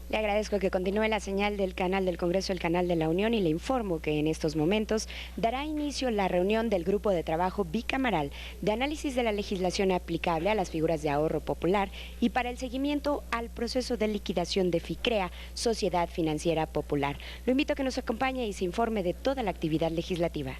Le agradezco que continúe la señal del canal del Congreso, el canal de la Unión, y le informo que en estos momentos dará inicio la reunión del Grupo de Trabajo Bicameral de análisis de la legislación aplicable a las figuras de ahorro popular y para el seguimiento al proceso de liquidación de FICREA, Sociedad Financiera Popular. Lo invito a que nos acompañe y se informe de toda la actividad legislativa.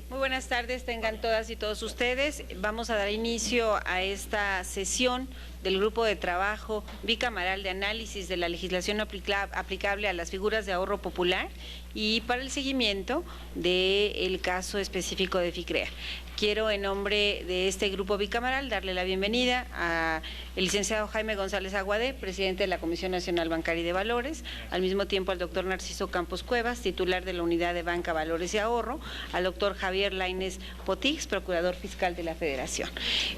Muy buenas tardes, tengan todas y todos ustedes. Vamos a dar inicio a esta sesión del Grupo de Trabajo Bicameral de Análisis de la Legislación aplicable a las figuras de ahorro popular y para el seguimiento del caso específico de FICREA. Quiero, en nombre de este grupo bicameral, darle la bienvenida al licenciado Jaime González Aguadé, presidente de la Comisión Nacional Bancaria y de Valores, al mismo tiempo al doctor Narciso Campos Cuevas, titular de la Unidad de Banca, Valores y Ahorro, al doctor Javier Lainez Potix, procurador fiscal de la Federación.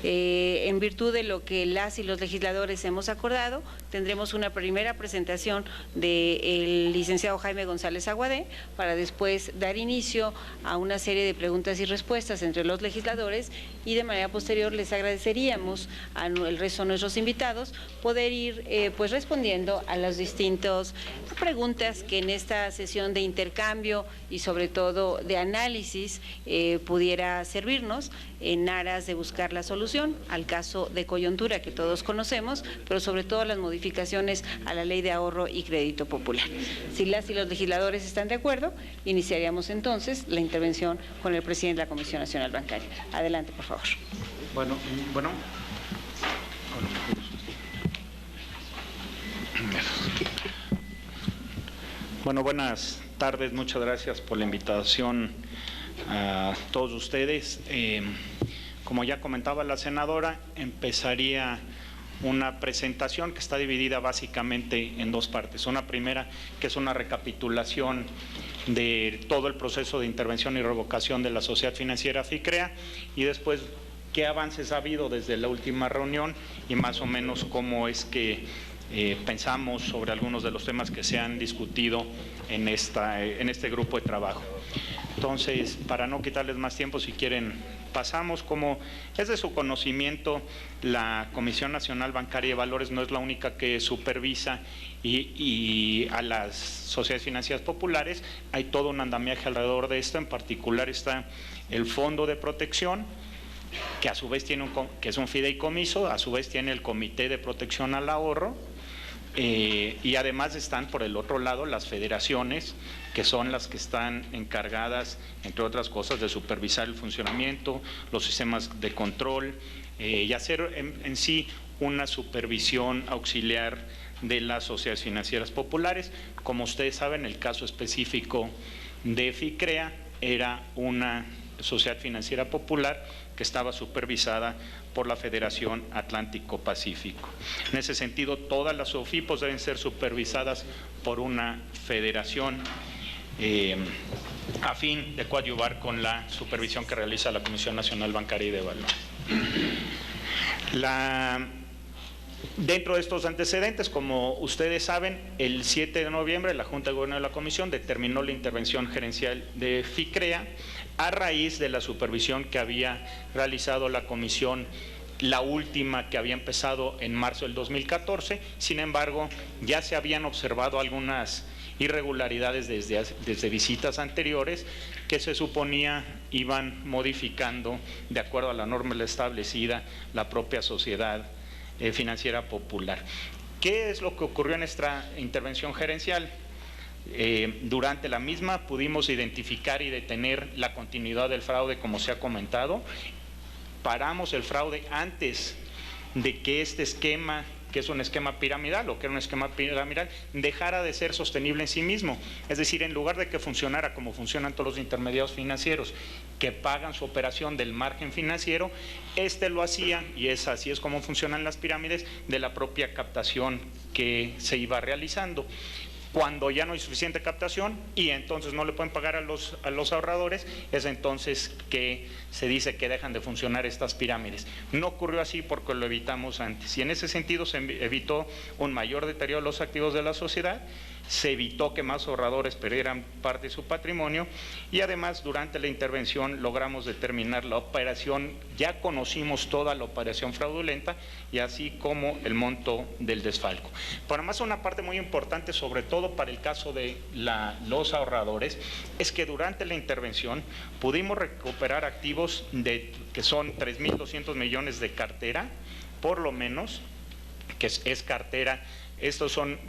En virtud de lo que las y los legisladores hemos acordado, tendremos una primera presentación del licenciado Jaime González Aguadé para después dar inicio a una serie de preguntas y respuestas entre los legisladores y de manera posterior les agradeceríamos al resto de nuestros invitados poder ir pues respondiendo a las distintas preguntas que en esta sesión de intercambio y sobre todo de análisis pudiera servirnos en aras de buscar la solución al caso de coyuntura que todos conocemos, pero sobre todo las modificaciones a la Ley de Ahorro y Crédito Popular. Si las y los legisladores están de acuerdo, iniciaríamos entonces la intervención con el presidente de la Comisión Nacional Bancaria. Adelante, por favor. Bueno, buenas tardes, muchas gracias por la invitación a todos ustedes. Como ya comentaba la senadora, empezaría una presentación que está dividida básicamente en dos partes. Una primera, que es una recapitulación de todo el proceso de intervención y revocación de la Sociedad Financiera FICREA, y después qué avances ha habido desde la última reunión y más o menos cómo es que pensamos sobre algunos de los temas que se han discutido en este grupo de trabajo. Entonces, para no quitarles más tiempo, si quieren, pasamos. Como es de su conocimiento, la Comisión Nacional Bancaria de Valores no es la única que supervisa y a las sociedades financieras populares. Hay todo un andamiaje alrededor de esto. En particular está el Fondo de Protección, que a su vez que es un fideicomiso, a su vez tiene el Comité de Protección al Ahorro, y además están por el otro lado las federaciones, que son las que están encargadas, entre otras cosas, de supervisar el funcionamiento, los sistemas de control y hacer en sí una supervisión auxiliar de las sociedades financieras populares. Como ustedes saben, el caso específico de FICREA era una sociedad financiera popular que estaba supervisada por la Federación Atlántico Pacífico. En ese sentido, todas las SOFIPOS deben ser supervisadas por una federación a fin de coadyuvar con la supervisión que realiza la Comisión Nacional Bancaria y de Valores. Dentro de estos antecedentes, como ustedes saben, el 7 de noviembre la Junta de Gobierno de la Comisión determinó la intervención gerencial de FICREA a raíz de la supervisión que había realizado la Comisión, la última que había empezado en marzo del 2014. Sin embargo, ya se habían observado algunas irregularidades desde visitas anteriores que se suponía iban modificando, de acuerdo a la norma establecida, la propia sociedad financiera popular. ¿Qué es lo que ocurrió en esta intervención gerencial? Durante la misma pudimos identificar y detener la continuidad del fraude, como se ha comentado. Paramos el fraude antes de que este esquema, que es un esquema piramidal o que era un esquema piramidal, dejara de ser sostenible en sí mismo. Es decir, en lugar de que funcionara como funcionan todos los intermediarios financieros que pagan su operación del margen financiero, lo hacía, y así es como funcionan las pirámides, de la propia captación que se iba realizando. Cuando ya no hay suficiente captación y entonces no le pueden pagar a los ahorradores, es entonces que se dice que dejan de funcionar estas pirámides. No ocurrió así porque lo evitamos antes, y en ese sentido se evitó un mayor deterioro de los activos de la sociedad se evitó que más ahorradores perdieran parte de su patrimonio y además durante la intervención logramos determinar la operación, ya conocimos toda la operación fraudulenta y así como el monto del desfalco. Pero además una parte muy importante, sobre todo para el caso de los ahorradores, es que durante la intervención pudimos recuperar activos que son 3.200 millones de cartera, por lo menos, que es cartera. Estos son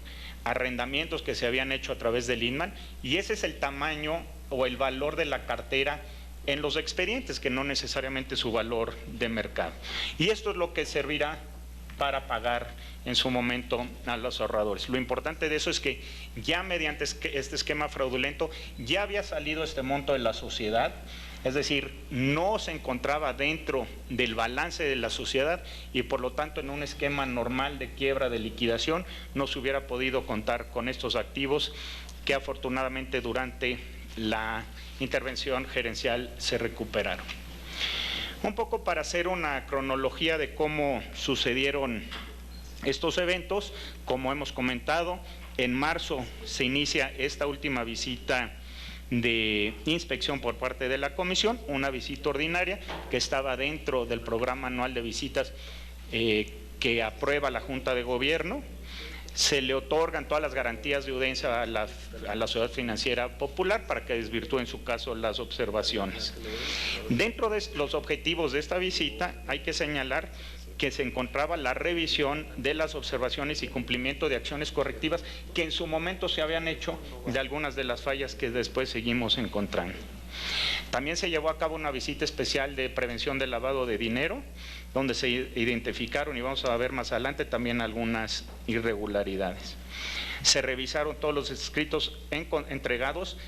arrendamientos que se habían hecho a través del Inman y ese es el tamaño o el valor de la cartera en los expedientes, que no necesariamente su valor de mercado. Y esto es lo que servirá para pagar en su momento a los ahorradores. Lo importante de eso es que ya mediante este esquema fraudulento ya había salido este monto de la sociedad, es decir, no se encontraba dentro del balance de la sociedad y por lo tanto en un esquema normal de quiebra, de liquidación, no se hubiera podido contar con estos activos que afortunadamente durante la intervención gerencial se recuperaron. Un poco para hacer una cronología de cómo sucedieron estos eventos, como hemos comentado, en marzo se inicia esta última visita de inspección por parte de la comisión, una visita ordinaria que estaba dentro del programa anual de visitas que aprueba la Junta de Gobierno. Se le otorgan todas las garantías de audiencia a la Sociedad Financiera Popular para que desvirtúe en su caso las observaciones. Dentro de los objetivos de esta visita hay que señalar que se encontraba la revisión de las observaciones y cumplimiento de acciones correctivas que en su momento se habían hecho de algunas de las fallas que después seguimos encontrando. También se llevó a cabo una visita especial de prevención del lavado de dinero, donde se identificaron, y vamos a ver más adelante, también algunas irregularidades. Se revisaron todos los escritos entregados,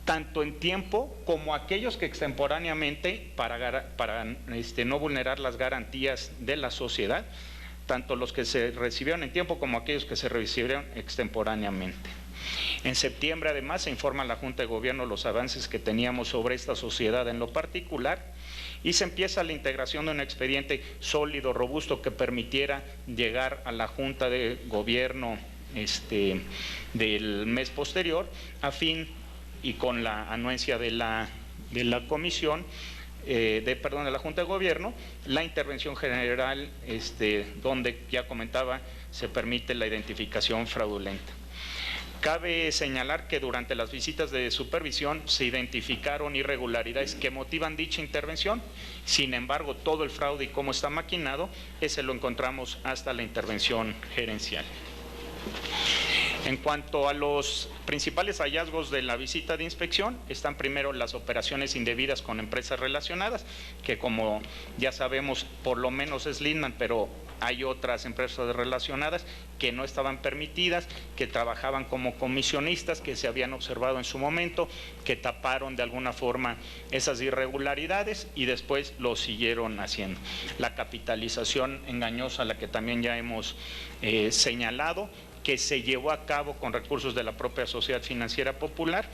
tanto en tiempo como aquellos que extemporáneamente, para no vulnerar las garantías de la sociedad, tanto los que se recibieron en tiempo como aquellos que se recibieron extemporáneamente. En septiembre, además, se informa a la Junta de Gobierno los avances que teníamos sobre esta sociedad en lo particular y se empieza la integración de un expediente sólido, robusto, que permitiera llegar a la Junta de Gobierno del mes posterior, a fin y con la anuencia de la comisión, de la Junta de Gobierno, la intervención general, donde ya comentaba, se permite la identificación fraudulenta. Cabe señalar que durante las visitas de supervisión se identificaron irregularidades que motivan dicha intervención, sin embargo todo el fraude y cómo está maquinado, ese lo encontramos hasta la intervención gerencial. En cuanto a los principales hallazgos de la visita de inspección, están primero las operaciones indebidas con empresas relacionadas, que como ya sabemos por lo menos es Lindman, pero hay otras empresas relacionadas que no estaban permitidas, que trabajaban como comisionistas, que se habían observado en su momento, que taparon de alguna forma esas irregularidades y después lo siguieron haciendo. La capitalización engañosa, la que también ya hemos señalado, que se llevó a cabo con recursos de la propia Sociedad Financiera Popular,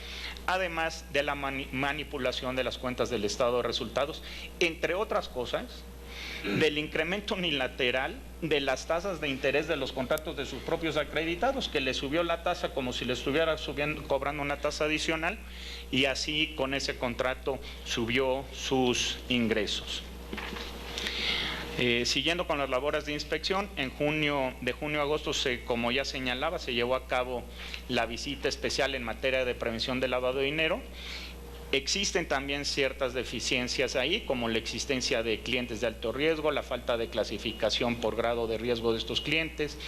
además de la manipulación de las cuentas del estado de resultados, entre otras cosas, del incremento unilateral de las tasas de interés de los contratos de sus propios acreditados, que le subió la tasa como si le estuviera cobrando una tasa adicional, y así con ese contrato subió sus ingresos. Siguiendo con las labores de inspección, de junio a agosto, como ya señalaba, se llevó a cabo la visita especial en materia de prevención del lavado de dinero. Existen también ciertas deficiencias ahí, como la existencia de clientes de alto riesgo, la falta de clasificación por grado de riesgo de estos clientes,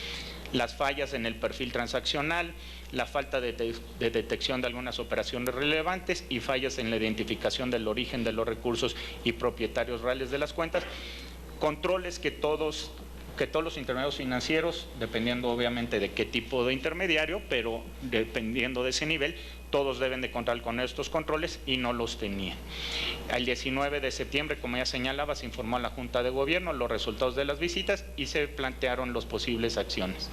las fallas en el perfil transaccional, la falta de detección de algunas operaciones relevantes y fallas en la identificación del origen de los recursos y propietarios reales de las cuentas. Controles que todos los intermediarios financieros, dependiendo obviamente de qué tipo de intermediario, pero dependiendo de ese nivel, todos deben de contar con estos controles y no los tenían. El 19 de septiembre, como ya señalaba, se informó a la Junta de Gobierno los resultados de las visitas y se plantearon las posibles acciones.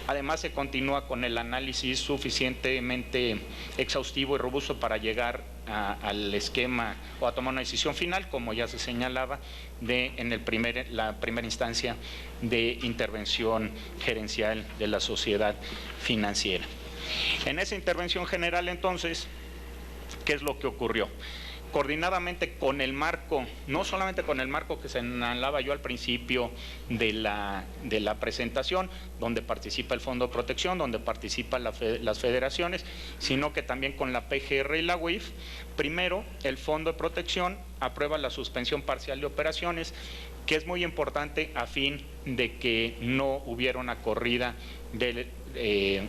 Además, se continúa con el análisis suficientemente exhaustivo y robusto para llegar al esquema o a tomar una decisión final, como ya se señalaba, en la primera instancia de intervención gerencial de la sociedad financiera. En esa intervención general, entonces, ¿qué es lo que ocurrió? Coordinadamente con el marco, no solamente con el marco que señalaba yo al principio de la presentación, donde participa el Fondo de Protección, donde participan las federaciones, sino que también con la PGR y la UIF. Primero, el Fondo de Protección aprueba la suspensión parcial de operaciones, que es muy importante a fin de que no hubiera una corrida de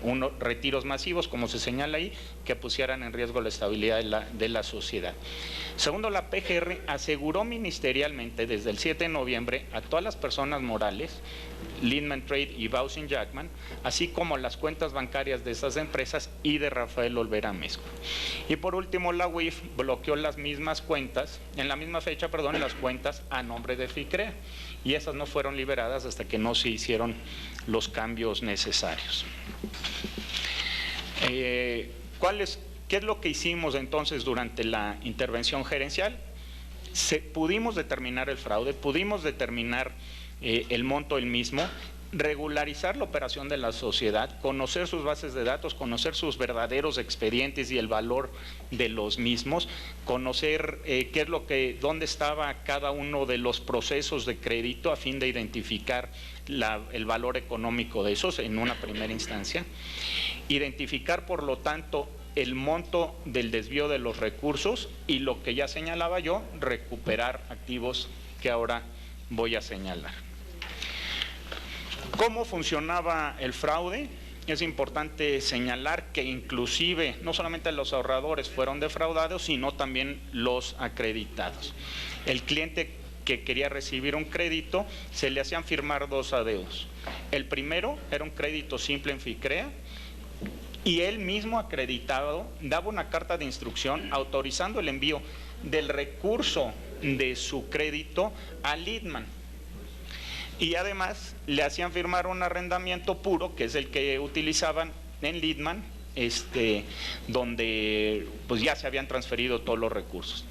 unos retiros masivos, como se señala ahí, que pusieran en riesgo la estabilidad de la sociedad. Segundo, la PGR aseguró ministerialmente desde el 7 de noviembre a todas las personas morales, Lindman Trade y Bausin Jackman, así como las cuentas bancarias de esas empresas y de Rafael Olvera Mezco. Y por último, la UIF bloqueó las mismas cuentas, en la misma fecha, perdón, las cuentas a nombre de FICREA, y esas no fueron liberadas hasta que no se hicieron los cambios necesarios. ¿Qué es lo que hicimos entonces durante la intervención gerencial? Pudimos determinar el fraude, pudimos determinar el monto del mismo, regularizar la operación de la sociedad, conocer sus bases de datos, conocer sus verdaderos expedientes y el valor de los mismos, conocer dónde estaba cada uno de los procesos de crédito a fin de identificar el valor económico de esos en una primera instancia, identificar por lo tanto el monto del desvío de los recursos y lo que ya señalaba yo, recuperar activos que ahora voy a señalar. ¿Cómo funcionaba el fraude? Es importante señalar que inclusive no solamente los ahorradores fueron defraudados, sino también los acreditados. El cliente que quería recibir un crédito, se le hacían firmar dos adeudos. El primero era un crédito simple en FICREA, y él mismo acreditado daba una carta de instrucción autorizando el envío del recurso de su crédito a Lindman. Y además le hacían firmar un arrendamiento puro, que es el que utilizaban en Lindman, donde pues ya se habían transferido todos los recursos.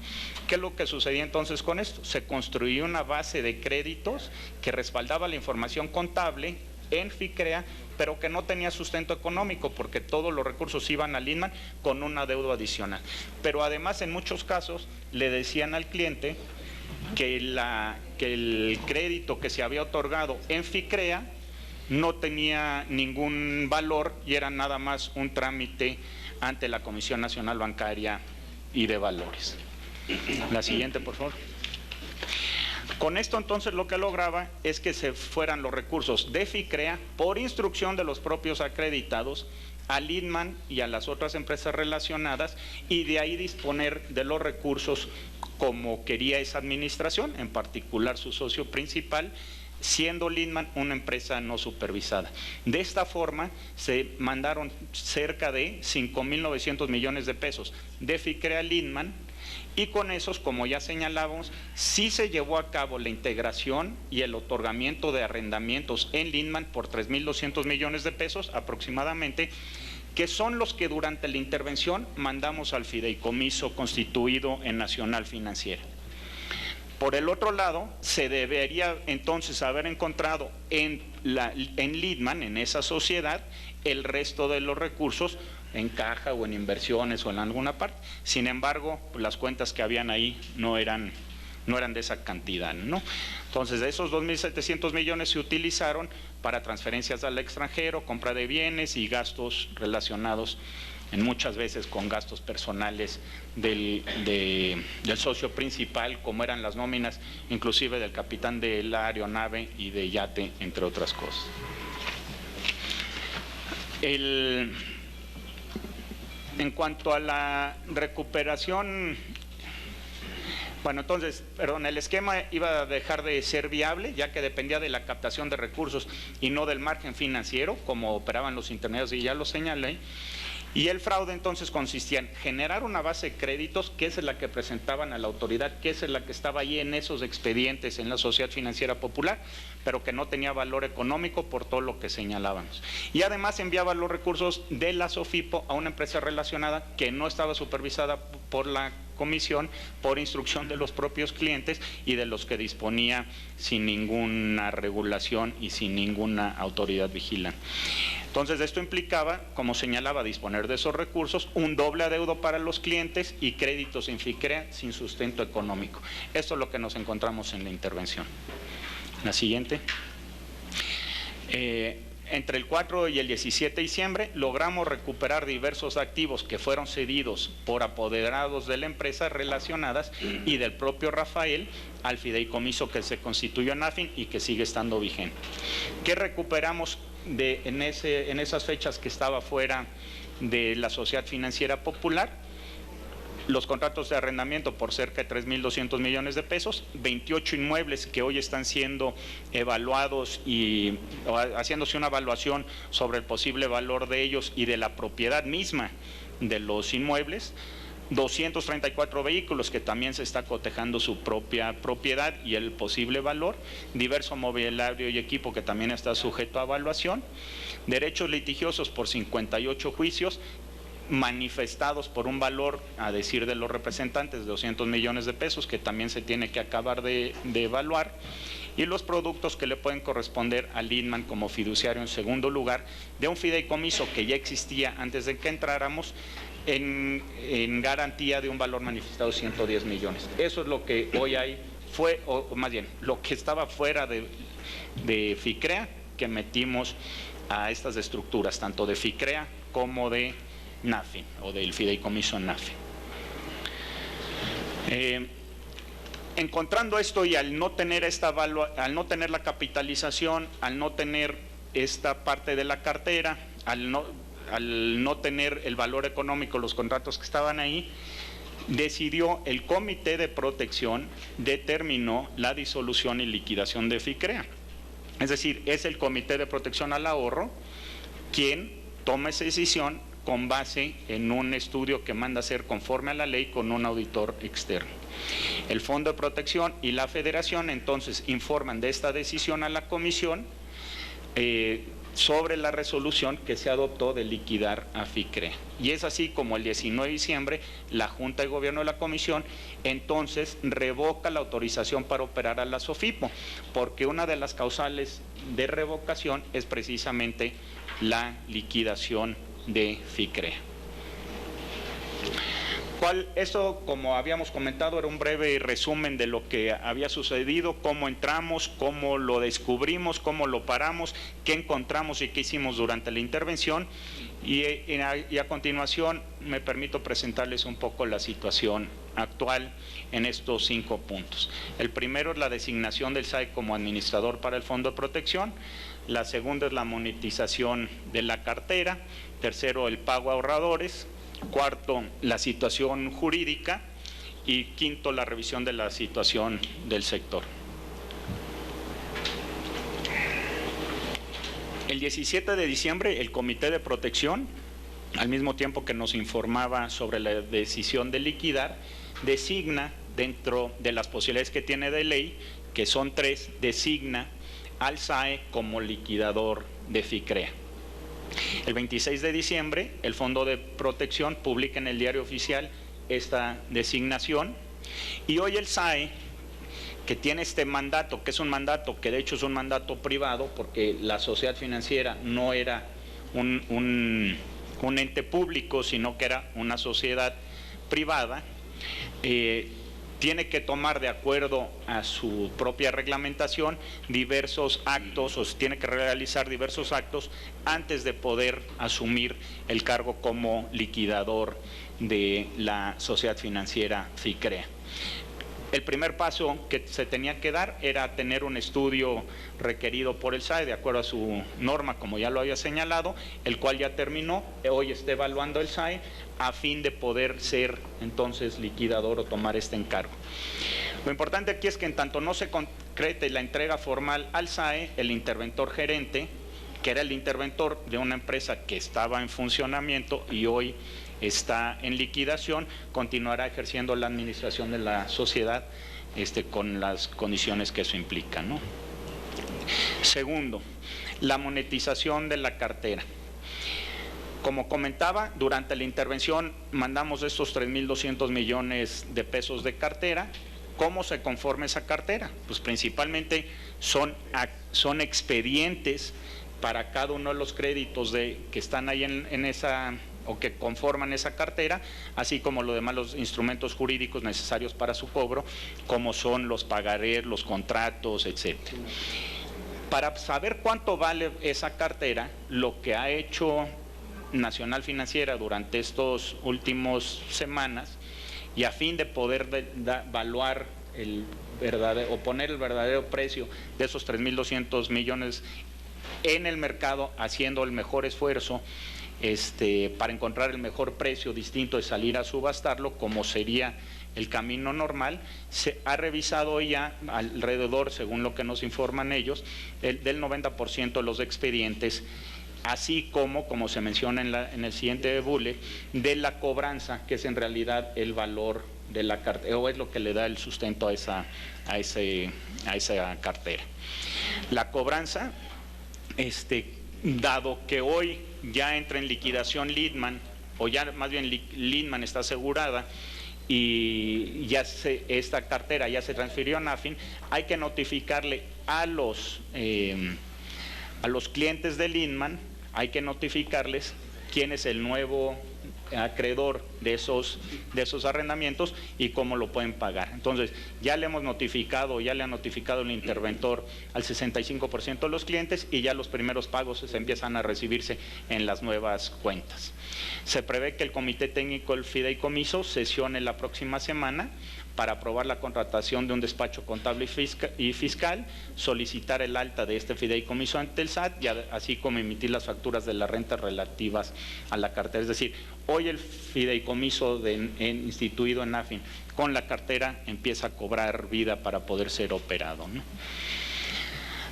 ¿Qué es lo que sucedía entonces con esto? Se construía una base de créditos que respaldaba la información contable en FICREA, pero que no tenía sustento económico porque todos los recursos iban a Lindman con un adeudo adicional. Pero además en muchos casos le decían al cliente que el crédito que se había otorgado en FICREA no tenía ningún valor y era nada más un trámite ante la Comisión Nacional Bancaria y de Valores. La siguiente, por favor. Con esto entonces lo que lograba es que se fueran los recursos de FICREA por instrucción de los propios acreditados a Lindman y a las otras empresas relacionadas, y de ahí disponer de los recursos como quería esa administración, en particular su socio principal, siendo Lindman una empresa no supervisada. De esta forma se mandaron cerca de 5.900 millones de pesos de FICREA a Lindman, y con esos, como ya señalábamos, sí se llevó a cabo la integración y el otorgamiento de arrendamientos en Lindman por 3.200 millones de pesos aproximadamente, que son los que durante la intervención mandamos al fideicomiso constituido en Nacional Financiera. Por el otro lado, se debería entonces haber encontrado en Lindman, en esa sociedad, el resto de los recursos en caja o en inversiones o en alguna parte. Sin embargo, las cuentas que habían ahí no eran de esa cantidad, ¿no? Entonces, de esos 2.700 millones se utilizaron para transferencias al extranjero, compra de bienes y gastos relacionados en muchas veces con gastos personales del socio principal, como eran las nóminas inclusive del capitán de la aeronave y de yate, entre otras cosas. En cuanto a la recuperación, bueno, entonces, perdón, el esquema iba a dejar de ser viable, ya que dependía de la captación de recursos y no del margen financiero, como operaban los intermediarios, y ya lo señalé. Y el fraude entonces consistía en generar una base de créditos, que es la que presentaban a la autoridad, que es la que estaba ahí en esos expedientes en la Sociedad Financiera Popular, pero que no tenía valor económico por todo lo que señalábamos. Y además enviaba los recursos de la SOFIPO a una empresa relacionada que no estaba supervisada por la comisión por instrucción de los propios clientes y de los que disponía sin ninguna regulación y sin ninguna autoridad vigilante. Entonces, esto implicaba, como señalaba, disponer de esos recursos, un doble adeudo para los clientes y créditos en FICREA sin sustento económico. Esto es lo que nos encontramos en la intervención. La siguiente. Entre el 4 y el 17 de diciembre logramos recuperar diversos activos que fueron cedidos por apoderados de la empresa relacionadas y del propio Rafael al fideicomiso que se constituyó en AFIN y que sigue estando vigente. ¿Qué recuperamos en esas fechas que estaba fuera de la Sociedad Financiera Popular? Los contratos de arrendamiento por cerca de 3.200 millones de pesos, 28 inmuebles que hoy están siendo evaluados y haciéndose una evaluación sobre el posible valor de ellos y de la propiedad misma de los inmuebles, 234 vehículos que también se está cotejando su propia propiedad y el posible valor, diverso mobiliario y equipo que también está sujeto a evaluación, derechos litigiosos por 58 juicios, manifestados por un valor, a decir de los representantes, de 200 millones de pesos, que también se tiene que acabar de evaluar, y los productos que le pueden corresponder al Inman como fiduciario en segundo lugar, de un fideicomiso que ya existía antes de que entráramos, en garantía de un valor manifestado de 110 millones. Eso es lo que hoy hay, o más bien, lo que estaba fuera de FICREA, que metimos a estas estructuras, tanto de FICREA como de NAFIN o del fideicomiso NAFIN. Encontrando esto y al no tener al no tener la capitalización, al no tener esta parte de la cartera, al no tener el valor económico, los contratos que estaban ahí, decidió el Comité de Protección, determinó la disolución y liquidación de FICREA. Es decir, es el Comité de Protección al Ahorro quien toma esa decisión con base en un estudio que manda hacer conforme a la ley con un auditor externo. El Fondo de Protección y la Federación entonces informan de esta decisión a la Comisión sobre la resolución que se adoptó de liquidar a FICREA. Y es así como el 19 de diciembre la Junta de Gobierno de la Comisión entonces revoca la autorización para operar a la SOFIPO, porque una de las causales de revocación es precisamente la liquidación de FICREA. Eso, como habíamos comentado, era un breve resumen de lo que había sucedido, cómo entramos, cómo lo descubrimos, cómo lo paramos, qué encontramos y qué hicimos durante la intervención. Y a continuación me permito presentarles un poco la situación actual en estos 5 puntos. El primero es la designación del SAE como administrador para el Fondo de Protección. La segunda es la monetización de la cartera. Tercero, el pago a ahorradores. Cuarto, la situación jurídica. Y quinto, la revisión de la situación del sector. El 17 de diciembre, el Comité de Protección, al mismo tiempo que nos informaba sobre la decisión de liquidar, designa, dentro de las posibilidades que tiene de ley, que son 3, designa al SAE como liquidador de FICREA. El 26 de diciembre, el Fondo de Protección publica en el Diario Oficial esta designación, y hoy el SAE, que tiene este mandato, que es un mandato que de hecho es un mandato privado, porque la sociedad financiera no era un ente público, sino que era una sociedad privada, tiene que tomar, de acuerdo a su propia reglamentación, diversos actos, o tiene que realizar diversos actos antes de poder asumir el cargo como liquidador de la sociedad financiera FICREA. El primer paso que se tenía que dar era tener un estudio requerido por el SAE de acuerdo a su norma, como ya lo había señalado, el cual ya terminó. Hoy está evaluando el SAE a fin de poder ser entonces liquidador o tomar este encargo. Lo importante aquí es que en tanto no se concrete la entrega formal al SAE, el interventor gerente, que era el interventor de una empresa que estaba en funcionamiento y hoy está en liquidación, continuará ejerciendo la administración de la sociedad con las condiciones que eso implica, ¿no? Segundo, la monetización de la cartera. Como comentaba, durante la intervención mandamos estos 3.200 millones de pesos de cartera. ¿Cómo se conforma esa cartera? Pues principalmente son expedientes para cada uno de los créditos que están ahí en esa, o que conforman esa cartera, así como lo demás, los instrumentos jurídicos necesarios para su cobro, como son los pagarés, los contratos, etcétera. Para saber cuánto vale esa cartera, lo que ha hecho Nacional Financiera durante estos últimos semanas, y a fin de poder evaluar o poner el verdadero precio de esos 3.200 millones en el mercado, haciendo el mejor esfuerzo para encontrar el mejor precio distinto de salir a subastarlo, como sería el camino normal, se ha revisado ya alrededor, según lo que nos informan ellos, del 90% de los expedientes, así como se menciona en el siguiente bullet, de la cobranza, que es en realidad el valor de la cartera, o es lo que le da el sustento a esa cartera. La cobranza, dado que hoy ya entra en liquidación Lindman, o ya más bien Lindman está asegurada, y esta cartera ya se transfirió a NAFIN, hay que notificarle a los clientes de Lindman, hay que notificarles quién es el nuevo acreedor de esos arrendamientos y cómo lo pueden pagar. Entonces, ya le ha notificado el interventor al 65% de los clientes, y ya los primeros pagos se empiezan a recibirse en las nuevas cuentas. Se prevé que el Comité Técnico del Fideicomiso sesione la próxima semana para aprobar la contratación de un despacho contable y fiscal, solicitar el alta de este fideicomiso ante el SAT, y así como emitir las facturas de las rentas relativas a la cartera. Es decir, hoy el fideicomiso instituido en NAFIN con la cartera empieza a cobrar vida para poder ser operado, ¿no?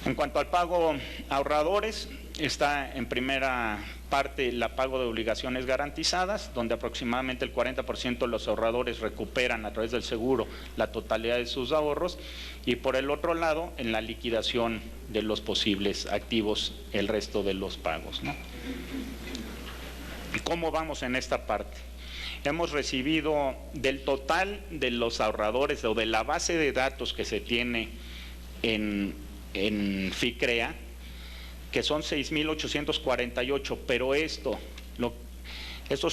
En cuanto al pago a ahorradores, está en primera parte el pago de obligaciones garantizadas, donde aproximadamente el 40% de los ahorradores recuperan a través del seguro la totalidad de sus ahorros, y por el otro lado, en la liquidación de los posibles activos, el resto de los pagos, ¿no? ¿Cómo vamos en esta parte? Hemos recibido del total de los ahorradores, o de la base de datos que se tiene en FICREA, que son 6.848, pero estos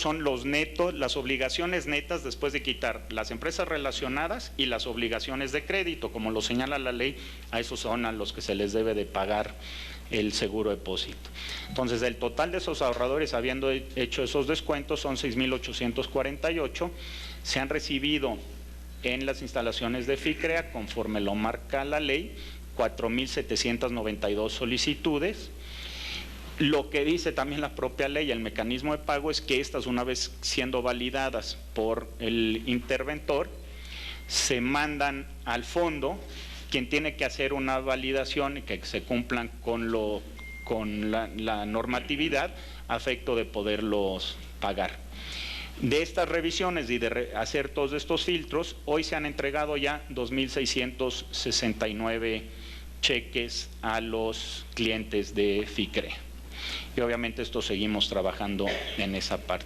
son los netos, las obligaciones netas después de quitar las empresas relacionadas y las obligaciones de crédito, como lo señala la ley, a esos son a los que se les debe de pagar el seguro depósito. Entonces, del total de esos ahorradores, habiendo hecho esos descuentos, son 6.848, se han recibido en las instalaciones de FICREA, conforme lo marca la ley, 4.792 solicitudes. Lo que dice también la propia ley, el mecanismo de pago, es que estas, una vez siendo validadas por el interventor, se mandan al fondo, quien tiene que hacer una validación y que se cumplan con la normatividad a efecto de poderlos pagar. De estas revisiones y de hacer todos estos filtros, hoy se han entregado ya 2.669 cheques a los clientes de FICREA. Y obviamente esto seguimos trabajando en esa parte.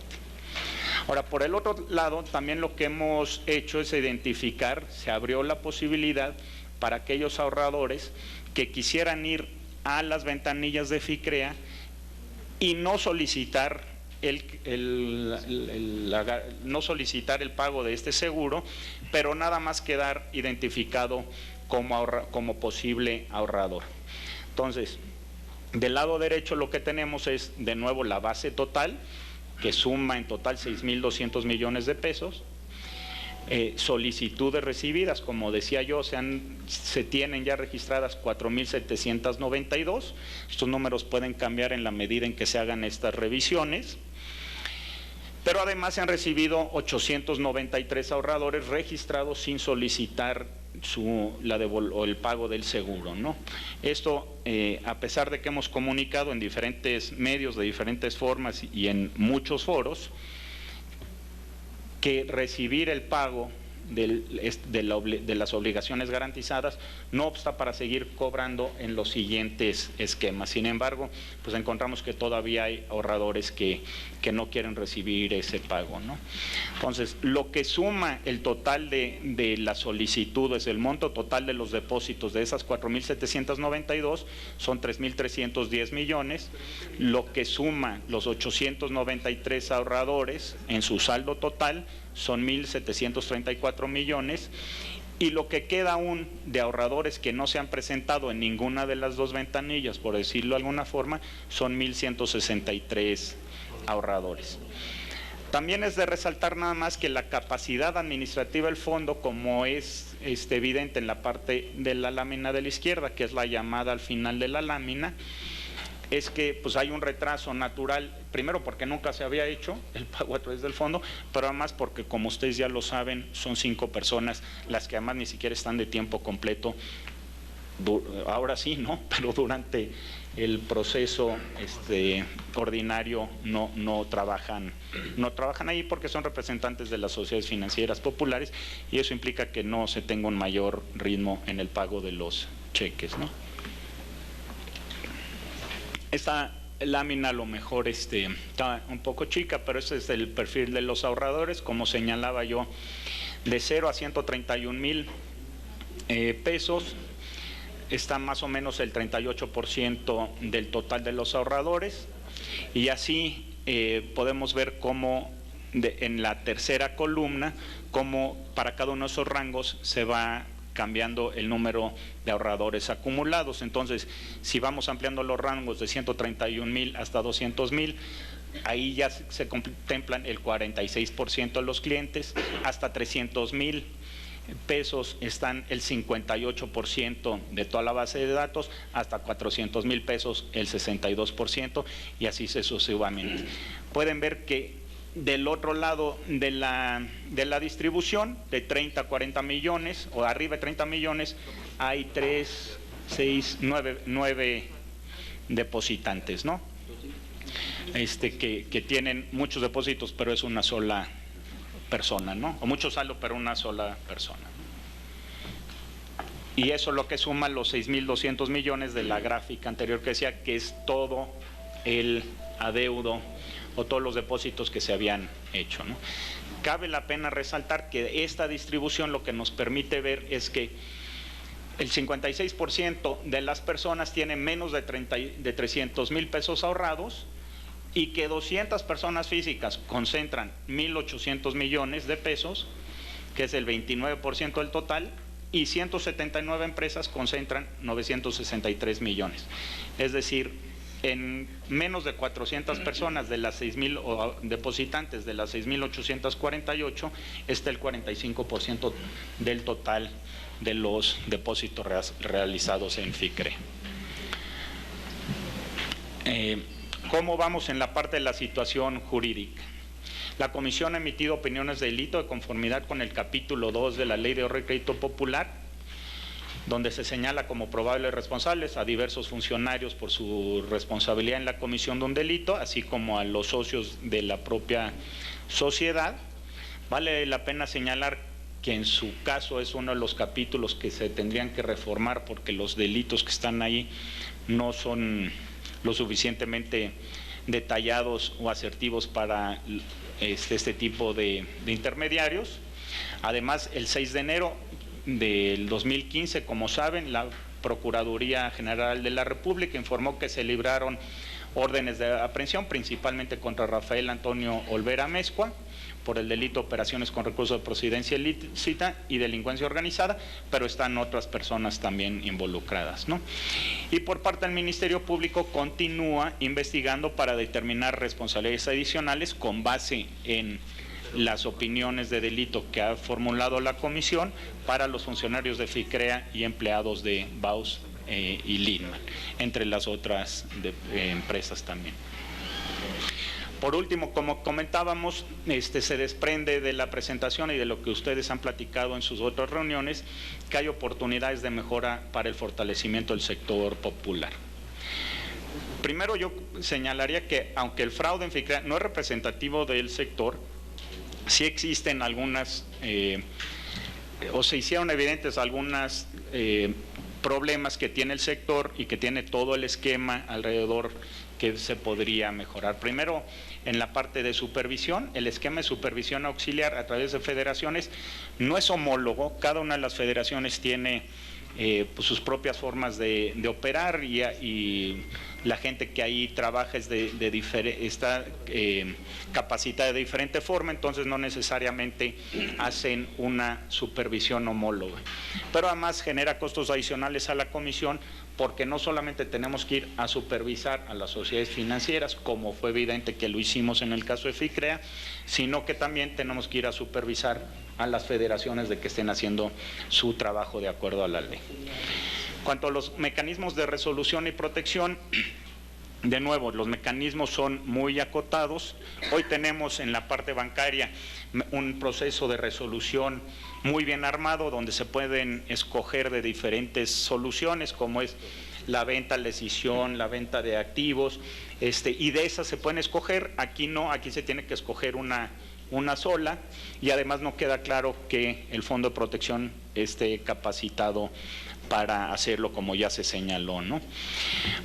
Ahora, por el otro lado, también lo que hemos hecho es identificar, se abrió la posibilidad para aquellos ahorradores que quisieran ir a las ventanillas de FICREA y no solicitar no solicitar el pago de este seguro, pero nada más quedar identificado como posible ahorrador. Entonces, del lado derecho lo que tenemos es, de nuevo, la base total, que suma en total 6.200 millones de pesos. Solicitudes recibidas, como decía yo, se tienen ya registradas 4.792. Estos números pueden cambiar en la medida en que se hagan estas revisiones. Pero además se han recibido 893 ahorradores registrados sin solicitar el pago del seguro, ¿no? Esto, a pesar de que hemos comunicado en diferentes medios, de diferentes formas y en muchos foros, que recibir el pago de las obligaciones garantizadas, no obsta para seguir cobrando en los siguientes esquemas. Sin embargo, pues encontramos que todavía hay ahorradores que no quieren recibir ese pago, ¿no? Entonces, lo que suma el total de las solicitudes, el monto total de los depósitos de esas 4.792 son 3.310 millones, lo que suma los 893 ahorradores en su saldo total son 1.734 millones, y lo que queda aún de ahorradores que no se han presentado en ninguna de las dos ventanillas, por decirlo de alguna forma, son 1.163 ahorradores. También es de resaltar nada más que la capacidad administrativa del fondo, como es evidente en la parte de la lámina de la izquierda, que es la llamada al final de la lámina, es que pues hay un retraso natural, primero porque nunca se había hecho el pago a través del fondo, pero además porque, como ustedes ya lo saben, son 5 personas las que además ni siquiera están de tiempo completo, ahora sí, ¿no? Pero durante el proceso ordinario no trabajan ahí porque son representantes de las sociedades financieras populares, y eso implica que no se tenga un mayor ritmo en el pago de los cheques, ¿no? Esta lámina a lo mejor está un poco chica, pero ese es el perfil de los ahorradores, como señalaba yo, de 0 a 131,000 pesos, está más o menos el 38% del total de los ahorradores, y así podemos ver cómo en la tercera columna, cómo para cada uno de esos rangos se va cambiando el número de ahorradores acumulados. Entonces, si vamos ampliando los rangos de 131,000 hasta 200,000, ahí ya se contemplan el 46% de los clientes, hasta 300,000 pesos están el 58% de toda la base de datos, hasta 400,000 pesos el 62%, y así sucesivamente. Pueden ver que del otro lado de la distribución, de 30 a 40 millones, o arriba de 30 millones, hay 3, 6, 9 depositantes, ¿no? Que tienen muchos depósitos, pero es una sola persona, ¿no? O mucho saldo, pero una sola persona. Y eso es lo que suma los 6.200 millones de la gráfica anterior que decía, que es todo el adeudo o todos los depósitos que se habían hecho, ¿no? Cabe la pena resaltar que esta distribución lo que nos permite ver es que el 56% de las personas tienen menos de 300,000 pesos ahorrados, y que 200 personas físicas concentran 1.800 millones de pesos, que es el 29% del total, y 179 empresas concentran 963 millones. Es decir, en menos de 400 personas de las 6,000 depositantes de las 6.848 está el 45% del total de los depósitos realizados en FICRE. ¿Cómo vamos en la parte de la situación jurídica? La Comisión ha emitido opiniones de delito de conformidad con el capítulo 2 de la Ley de Ahorro y Crédito Popular, donde se señala como probables responsables a diversos funcionarios por su responsabilidad en la comisión de un delito, así como a los socios de la propia sociedad. Vale la pena señalar que en su caso es uno de los capítulos que se tendrían que reformar, porque los delitos que están ahí no son lo suficientemente detallados o asertivos para este tipo de intermediarios. Además, el 6 de enero del 2015, como saben, la Procuraduría General de la República informó que se libraron órdenes de aprehensión, principalmente contra Rafael Antonio Olvera Amezcua, por el delito de operaciones con recursos de procedencia ilícita y delincuencia organizada, pero están otras personas también involucradas, ¿no? Y por parte del Ministerio Público continúa investigando para determinar responsabilidades adicionales con base en las opiniones de delito que ha formulado la comisión para los funcionarios de FICREA y empleados de BAUS y Lindman, entre las otras empresas también. Por último, como comentábamos, se desprende de la presentación y de lo que ustedes han platicado en sus otras reuniones, que hay oportunidades de mejora para el fortalecimiento del sector popular. Primero, yo señalaría que aunque el fraude en FICREA no es representativo del sector, sí existen algunas o se hicieron evidentes algunos problemas que tiene el sector y que tiene todo el esquema alrededor que se podría mejorar. Primero, en la parte de supervisión, el esquema de supervisión auxiliar a través de federaciones no es homólogo, cada una de las federaciones tiene pues sus propias formas de operar y la gente que ahí trabaja es está capacitada de diferente forma, entonces no necesariamente hacen una supervisión homóloga. Pero además genera costos adicionales a la comisión porque no solamente tenemos que ir a supervisar a las sociedades financieras, como fue evidente que lo hicimos en el caso de FICREA, sino que también tenemos que ir a supervisar a las federaciones de que estén haciendo su trabajo de acuerdo a la ley. Cuanto a los mecanismos de resolución y protección, de nuevo, los mecanismos son muy acotados. Hoy tenemos en la parte bancaria un proceso de resolución muy bien armado, donde se pueden escoger de diferentes soluciones, como es la venta, la escisión, la venta de activos, y de esas se pueden escoger. Aquí no, aquí se tiene que escoger una sola, y además no queda claro que el Fondo de Protección esté capacitado para hacerlo, como ya se señaló, ¿no?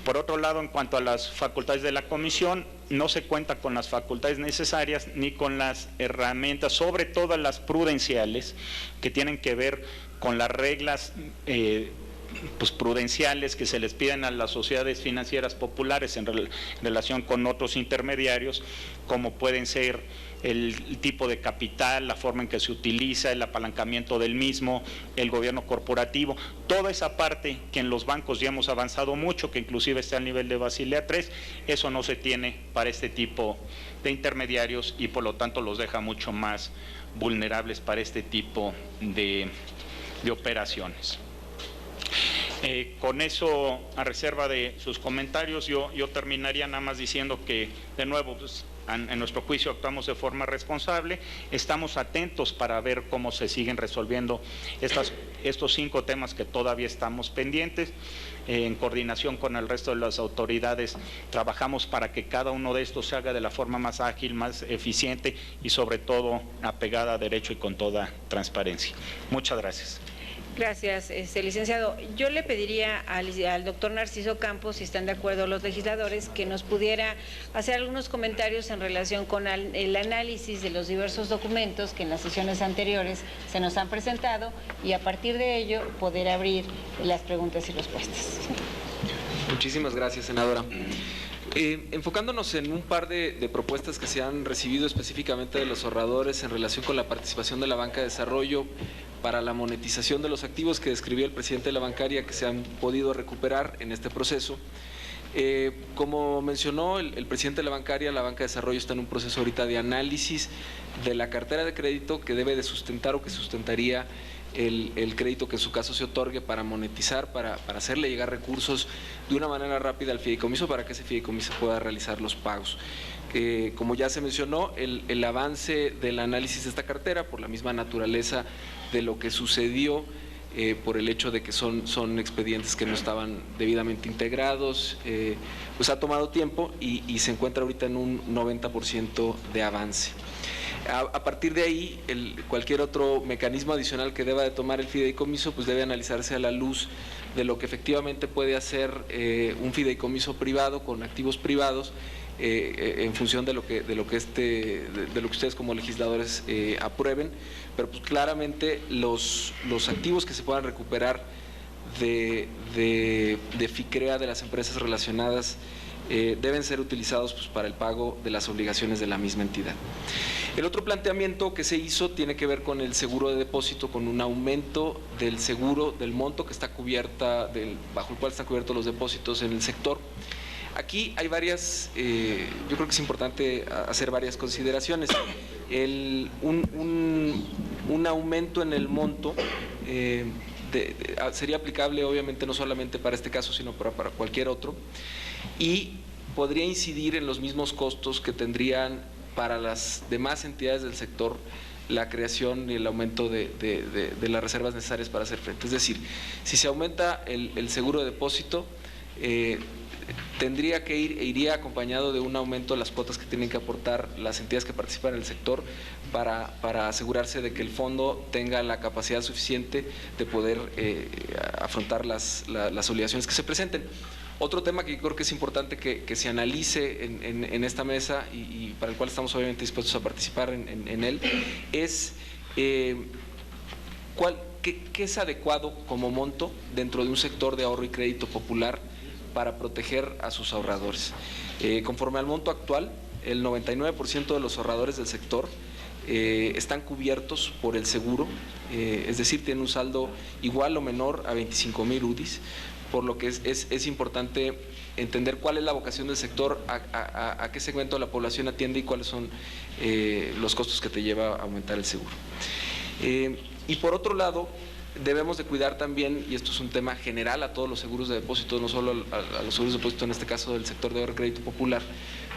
Por otro lado, en cuanto a las facultades de la comisión, no se cuenta con las facultades necesarias ni con las herramientas, sobre todo las prudenciales, que tienen que ver con las reglas pues prudenciales que se les piden a las sociedades financieras populares en relación con otros intermediarios, como pueden ser el tipo de capital, la forma en que se utiliza, el apalancamiento del mismo, el gobierno corporativo, toda esa parte que en los bancos ya hemos avanzado mucho, que inclusive está al nivel de Basilea III, eso no se tiene para este tipo de intermediarios y por lo tanto los deja mucho más vulnerables para este tipo de operaciones. Con eso, a reserva de sus comentarios, yo terminaría nada más diciendo que, de nuevo, pues, en nuestro juicio actuamos de forma responsable, estamos atentos para ver cómo se siguen resolviendo estos 5 temas que todavía estamos pendientes. En coordinación con el resto de las autoridades, trabajamos para que cada uno de estos se haga de la forma más ágil, más eficiente y sobre todo apegada a derecho y con toda transparencia. Muchas gracias. Gracias, licenciado. Yo le pediría al doctor Narciso Campos, si están de acuerdo los legisladores, que nos pudiera hacer algunos comentarios en relación con el análisis de los diversos documentos que en las sesiones anteriores se nos han presentado y a partir de ello poder abrir las preguntas y respuestas. Muchísimas gracias, senadora. Enfocándonos en un par de propuestas que se han recibido específicamente de los ahorradores en relación con la participación de la banca de desarrollo para la monetización de los activos que describió el presidente de la bancaria que se han podido recuperar en este proceso. Como mencionó el presidente de la bancaria, la banca de desarrollo está en un proceso ahorita de análisis de la cartera de crédito que debe de sustentar o que sustentaría el crédito que en su caso se otorgue para monetizar, para hacerle llegar recursos de una manera rápida al fideicomiso para que ese fideicomiso pueda realizar los pagos. Como ya se mencionó, el avance del análisis de esta cartera, por la misma naturaleza de lo que sucedió, por el hecho de que son expedientes que no estaban debidamente integrados, pues ha tomado tiempo y se encuentra ahorita en un 90% de avance. A partir de ahí, cualquier otro mecanismo adicional que deba de tomar el fideicomiso, pues debe analizarse a la luz de lo que efectivamente puede hacer un fideicomiso privado con activos privados, en función de lo que ustedes como legisladores aprueben, pero pues claramente los activos que se puedan recuperar de FICREA, de las empresas relacionadas, deben ser utilizados pues para el pago de las obligaciones de la misma entidad. El otro planteamiento que se hizo tiene que ver con el seguro de depósito, con un aumento del seguro, del monto que está cubierta, bajo el cual están cubiertos los depósitos en el sector. Aquí hay varias, yo creo que es importante hacer varias consideraciones. Un aumento en el monto sería aplicable obviamente no solamente para este caso, sino para cualquier otro, y podría incidir en los mismos costos que tendrían para las demás entidades del sector la creación y el aumento de las reservas necesarias para hacer frente. Es decir, si se aumenta el seguro de depósito, iría acompañado de un aumento de las cuotas que tienen que aportar las entidades que participan en el sector para asegurarse de que el fondo tenga la capacidad suficiente de poder afrontar las obligaciones que se presenten. Otro tema que yo creo que es importante que se analice en esta mesa y para el cual estamos obviamente dispuestos a participar en él es ¿qué es adecuado como monto dentro de un sector de ahorro y crédito popular para proteger a sus ahorradores. Conforme al monto actual, el 99% de los ahorradores del sector están cubiertos por el seguro, es decir, tienen un saldo igual o menor a 25,000 UDIs, por lo que es importante entender cuál es la vocación del sector, a qué segmento de la población atiende y cuáles son los costos que te lleva a aumentar el seguro. Y por otro lado, debemos de cuidar también, y esto es un tema general a todos los seguros de depósito, no solo a los seguros de depósito, en este caso del sector de ahorro y crédito popular,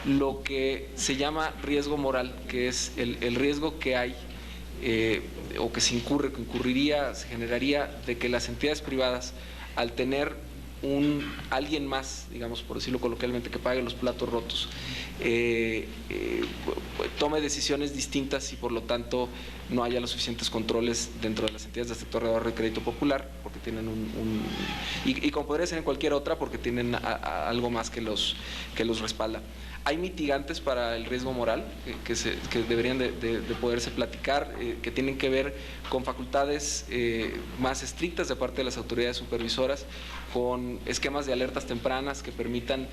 lo que se llama riesgo moral, que es el riesgo que hay o que se generaría de que las entidades privadas, al tener alguien más, digamos, por decirlo coloquialmente, que pague los platos rotos, tome decisiones distintas y por lo tanto no haya los suficientes controles dentro de las entidades del sector de ahorro y crédito popular, porque tienen y como podría ser en cualquier otra, porque tienen algo más que los respalda. Hay mitigantes para el riesgo moral que deberían de poderse platicar, que tienen que ver con facultades más estrictas de parte de las autoridades supervisoras, con esquemas de alertas tempranas que permitan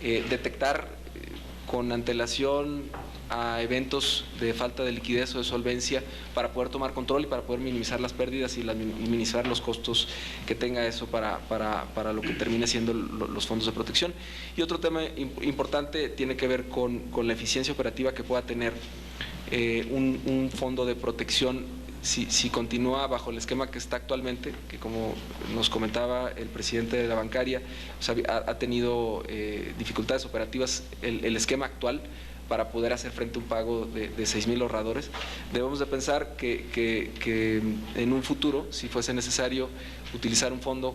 detectar con antelación a eventos de falta de liquidez o de solvencia para poder tomar control y para poder minimizar las pérdidas y minimizar los costos que tenga eso para lo que termine siendo los fondos de protección. Y otro tema importante tiene que ver con la eficiencia operativa que pueda tener un fondo de protección si continúa bajo el esquema que está actualmente, que como nos comentaba el presidente de la bancaria, o sea, ha tenido dificultades operativas el esquema actual para poder hacer frente a un pago de 6,000 ahorradores. Debemos de pensar que en un futuro, si fuese necesario utilizar un fondo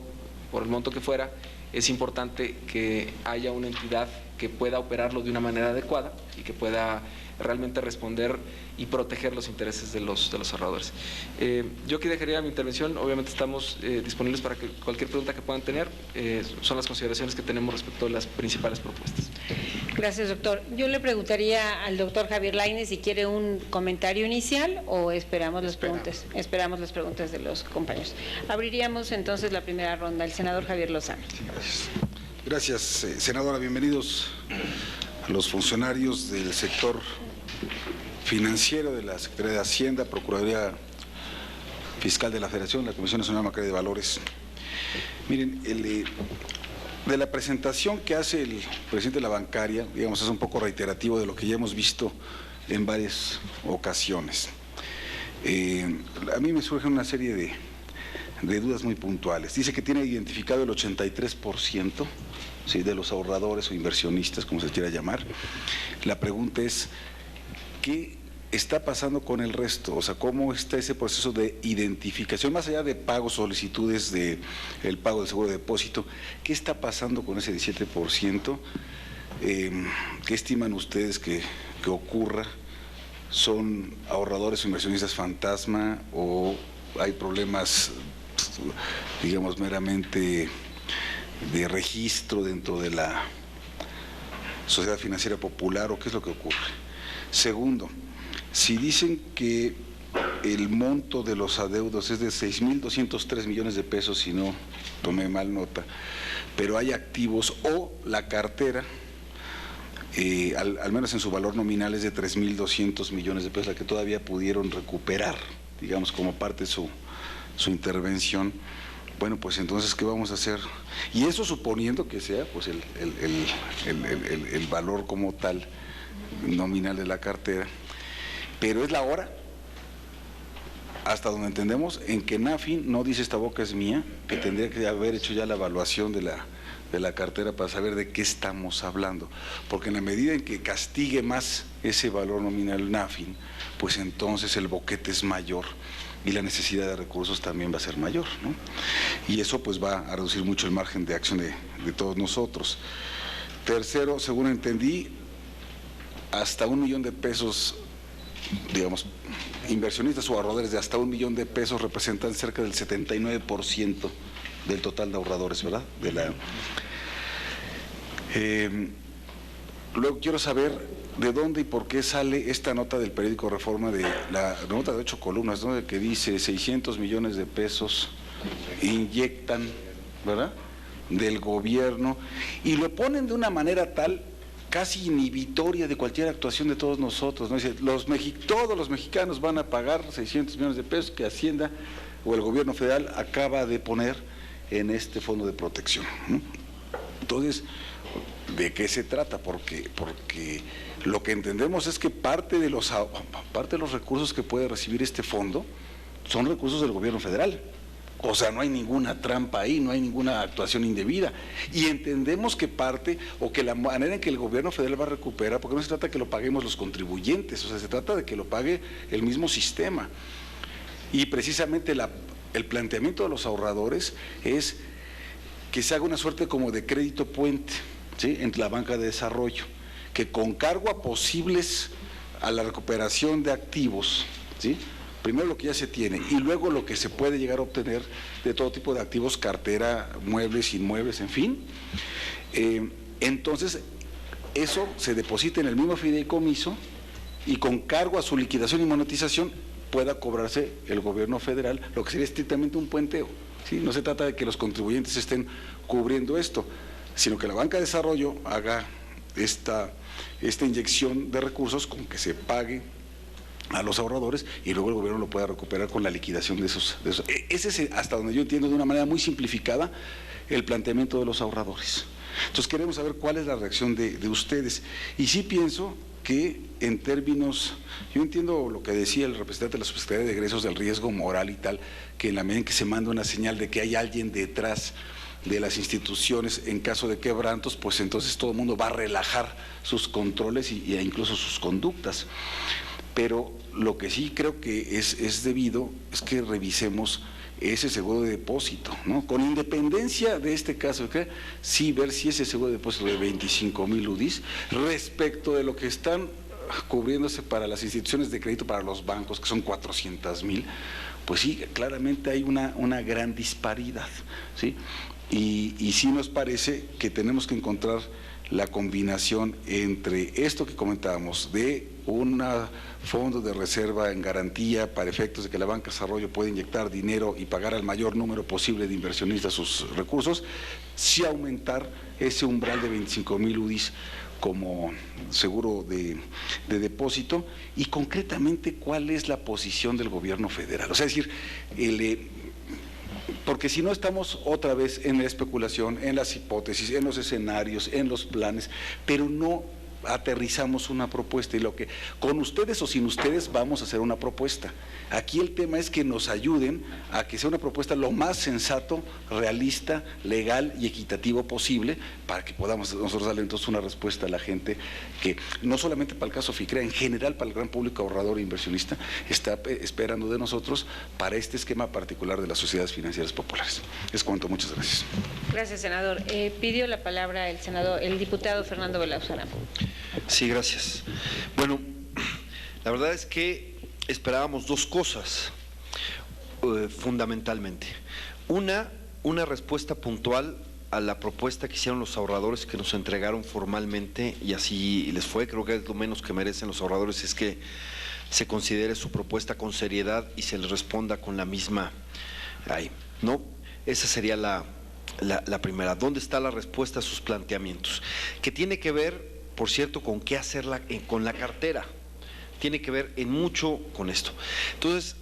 por el monto que fuera, es importante que haya una entidad que pueda operarlo de una manera adecuada y que pueda realmente responder y proteger los intereses de los ahorradores. Yo aquí dejaría mi intervención. Obviamente estamos disponibles para cualquier pregunta que puedan tener. Son las consideraciones que tenemos respecto a las principales propuestas. Gracias, doctor. Yo le preguntaría al doctor Javier Lainez si quiere un comentario inicial o esperamos las preguntas. Esperamos las preguntas de los compañeros. Abriríamos entonces la primera ronda. El senador Javier Lozano. Sí, gracias, senadora. Bienvenidos a los funcionarios del sector financiero de la Secretaría de Hacienda, Procuraduría Fiscal de la Federación, la Comisión Nacional de Materia de Valores. Miren, de la presentación que hace el presidente de la bancaria, digamos, es un poco reiterativo de lo que ya hemos visto en varias ocasiones. A mí me surgen una serie de dudas muy puntuales. Dice que tiene identificado el 83%, ¿sí?, de los ahorradores o inversionistas, como se quiera llamar. La pregunta es, ¿qué está pasando con el resto? O sea, ¿cómo está ese proceso de identificación? Más allá de pagos, solicitudes de el pago del seguro de depósito, ¿qué está pasando con ese 17%? ¿Qué estiman ustedes que ocurra? ¿Son ahorradores o inversionistas fantasma o hay problemas, digamos, meramente de registro dentro de la Sociedad Financiera Popular, o qué es lo que ocurre? Segundo, si dicen que el monto de los adeudos es de 6,203 millones de pesos, si no tomé mal nota, pero hay activos o la cartera, al menos en su valor nominal es de 3,200 millones de pesos, la que todavía pudieron recuperar, digamos, como parte de su intervención. Bueno, pues entonces, ¿qué vamos a hacer? Y eso suponiendo que sea pues el valor como tal nominal de la cartera. Pero es la hora, hasta donde entendemos, en que NAFIN no dice esta boca es mía, que tendría que haber hecho ya la evaluación de la cartera para saber de qué estamos hablando. Porque en la medida en que castigue más ese valor nominal NAFIN, pues entonces el boquete es mayor y la necesidad de recursos también va a ser mayor, ¿no? Y eso pues va a reducir mucho el margen de acción de todos nosotros. Tercero, según entendí, hasta $1 millón de pesos, digamos, inversionistas o ahorradores de hasta $1 millón de pesos representan cerca del 79% del total de ahorradores, ¿verdad? Luego quiero saber de dónde y por qué sale esta nota del periódico Reforma, de la nota de 8 columnas, ¿no? Que dice 600 millones de pesos inyectan, ¿verdad?, del gobierno, y lo ponen de una manera tal, casi inhibitoria de cualquier actuación de todos nosotros, ¿no? Dice, todos los mexicanos van a pagar 600 millones de pesos que Hacienda o el gobierno federal acaba de poner en este fondo de protección, ¿no? Entonces, ¿de qué se trata? Porque lo que entendemos es que parte de los recursos que puede recibir este fondo son recursos del gobierno federal. O sea, no hay ninguna trampa ahí, no hay ninguna actuación indebida. Y entendemos que parte, o que la manera en que el gobierno federal va a recuperar, porque no se trata de que lo paguemos los contribuyentes, o sea, se trata de que lo pague el mismo sistema. Y precisamente el planteamiento de los ahorradores es que se haga una suerte como de crédito puente, ¿sí?, en la banca de desarrollo, que con cargo a la recuperación de activos, ¿sí?, primero lo que ya se tiene y luego lo que se puede llegar a obtener de todo tipo de activos, cartera, muebles, inmuebles, en fin. Entonces, eso se deposita en el mismo fideicomiso y con cargo a su liquidación y monetización pueda cobrarse el gobierno federal, lo que sería estrictamente un puenteo, ¿sí? No se trata de que los contribuyentes estén cubriendo esto, sino que la banca de desarrollo haga esta inyección de recursos con que se pague a los ahorradores y luego el gobierno lo pueda recuperar con la liquidación de esos. Ese es, hasta donde yo entiendo de una manera muy simplificada, el planteamiento de los ahorradores. Entonces queremos saber cuál es la reacción de ustedes. Y sí pienso que en términos, yo entiendo lo que decía el representante de la Subsecretaría de Egresos del riesgo moral y tal, que en la medida en que se manda una señal de que hay alguien detrás de las instituciones en caso de quebrantos, pues entonces todo el mundo va a relajar sus controles e incluso sus conductas. Pero lo que sí creo que es debido es que revisemos ese seguro de depósito, ¿no? Con independencia de este caso, ¿okay?, sí ver si ese seguro de depósito de 25,000 UDIs respecto de lo que están cubriéndose para las instituciones de crédito, para los bancos, que son 400,000, pues sí, claramente hay una gran disparidad, ¿sí? Y sí nos parece que tenemos que encontrar la combinación entre esto que comentábamos de un fondo de reserva en garantía para efectos de que la banca de desarrollo pueda inyectar dinero y pagar al mayor número posible de inversionistas sus recursos, sí aumentar ese umbral de 25,000 UDIs como seguro de depósito, y concretamente cuál es la posición del gobierno federal. O sea, es decir, porque si no estamos otra vez en la especulación, en las hipótesis, en los escenarios, en los planes, pero no aterrizamos una propuesta, y lo que con ustedes o sin ustedes vamos a hacer una propuesta. Aquí el tema es que nos ayuden a que sea una propuesta lo más sensato, realista, legal y equitativo posible, para que podamos nosotros darle entonces una respuesta a la gente que no solamente para el caso FICREA, en general para el gran público ahorrador e inversionista, está esperando de nosotros para este esquema particular de las sociedades financieras populares. Es cuanto, muchas gracias. Gracias, senador. Pidió la palabra el diputado Fernando Velasco Aram. Sí, gracias. Bueno, la verdad es que esperábamos dos cosas fundamentalmente. Una respuesta puntual a la propuesta que hicieron los ahorradores, que nos entregaron formalmente, y así les fue. Creo que es lo menos que merecen los ahorradores, es que se considere su propuesta con seriedad y se les responda con la misma ahí, ¿no? Esa sería la primera. ¿Dónde está la respuesta a sus planteamientos? Que tiene que ver, por cierto, con qué hacer con la cartera. Tiene que ver en mucho con esto. Entonces,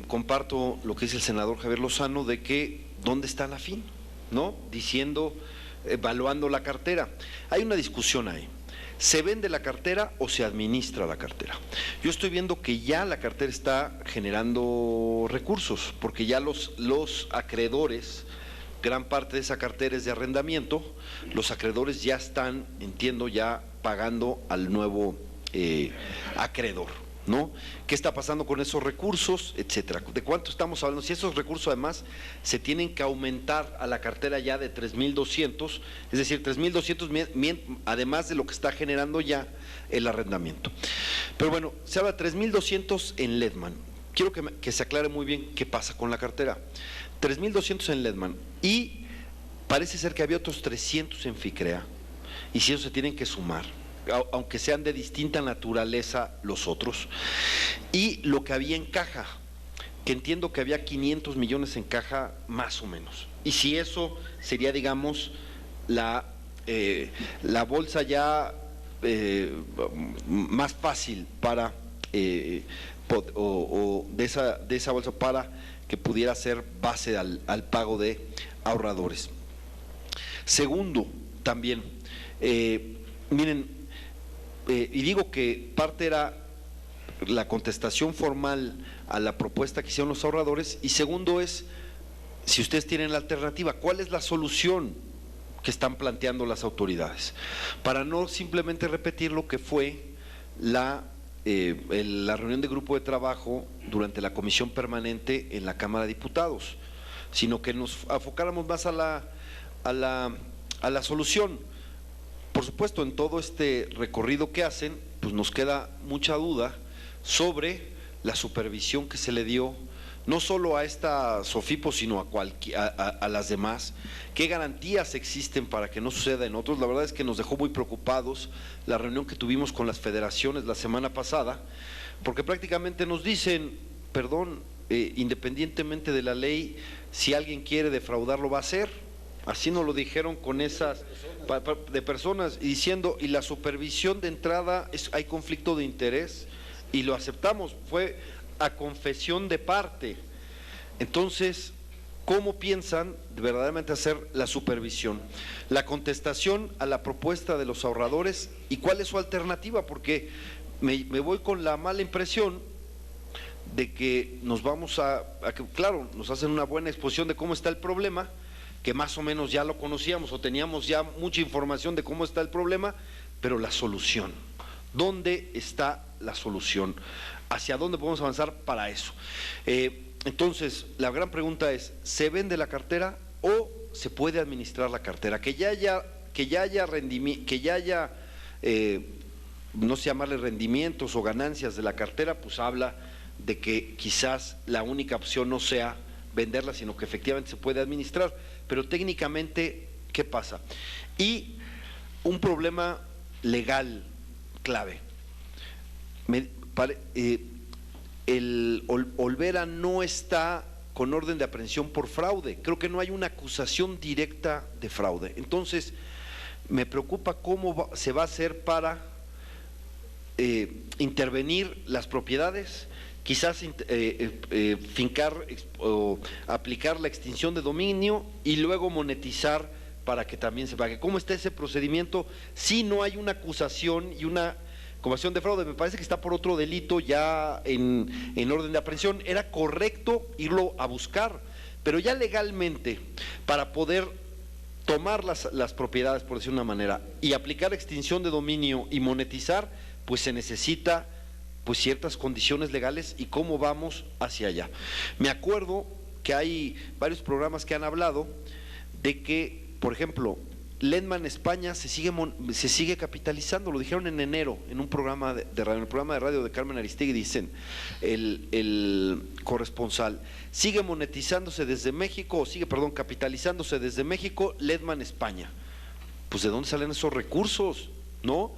comparto lo que dice el senador Javier Lozano de que ¿dónde está la fin? ¿No? Diciendo, evaluando la cartera. Hay una discusión ahí. ¿Se vende la cartera o se administra la cartera? Yo estoy viendo que ya la cartera está generando recursos, porque ya los acreedores, gran parte de esa cartera es de arrendamiento, los acreedores ya están, entiendo, ya pagando al nuevo acreedor, ¿no? ¿Qué está pasando con esos recursos, etcétera? ¿De cuánto estamos hablando? Si esos recursos además se tienen que aumentar a la cartera ya de 3,200, es decir, 3,200 además de lo que está generando ya el arrendamiento. Pero bueno, se habla de 3,200 en Ledman. Quiero que se aclare muy bien qué pasa con la cartera. 3,200 en Ledman y parece ser que había otros 300 en FICREA, y si eso se tienen que sumar, aunque sean de distinta naturaleza los otros, y lo que había en caja, que entiendo que había 500 millones en caja más o menos, y si eso sería, digamos, la bolsa ya más fácil para, o de esa bolsa para que pudiera ser base al pago de ahorradores. Segundo, también, miren, y digo que parte era la contestación formal a la propuesta que hicieron los ahorradores, y segundo es, si ustedes tienen la alternativa, ¿cuál es la solución que están planteando las autoridades? Para no simplemente repetir lo que fue la reunión de grupo de trabajo durante la comisión permanente en la Cámara de Diputados, sino que nos enfocáramos más a la solución. Por supuesto, en todo este recorrido que hacen, pues nos queda mucha duda sobre la supervisión que se le dio, no solo a esta SOFIPO, sino a las demás. ¿Qué garantías existen para que no suceda en otros? La verdad es que nos dejó muy preocupados la reunión que tuvimos con las federaciones la semana pasada, porque prácticamente nos dicen, perdón, independientemente de la ley, si alguien quiere defraudar lo va a hacer. Así nos lo dijeron con esas de personas, y diciendo, y la supervisión de entrada, hay conflicto de interés, y lo aceptamos, fue a confesión de parte. Entonces, ¿cómo piensan verdaderamente hacer la supervisión? La contestación a la propuesta de los ahorradores, y cuál es su alternativa, porque me voy con la mala impresión de que nos vamos a que, claro, nos hacen una buena exposición de cómo está el problema, que más o menos ya lo conocíamos o teníamos ya mucha información de cómo está el problema, pero la solución, ¿dónde está la solución? ¿Hacia dónde podemos avanzar para eso? Entonces, la gran pregunta es, ¿se vende la cartera o se puede administrar la cartera? Que ya haya no sé llamarle rendimientos o ganancias de la cartera, pues habla de que quizás la única opción no sea venderla, sino que efectivamente se puede administrar. Pero técnicamente, ¿qué pasa? Y un problema legal clave. Olvera no está con orden de aprehensión por fraude. Creo que no hay una acusación directa de fraude. Entonces, me preocupa cómo se va a hacer para intervenir las propiedades, quizás fincar o aplicar la extinción de dominio y luego monetizar para que también se pague. ¿Cómo está ese procedimiento si no hay una acusación y una comisión de fraude? Me parece que está por otro delito ya en orden de aprehensión. Era correcto irlo a buscar, pero ya legalmente, para poder tomar las propiedades, por decir una manera, y aplicar extinción de dominio y monetizar, pues se necesita pues ciertas condiciones legales, y cómo vamos hacia allá. Me acuerdo que hay varios programas que han hablado de que, por ejemplo, Ledman España se sigue capitalizando, lo dijeron en enero en un programa de radio, en el programa de radio de Carmen Aristegui, dicen el corresponsal, sigue monetizándose desde México, capitalizándose desde México Ledman España. Pues ¿de dónde salen esos recursos? ¿No?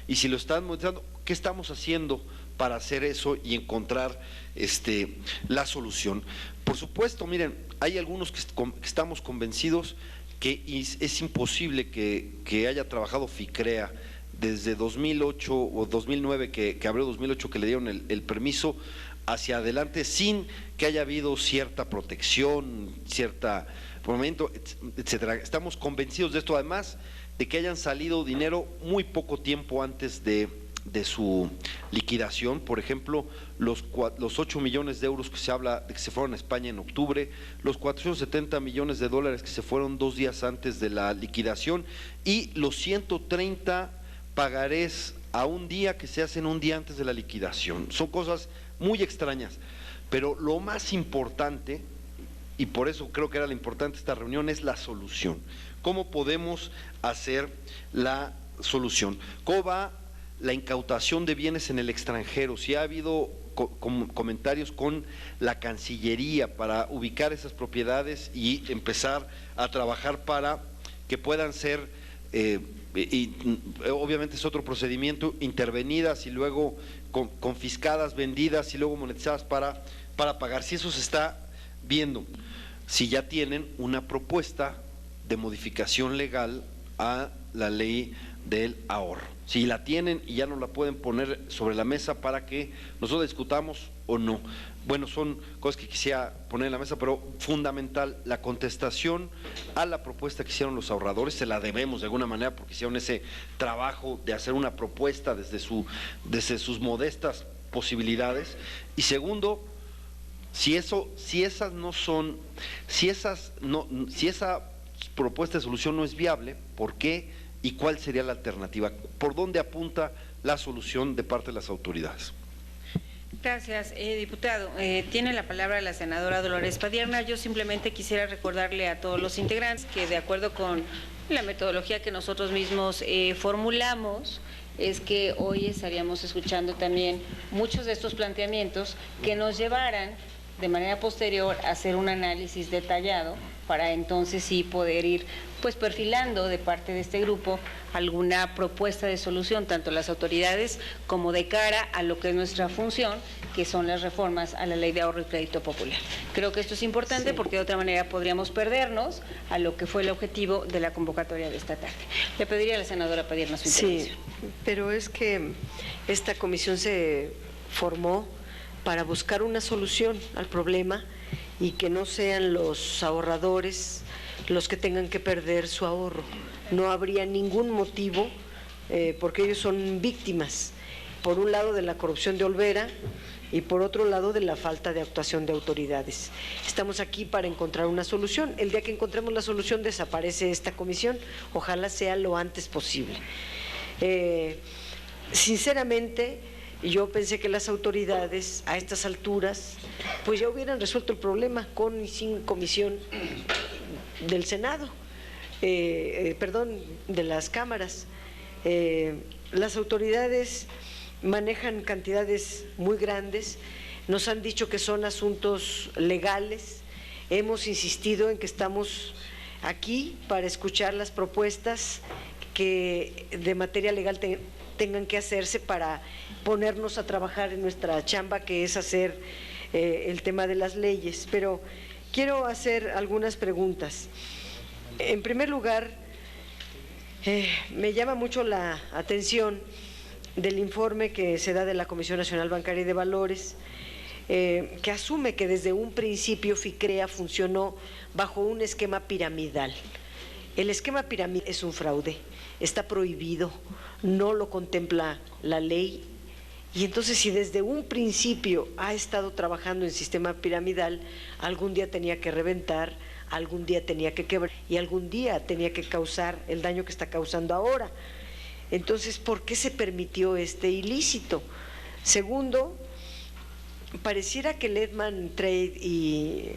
Y si lo están monetizando, ¿qué estamos haciendo para hacer eso y encontrar la solución? Por supuesto, miren, hay algunos que estamos convencidos que es imposible que haya trabajado FICREA desde 2008 o 2009, que abrió 2008, que le dieron el permiso, hacia adelante, sin que haya habido cierta protección, cierta momento, etcétera. Estamos convencidos de esto, además de que hayan salido dinero muy poco tiempo antes de su liquidación. Por ejemplo, los 8 millones de euros que se habla de que se fueron a España en octubre, los 470 millones de dólares que se fueron 2 días antes de la liquidación, y los 130 pagarés a un día que se hacen un día antes de la liquidación. Son cosas muy extrañas, pero lo más importante, y por eso creo que era la importante esta reunión, es la solución. ¿Cómo podemos hacer la solución? ¿Cómo va la incautación de bienes en el extranjero? Si ha habido comentarios con la Cancillería para ubicar esas propiedades y empezar a trabajar para que puedan ser, y obviamente es otro procedimiento, intervenidas y luego confiscadas, vendidas y luego monetizadas para pagar. Si eso se está viendo, si ya tienen una propuesta de modificación legal a la ley del ahorro. Si la tienen y ya no la pueden poner sobre la mesa para que nosotros discutamos o no. Bueno, son cosas que quisiera poner en la mesa, pero fundamental, la contestación a la propuesta que hicieron los ahorradores, se la debemos de alguna manera porque hicieron ese trabajo de hacer una propuesta desde sus modestas posibilidades. Y segundo, si esa propuesta de solución no es viable, ¿por qué y cuál sería la alternativa? ¿Por dónde apunta la solución de parte de las autoridades? Gracias, diputado. Tiene la palabra la senadora Dolores Padierna. Yo simplemente quisiera recordarle a todos los integrantes que de acuerdo con la metodología que nosotros mismos formulamos, es que hoy estaríamos escuchando también muchos de estos planteamientos que nos llevaran de manera posterior a hacer un análisis detallado para entonces sí poder ir pues perfilando de parte de este grupo alguna propuesta de solución, tanto las autoridades como de cara a lo que es nuestra función, que son las reformas a la Ley de Ahorro y Crédito Popular. Creo que esto es importante porque de otra manera podríamos perdernos a lo que fue el objetivo de la convocatoria de esta tarde. Le pediría a la senadora Padierna su intervención. Sí, pero es que esta comisión se formó para buscar una solución al problema y que no sean los ahorradores los que tengan que perder su ahorro. No habría ningún motivo, porque ellos son víctimas, por un lado de la corrupción de Olvera y por otro lado de la falta de actuación de autoridades. Estamos aquí para encontrar una solución. El día que encontremos la solución desaparece esta comisión, ojalá sea lo antes posible. Sinceramente, yo pensé que las autoridades a estas alturas pues ya hubieran resuelto el problema con y sin comisión del Senado, perdón, de las cámaras. Las autoridades manejan cantidades muy grandes, nos han dicho que son asuntos legales, hemos insistido en que estamos aquí para escuchar las propuestas que de materia legal tengan que hacerse para ponernos a trabajar en nuestra chamba, que es hacer el tema de las leyes. Pero quiero hacer algunas preguntas. En primer lugar, me llama mucho la atención del informe que se da de la Comisión Nacional Bancaria y de Valores, que asume que desde un principio FICREA funcionó bajo un esquema piramidal. El esquema piramidal es un fraude, está prohibido, no lo contempla la ley. Y entonces, si desde un principio ha estado trabajando en sistema piramidal, algún día tenía que reventar, algún día tenía que quebrar y algún día tenía que causar el daño que está causando ahora. Entonces, ¿por qué se permitió este ilícito? Segundo, pareciera que Lehman Trade y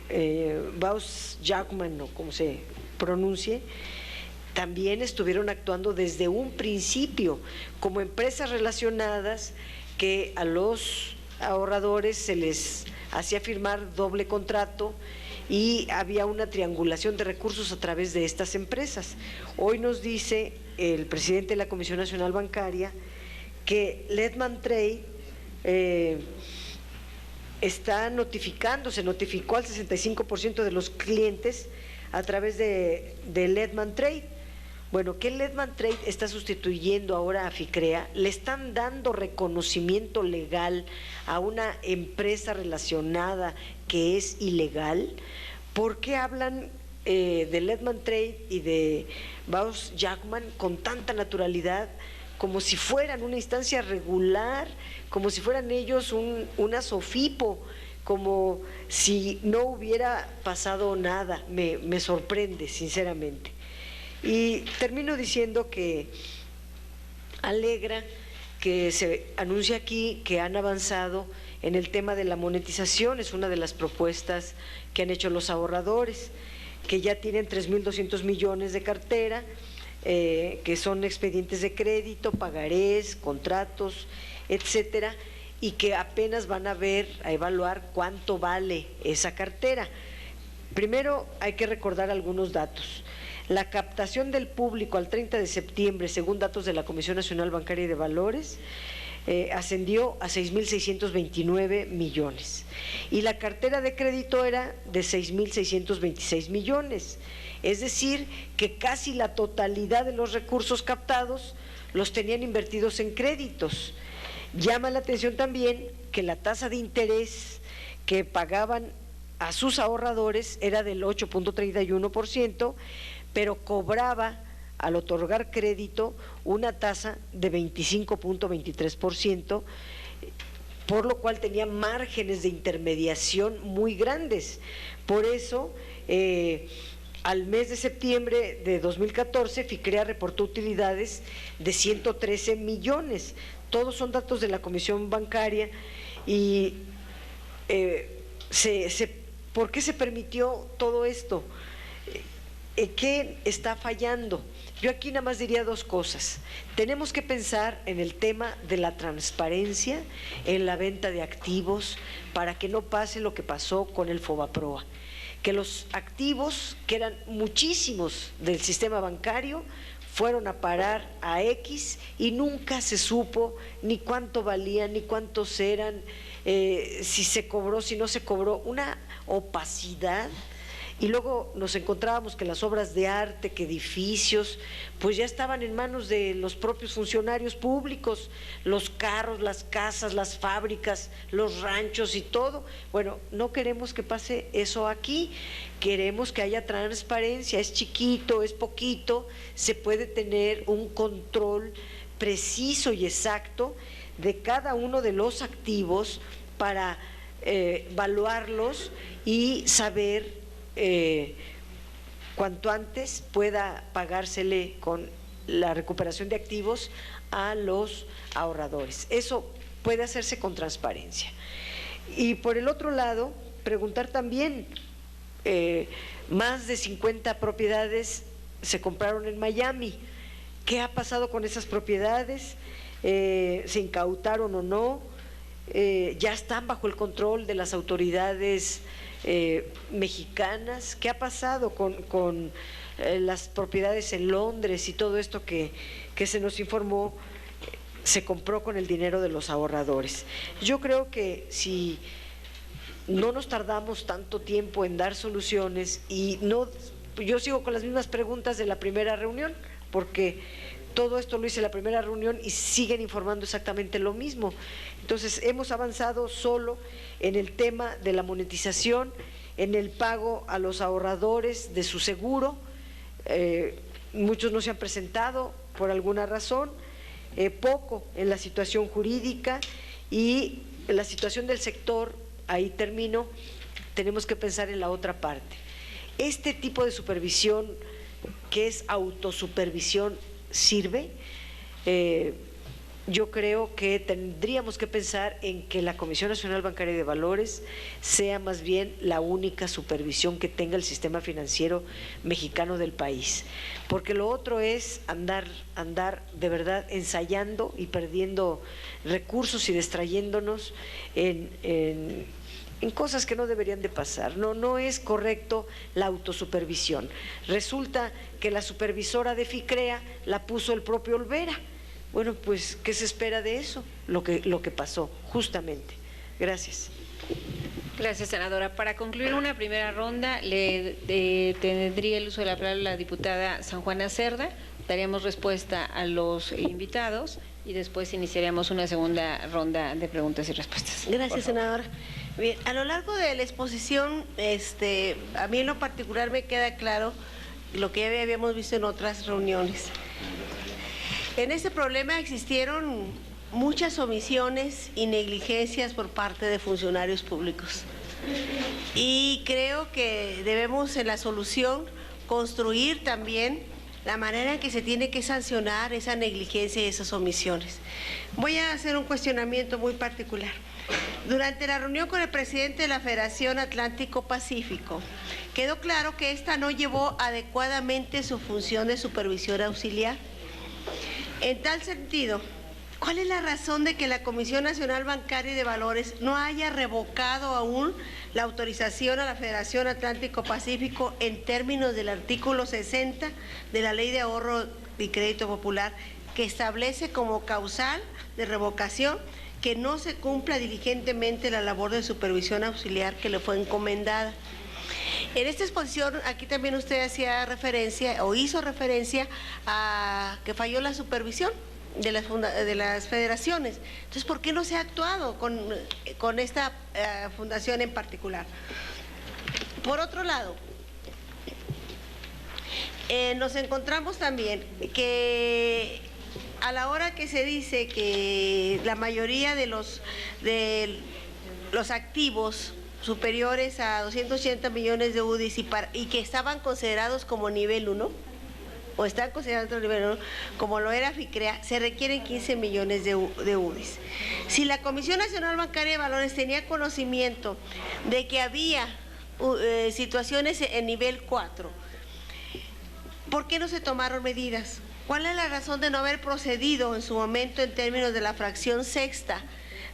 Baus-Jackman, o como se pronuncie, también estuvieron actuando desde un principio como empresas relacionadas que a los ahorradores se les hacía firmar doble contrato y había una triangulación de recursos a través de estas empresas. Hoy nos dice el presidente de la Comisión Nacional Bancaria que Lehman Trade está notificando, se notificó al 65% de los clientes a través de Lehman Trade. Bueno, que Lehman Trade está sustituyendo ahora a FICREA, le están dando reconocimiento legal a una empresa relacionada que es ilegal. ¿Por qué hablan de Lehman Trade y de Baus-Jackman con tanta naturalidad, como si fueran una instancia regular, como si fueran ellos una SOFIPO, como si no hubiera pasado nada? Me sorprende, sinceramente. Y termino diciendo que alegra que se anuncia aquí que han avanzado en el tema de la monetización, es una de las propuestas que han hecho los ahorradores, que ya tienen 3.200 millones de cartera, que son expedientes de crédito, pagarés, contratos, etcétera, y que apenas van a evaluar cuánto vale esa cartera. Primero hay que recordar algunos datos. La captación del público al 30 de septiembre, según datos de la Comisión Nacional Bancaria y de Valores, ascendió a 6.629 millones y la cartera de crédito era de 6.626 millones, es decir, que casi la totalidad de los recursos captados los tenían invertidos en créditos. Llama la atención también que la tasa de interés que pagaban a sus ahorradores era del 8.31%, pero cobraba al otorgar crédito una tasa de 25.23%, por lo cual tenía márgenes de intermediación muy grandes. Por eso, al mes de septiembre de 2014, FICREA reportó utilidades de 113 millones. Todos son datos de la Comisión Bancaria. Y ¿por qué se permitió todo esto? ¿Qué está fallando? Yo aquí nada más diría dos cosas. Tenemos que pensar en el tema de la transparencia en la venta de activos para que no pase lo que pasó con el Fobaproa, que los activos, que eran muchísimos del sistema bancario, fueron a parar a X y nunca se supo ni cuánto valían, ni cuántos eran, si se cobró, si no se cobró, una opacidad. Y luego nos encontrábamos que las obras de arte, que edificios, pues ya estaban en manos de los propios funcionarios públicos, los carros, las casas, las fábricas, los ranchos y todo. Bueno, no queremos que pase eso aquí, queremos que haya transparencia, es chiquito, es poquito, se puede tener un control preciso y exacto de cada uno de los activos para evaluarlos y saber cuanto antes pueda pagársele con la recuperación de activos a los ahorradores. Eso puede hacerse con transparencia. Y por el otro lado, preguntar también, más de 50 propiedades se compraron en Miami. ¿Qué ha pasado con esas propiedades? ¿Se incautaron o no? ¿Ya están bajo el control de las autoridades mexicanas? ¿Qué ha pasado con las propiedades en Londres y todo esto que se nos informó se compró con el dinero de los ahorradores? Yo creo que si no nos tardamos tanto tiempo en dar soluciones y no, yo sigo con las mismas preguntas de la primera reunión, porque todo esto lo hice en la primera reunión y siguen informando exactamente lo mismo. Entonces, hemos avanzado solo en el tema de la monetización, en el pago a los ahorradores de su seguro. Muchos no se han presentado por alguna razón, poco en la situación jurídica y en la situación del sector. Ahí termino, tenemos que pensar en la otra parte. Este tipo de supervisión, que es autosupervisión, ¿sirve? Yo creo que tendríamos que pensar en que la Comisión Nacional Bancaria y de Valores sea más bien la única supervisión que tenga el sistema financiero mexicano del país, porque lo otro es andar de verdad ensayando y perdiendo recursos y distrayéndonos en cosas que no deberían de pasar. No es correcto la autosupervisión. Resulta que la supervisora de FICREA la puso el propio Olvera. Bueno, pues, ¿qué se espera de eso? Lo que pasó, justamente. Gracias. Gracias, senadora. Para concluir una primera ronda, le tendría el uso de la palabra la diputada San Juana Cerda. Daríamos respuesta a los invitados y después iniciaríamos una segunda ronda de preguntas y respuestas. Gracias, senadora. Bien, a lo largo de la exposición, a mí en lo particular me queda claro lo que ya habíamos visto en otras reuniones. En este problema existieron muchas omisiones y negligencias por parte de funcionarios públicos. Y creo que debemos en la solución construir también la manera en que se tiene que sancionar esa negligencia y esas omisiones. Voy a hacer un cuestionamiento muy particular. Durante la reunión con el presidente de la Federación Atlántico-Pacífico, quedó claro que ésta no llevó adecuadamente su función de supervisión auxiliar. En tal sentido, ¿cuál es la razón de que la Comisión Nacional Bancaria y de Valores no haya revocado aún la autorización a la Federación Atlántico-Pacífico en términos del artículo 60 de la Ley de Ahorro y Crédito Popular, que establece como causal de revocación que no se cumpla diligentemente la labor de supervisión auxiliar que le fue encomendada? En esta exposición, aquí también usted hacía referencia o hizo referencia a que falló la supervisión de las federaciones. Entonces, ¿por qué no se ha actuado con esta fundación en particular? Por otro lado, nos encontramos también que a la hora que se dice que la mayoría de los activos superiores a 280 millones de UDIs y que estaban considerados como nivel 1, o están considerados nivel 1, como lo era FICREA, se requieren 15 millones de UDIs. Si la Comisión Nacional Bancaria de Valores tenía conocimiento de que había situaciones en nivel 4, ¿por qué no se tomaron medidas? ¿Cuál es la razón de no haber procedido en su momento en términos de la fracción sexta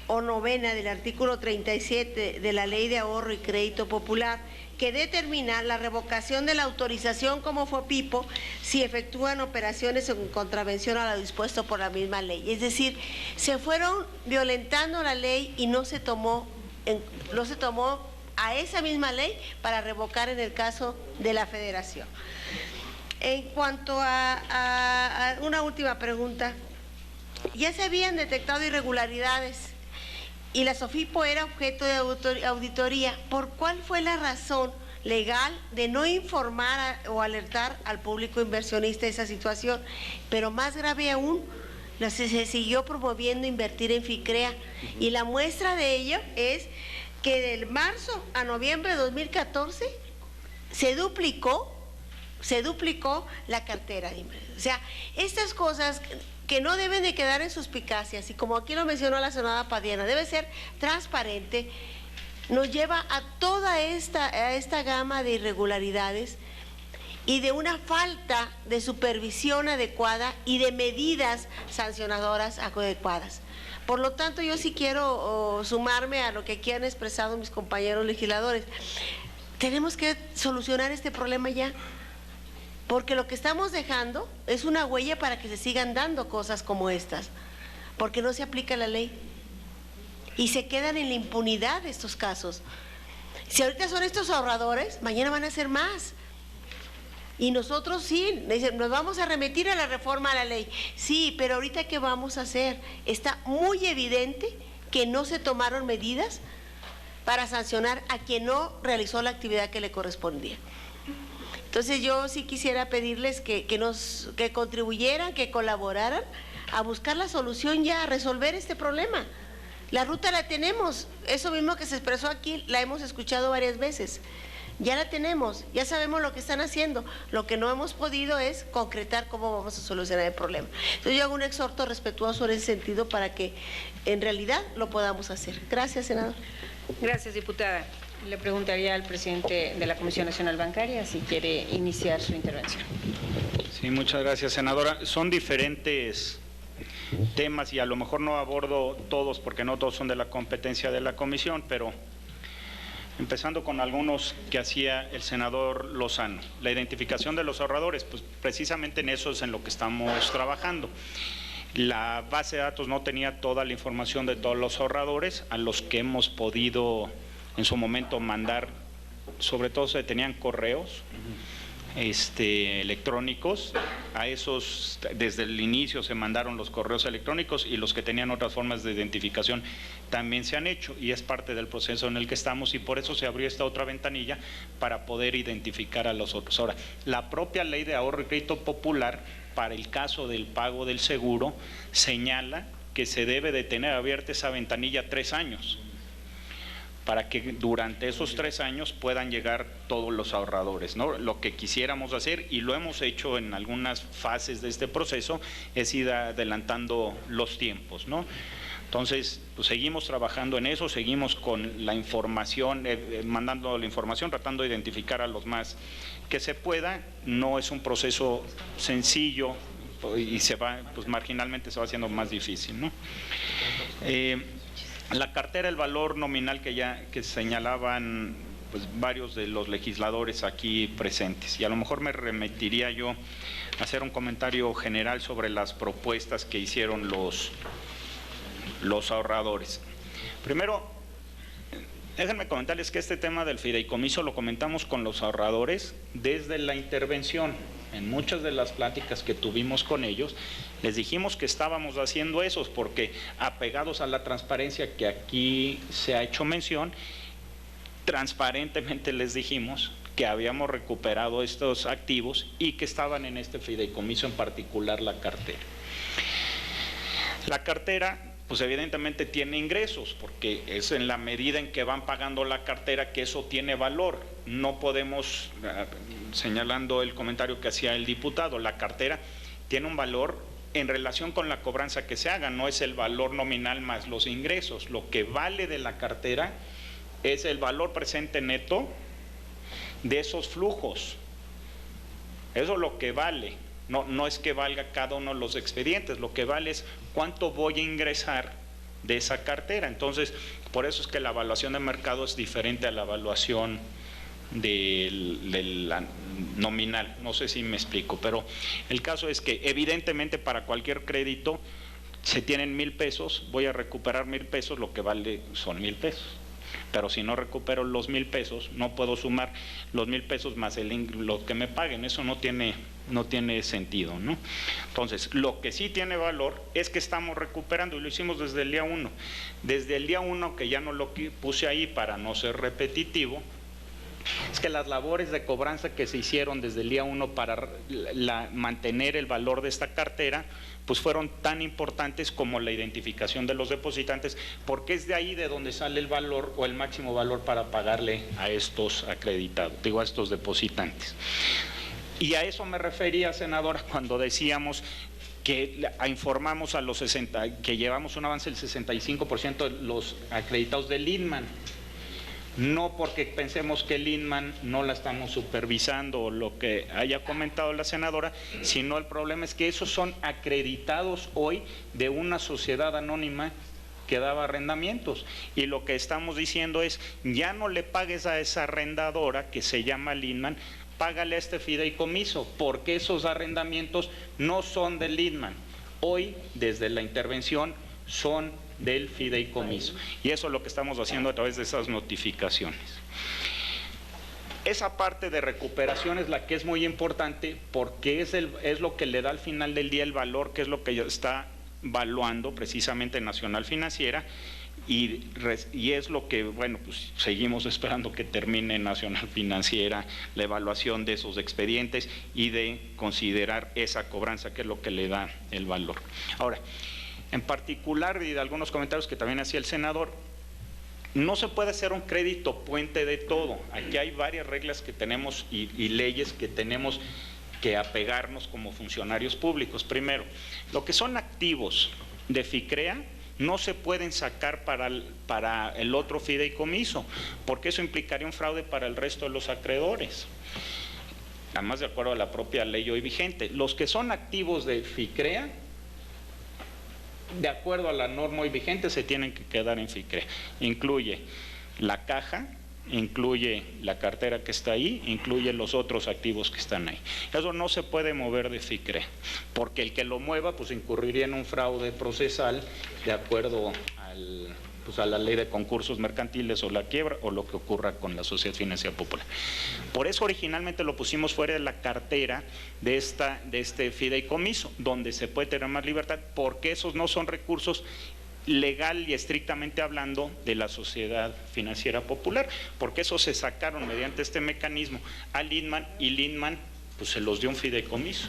o novena del artículo 37 de la Ley de Ahorro y Crédito Popular, que determina la revocación de la autorización como FOPIPO si efectúan operaciones en contravención a lo dispuesto por la misma ley? Es decir, se fueron violentando la ley y no se tomó a esa misma ley para revocar en el caso de la Federación. En cuanto a una última pregunta, ya se habían detectado irregularidades y la SOFIPO era objeto de auditoría. ¿Por cuál fue la razón legal de no informar o alertar al público inversionista de esa situación? Pero más grave aún, se siguió promoviendo invertir en FICREA, y la muestra de ello es que del marzo a noviembre de 2014 se duplicó la cartera de inversión. O sea, estas cosas que no deben de quedar en suspicacias, y como aquí lo mencionó la senadora Padierna, debe ser transparente, nos lleva a toda esta gama de irregularidades y de una falta de supervisión adecuada y de medidas sancionadoras adecuadas. Por lo tanto, yo sí quiero sumarme a lo que aquí han expresado mis compañeros legisladores. Tenemos que solucionar este problema ya, porque lo que estamos dejando es una huella para que se sigan dando cosas como estas, porque no se aplica la ley y se quedan en la impunidad de estos casos. Si ahorita son estos ahorradores, mañana van a ser más. Y nosotros sí, nos vamos a remitir a la reforma a la ley. Sí, pero ahorita ¿qué vamos a hacer? Está muy evidente que no se tomaron medidas para sancionar a quien no realizó la actividad que le correspondía. Entonces yo sí quisiera pedirles que contribuyeran, que colaboraran a buscar la solución ya, a resolver este problema. La ruta la tenemos, eso mismo que se expresó aquí, la hemos escuchado varias veces. Ya la tenemos, ya sabemos lo que están haciendo. Lo que no hemos podido es concretar cómo vamos a solucionar el problema. Entonces yo hago un exhorto respetuoso en ese sentido para que en realidad lo podamos hacer. Gracias, senador. Gracias, diputada. Le preguntaría al presidente de la Comisión Nacional Bancaria si quiere iniciar su intervención. Sí, muchas gracias, senadora. Son diferentes temas y a lo mejor no abordo todos porque no todos son de la competencia de la comisión, pero empezando con algunos que hacía el senador Lozano. La identificación de los ahorradores, pues precisamente en eso es en lo que estamos trabajando. La base de datos no tenía toda la información de todos los ahorradores a los que hemos podido en su momento mandar, sobre todo se tenían correos electrónicos, a esos desde el inicio se mandaron los correos electrónicos y los que tenían otras formas de identificación también se han hecho y es parte del proceso en el que estamos y por eso se abrió esta otra ventanilla para poder identificar a los otros. Ahora, la propia Ley de Ahorro y Crédito Popular para el caso del pago del seguro señala que se debe de tener abierta esa ventanilla 3 años para que durante esos 3 años puedan llegar todos los ahorradores, ¿no? Lo que quisiéramos hacer, y lo hemos hecho en algunas fases de este proceso, es ir adelantando los tiempos, ¿no? Entonces, pues seguimos trabajando en eso, seguimos con la información, mandando la información, tratando de identificar a los más que se pueda. No es un proceso sencillo y se va, pues marginalmente se va haciendo más difícil, ¿no? La cartera, el valor nominal que señalaban pues varios de los legisladores aquí presentes, y a lo mejor me remitiría yo a hacer un comentario general sobre las propuestas que hicieron los ahorradores. Primero, déjenme comentarles que este tema del fideicomiso lo comentamos con los ahorradores desde la intervención. En muchas de las pláticas que tuvimos con ellos, les dijimos que estábamos haciendo eso, porque apegados a la transparencia que aquí se ha hecho mención, transparentemente les dijimos que habíamos recuperado estos activos y que estaban en este fideicomiso, en particular la cartera. La cartera, pues evidentemente tiene ingresos, porque es en la medida en que van pagando la cartera que eso tiene valor. No podemos, señalando el comentario que hacía el diputado, la cartera tiene un valor en relación con la cobranza que se haga, no es el valor nominal más los ingresos. Lo que vale de la cartera es el valor presente neto de esos flujos. Eso es lo que vale. No es que valga cada uno de los expedientes, lo que vale es cuánto voy a ingresar de esa cartera. Entonces, por eso es que la evaluación de mercado es diferente a la evaluación la nominal. No sé si me explico, pero el caso es que evidentemente para cualquier crédito se tienen 1,000 pesos, voy a recuperar 1,000 pesos, lo que vale son 1,000 pesos. Pero si no recupero los 1,000 pesos, no puedo sumar los 1,000 pesos más lo que me paguen. Eso no tiene sentido, ¿no? Entonces, lo que sí tiene valor es que estamos recuperando, y lo hicimos desde el día 1. Desde el día 1, que ya no lo puse ahí para no ser repetitivo, es que las labores de cobranza que se hicieron desde el día 1 para mantener el valor de esta cartera, pues fueron tan importantes como la identificación de los depositantes, porque es de ahí de donde sale el valor o el máximo valor para pagarle a estos acreditados, a estos depositantes. Y a eso me refería, senadora, cuando decíamos que informamos a los 60, que llevamos un avance del 65% de los acreditados del Inman. No porque pensemos que el Inman no la estamos supervisando o lo que haya comentado la senadora, sino el problema es que esos son acreditados hoy de una sociedad anónima que daba arrendamientos, y lo que estamos diciendo es, ya no le pagues a esa arrendadora que se llama Inman, págale a este fideicomiso, porque esos arrendamientos no son del Inman. Hoy, desde la intervención, son del fideicomiso, y eso es lo que estamos haciendo a través de esas notificaciones. Esa parte de recuperación es la que es muy importante, porque es lo que le da al final del día el valor, que es lo que está valuando precisamente Nacional Financiera, y es lo que, bueno, pues seguimos esperando que termine Nacional Financiera la evaluación de esos expedientes y de considerar esa cobranza, que es lo que le da el valor. Ahora, en particular, y de algunos comentarios que también hacía el senador, no se puede hacer un crédito puente de todo. Aquí hay varias reglas que tenemos y leyes que tenemos que apegarnos como funcionarios públicos. Primero, lo que son activos de FICREA no se pueden sacar para el otro fideicomiso, porque eso implicaría un fraude para el resto de los acreedores. Además, de acuerdo a la propia ley hoy vigente, los que son activos de FICREA, de acuerdo a la norma hoy vigente, se tienen que quedar en FICREA. Incluye la caja, incluye la cartera que está ahí, incluye los otros activos que están ahí. Eso no se puede mover de FICREA, porque el que lo mueva pues incurriría en un fraude procesal de acuerdo a la ley de concursos mercantiles o la quiebra o lo que ocurra con la Sociedad Financiera Popular. Por eso originalmente lo pusimos fuera de la cartera de este fideicomiso, donde se puede tener más libertad, porque esos no son recursos legal y estrictamente hablando de la Sociedad Financiera Popular, porque esos se sacaron mediante este mecanismo al Inman, y el Inman pues se los dio un fideicomiso.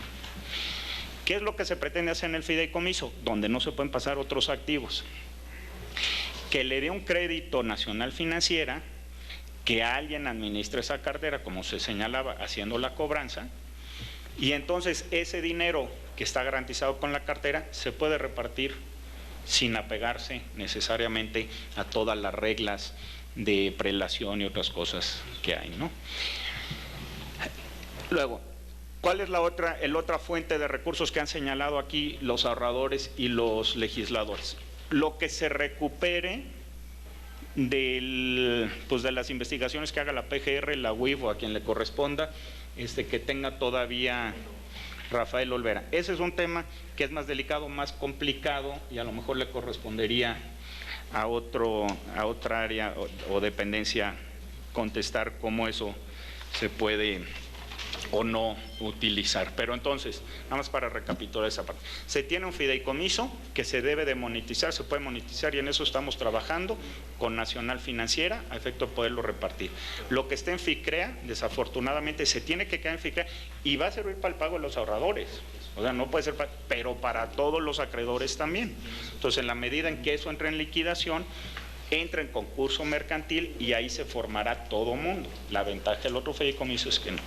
¿Qué es lo que se pretende hacer en el fideicomiso? Donde no se pueden pasar otros activos. que le dé un crédito Nacional Financiera, que alguien administre esa cartera, como se señalaba, haciendo la cobranza, y entonces ese dinero que está garantizado con la cartera se puede repartir sin apegarse necesariamente a todas las reglas de prelación y otras cosas que hay, ¿no? Luego, ¿cuál es la otra fuente de recursos que han señalado aquí los ahorradores y los legisladores? Lo que se recupere de las investigaciones que haga la PGR, la UIF o a quien le corresponda, que tenga todavía Rafael Olvera. Ese es un tema que es más delicado, más complicado, y a lo mejor le correspondería a otra área o dependencia contestar cómo eso se puede o no utilizar. Pero entonces, nada más para recapitular esa parte. Se tiene un fideicomiso que se debe de monetizar, se puede monetizar, y en eso estamos trabajando con Nacional Financiera a efecto de poderlo repartir. Lo que está en FICREA, desafortunadamente, se tiene que quedar en FICREA y va a servir para el pago de los ahorradores. O sea, no puede ser, pero para todos los acreedores también. Entonces, en la medida en que eso entre en liquidación, entra en concurso mercantil y ahí se formará todo mundo. La ventaja del otro fideicomiso es que no.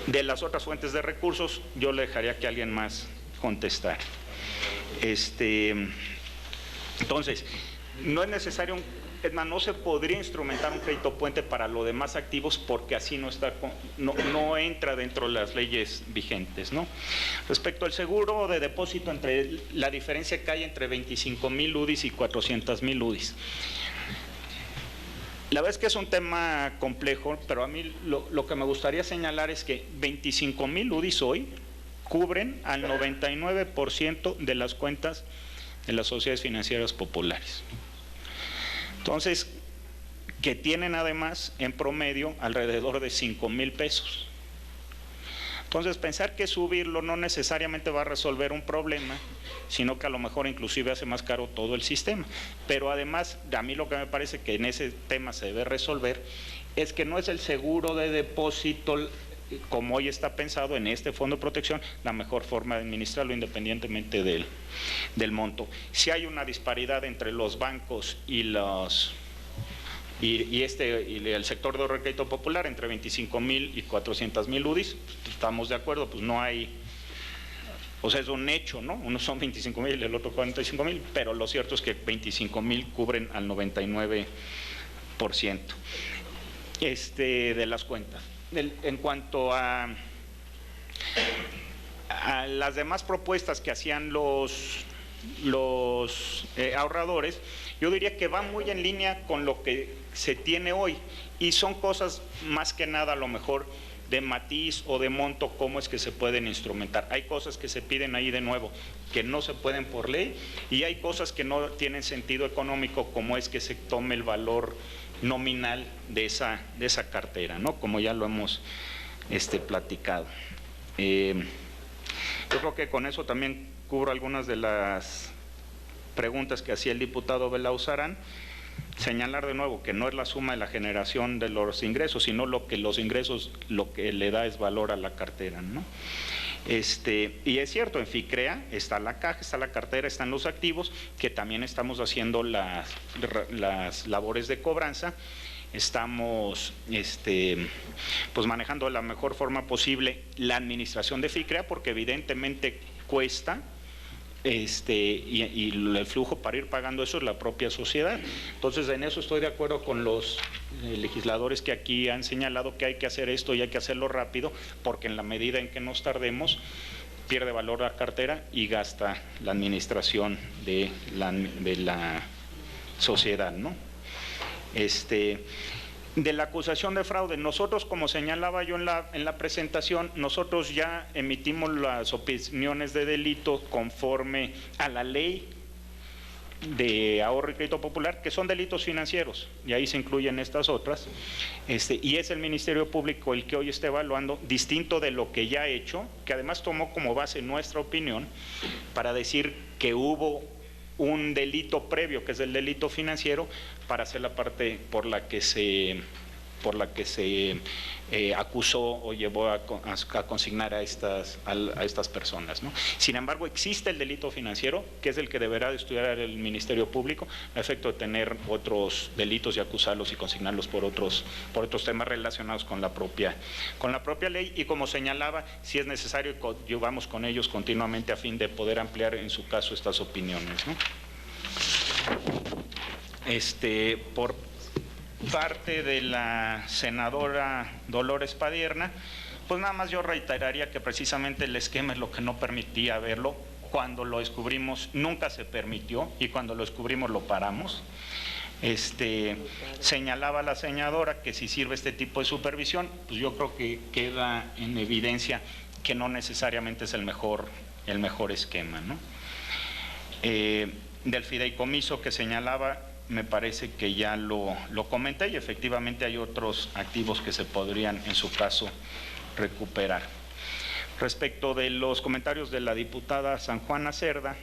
De las otras fuentes de recursos, yo le dejaría que alguien más contestara. Entonces, no es necesario, es más, no se podría instrumentar un crédito puente para los demás activos porque así no entra dentro de las leyes vigentes, ¿no? Respecto al seguro de depósito, entre la diferencia que hay entre 25,000 UDIs y 400,000 UDIs. La verdad es que es un tema complejo, pero a mí lo que me gustaría señalar es que 25,000 UDIs hoy cubren al 99% de las cuentas de las sociedades financieras populares. Entonces, que tienen además en promedio alrededor de 5,000 pesos. Entonces, pensar que subirlo no necesariamente va a resolver un problema, sino que a lo mejor inclusive hace más caro todo el sistema. Pero además, a mí lo que me parece que en ese tema se debe resolver es que no es el seguro de depósito, como hoy está pensado en este fondo de protección, la mejor forma de administrarlo independientemente del monto. Si hay una disparidad entre los bancos y el sector de ahorro y crédito popular entre 25,000 y 400,000 UDIs, estamos de acuerdo, pues no hay, o sea, es un hecho, ¿no? Unos son 25,000 y el otro 45,000, pero lo cierto es que 25,000 cubren al 99% de las cuentas. En cuanto a las demás propuestas que hacían los ahorradores, yo diría que va muy en línea con lo que se tiene hoy, y son cosas más que nada a lo mejor de matiz o de monto, cómo es que se pueden instrumentar. Hay cosas que se piden ahí de nuevo que no se pueden por ley, y hay cosas que no tienen sentido económico, como es que se tome el valor nominal de esa cartera, ¿no? Como ya lo hemos platicado. Yo creo que con eso también cubro algunas de las preguntas que hacía el diputado Belauzarán. Señalar de nuevo que no es la suma de la generación de los ingresos, sino los ingresos lo que le da es valor a la cartera, ¿no? Y es cierto, en FICREA está la caja, está la cartera, están los activos, que también estamos haciendo las labores de cobranza. Estamos pues manejando de la mejor forma posible la administración de FICREA, porque evidentemente cuesta, y el flujo para ir pagando eso es la propia sociedad. Entonces, en eso estoy de acuerdo con los legisladores que aquí han señalado que hay que hacer esto y hay que hacerlo rápido, porque en la medida en que nos tardemos, pierde valor la cartera y gasta la administración de la sociedad, ¿no? De la acusación de fraude, nosotros, como señalaba yo en la presentación, nosotros ya emitimos las opiniones de delito conforme a la ley de ahorro y crédito popular, que son delitos financieros, y ahí se incluyen estas otras, y es el Ministerio Público el que hoy está evaluando, distinto de lo que ya ha hecho, que además tomó como base nuestra opinión para decir que hubo un delito previo, que es el delito financiero, para hacer la parte por la que se se acusó o llevó a consignar a estas personas, ¿no? Sin embargo, existe el delito financiero, que es el que deberá de estudiar el Ministerio Público, a efecto de tener otros delitos y acusarlos y consignarlos por otros temas relacionados con la propia ley, y como señalaba, si es necesario, llevamos con ellos continuamente a fin de poder ampliar en su caso estas opiniones, ¿no? Por parte de la senadora Dolores Padierna, pues nada más yo reiteraría que precisamente el esquema es lo que no permitía verlo. Cuando lo descubrimos nunca se permitió, y cuando lo descubrimos lo paramos. Señalaba la senadora que si sirve este tipo de supervisión, pues yo creo que queda en evidencia que no necesariamente es el mejor esquema, ¿no? Del fideicomiso que señalaba, me parece que ya lo comenté, y efectivamente hay otros activos que se podrían en su caso recuperar. Respecto de los comentarios de la diputada San Juana Cerda,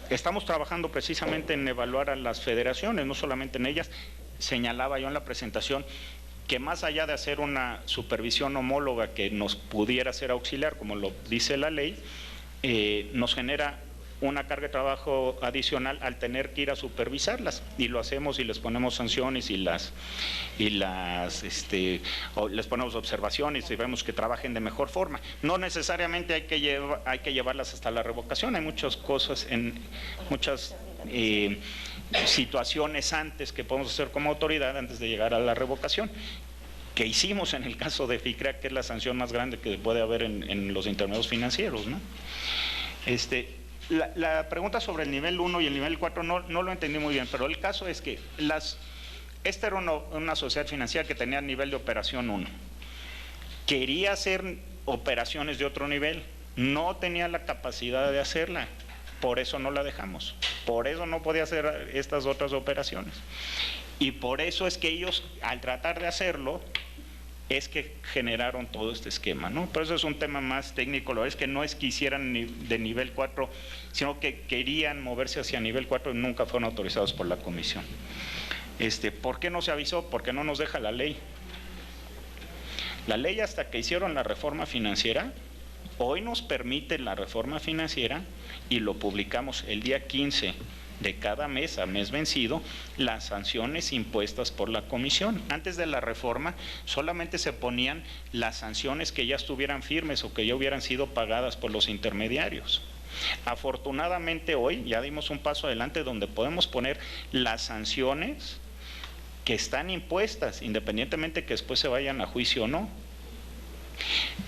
estamos trabajando precisamente en evaluar a las federaciones, no solamente en ellas. Señalaba yo en la presentación que más allá de hacer una supervisión homóloga que nos pudiera ser auxiliar, como lo dice la ley, nos genera una carga de trabajo adicional al tener que ir a supervisarlas, y lo hacemos y les ponemos sanciones y les ponemos observaciones y vemos que trabajen de mejor forma. No necesariamente hay que llevarlas hasta la revocación, hay muchas cosas, muchas situaciones antes que podemos hacer como autoridad antes de llegar a la revocación, que hicimos en el caso de FICREA, que es la sanción más grande que puede haber en los intermediarios financieros, ¿no? La pregunta sobre el nivel 1 y el nivel 4 no lo entendí muy bien, pero el caso es que esta era una sociedad financiera que tenía nivel de operación 1. Quería hacer operaciones de otro nivel, no tenía la capacidad de hacerla, por eso no la dejamos, por eso no podía hacer estas otras operaciones. Y por eso es que ellos, al tratar de hacerlo, es que generaron todo este esquema, ¿no? Pero eso es un tema más técnico, lo es que no es que hicieran de nivel 4, sino que querían moverse hacia nivel 4 y nunca fueron autorizados por la comisión. ¿Por qué no se avisó? Porque no nos deja la ley. La ley, hasta que hicieron la reforma financiera, hoy nos permite la reforma financiera, y lo publicamos el día 15 de cada mes, a mes vencido, las sanciones impuestas por la comisión. Antes de la reforma solamente se ponían las sanciones que ya estuvieran firmes o que ya hubieran sido pagadas por los intermediarios. Afortunadamente hoy ya dimos un paso adelante donde podemos poner las sanciones que están impuestas, independientemente que después se vayan a juicio o no.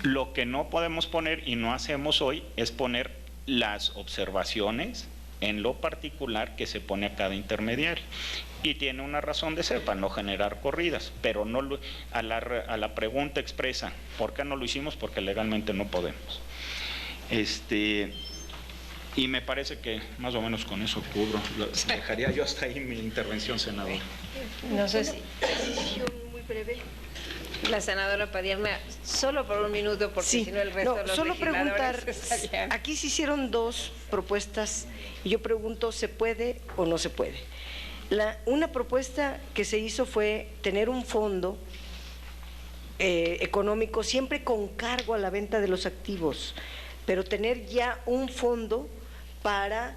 Lo que no podemos poner y no hacemos hoy es poner las observaciones en lo particular que se pone a cada intermediario, y tiene una razón de ser, para no generar corridas, pero no a la pregunta expresa, ¿por qué no lo hicimos? Porque legalmente no podemos. Y me parece que más o menos con eso cubro. Dejaría yo hasta ahí mi intervención, senador. No sé si... muy breve. La senadora Padierna, solo por un minuto, porque sí, si no el resto de los solo preguntar, estarían... aquí se hicieron dos propuestas y yo pregunto, ¿se puede o no se puede? Una propuesta que se hizo fue tener un fondo económico siempre con cargo a la venta de los activos, pero tener ya un fondo para,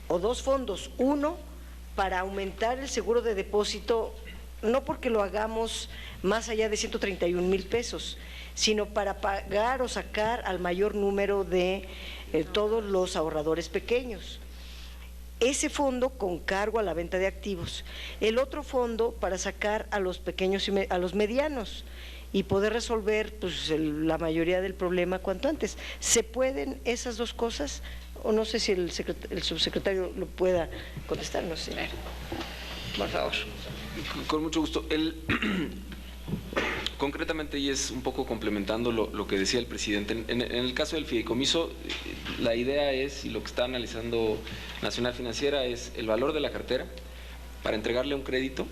o dos fondos, uno para aumentar el seguro de depósito, no porque lo hagamos más allá de 131,000 pesos, sino para pagar o sacar al mayor número de todos los ahorradores pequeños. Ese fondo con cargo a la venta de activos. El otro fondo para sacar a los pequeños y a los medianos y poder resolver pues, la mayoría del problema cuanto antes. ¿Se pueden esas dos cosas? O no sé si el subsecretario lo pueda contestar, no sé. Por favor. Con mucho gusto. Concretamente, y es un poco complementando lo que decía el presidente, en el caso del fideicomiso, la idea es, y lo que está analizando Nacional Financiera, es el valor de la cartera para entregarle un crédito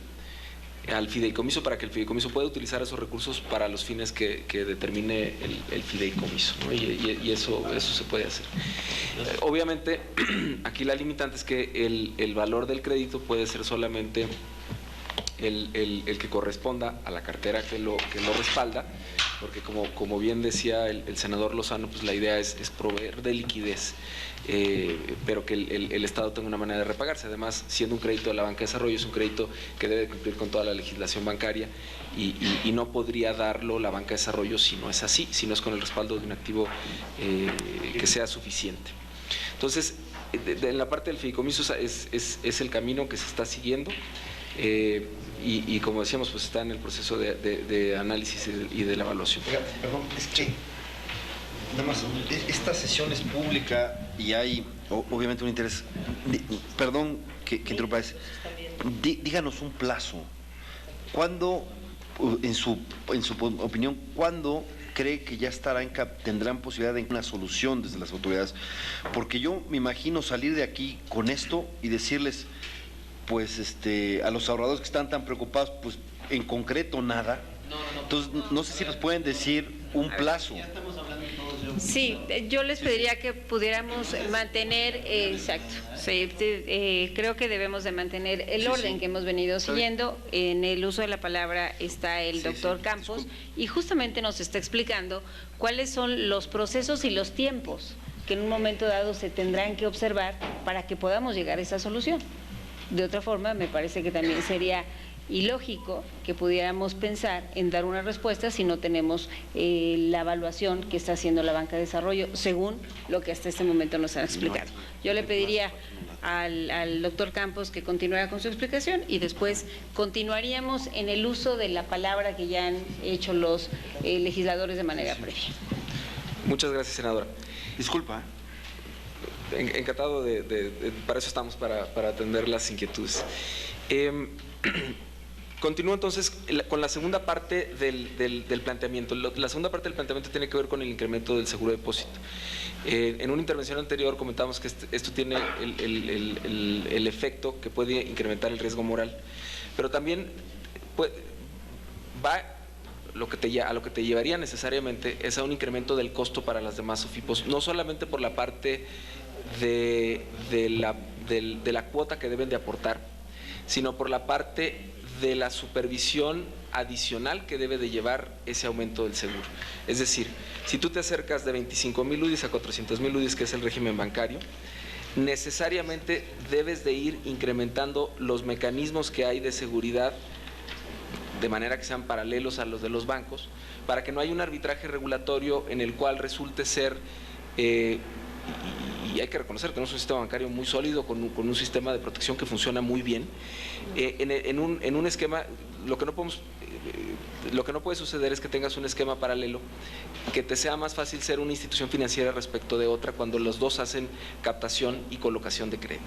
al fideicomiso para que el fideicomiso pueda utilizar esos recursos para los fines que determine el fideicomiso, ¿no? Y eso se puede hacer. Obviamente, aquí la limitante es que el valor del crédito puede ser solamente el que corresponda a la cartera que lo respalda, porque como bien decía el senador Lozano, pues la idea es proveer de liquidez, pero que el Estado tenga una manera de repagarse. Además, siendo un crédito de la banca de desarrollo, es un crédito que debe cumplir con toda la legislación bancaria y no podría darlo la banca de desarrollo si no es así, si no es con el respaldo de un activo que sea suficiente. Entonces, en la parte del fideicomiso es el camino que se está siguiendo. Y como decíamos, pues está en el proceso de análisis y de la evaluación. Perdón, es que nada más, esta sesión es pública y hay obviamente un interés. Perdón que interrumpa, díganos un plazo. ¿Cuándo, en su opinión, cuándo cree que ya tendrán posibilidad de una solución desde las autoridades? Porque yo me imagino salir de aquí con esto y decirles, pues a los ahorradores que están tan preocupados, pues en concreto nada. Entonces, no sé si nos pueden decir un plazo. Sí, yo les pediría que pudiéramos mantener, exacto, sí, creo que debemos de mantener el orden que hemos venido siguiendo. En el uso de la palabra está el doctor Campos y justamente nos está explicando cuáles son los procesos y los tiempos que en un momento dado se tendrán que observar para que podamos llegar a esa solución. De otra forma, me parece que también sería ilógico que pudiéramos pensar en dar una respuesta si no tenemos la evaluación que está haciendo la banca de desarrollo, según lo que hasta este momento nos han explicado. Yo le pediría al doctor Campos que continuara con su explicación y después continuaríamos en el uso de la palabra que ya han hecho los legisladores de manera previa. Muchas gracias, senadora. Disculpa. Encantado para eso estamos, para atender las inquietudes. Continúo entonces con la segunda parte del planteamiento. La segunda parte del planteamiento tiene que ver con el incremento del seguro de depósito. En una intervención anterior comentamos que esto tiene el efecto que puede incrementar el riesgo moral, pero también a lo que te llevaría necesariamente es a un incremento del costo para las demás SOFIPOS, no solamente por la parte de la cuota que deben de aportar, sino por la parte de la supervisión adicional que debe de llevar ese aumento del seguro. Es decir, si tú te acercas de 25,000 UDIs a 400,000 UDIs, que es el régimen bancario, necesariamente debes de ir incrementando los mecanismos que hay de seguridad de manera que sean paralelos a los de los bancos, para que no haya un arbitraje regulatorio en el cual resulte ser, y hay que reconocer que tenemos un sistema bancario muy sólido, con un sistema de protección que funciona muy bien, en un esquema, lo que no puede suceder es que tengas un esquema paralelo, que te sea más fácil ser una institución financiera respecto de otra cuando los dos hacen captación y colocación de crédito.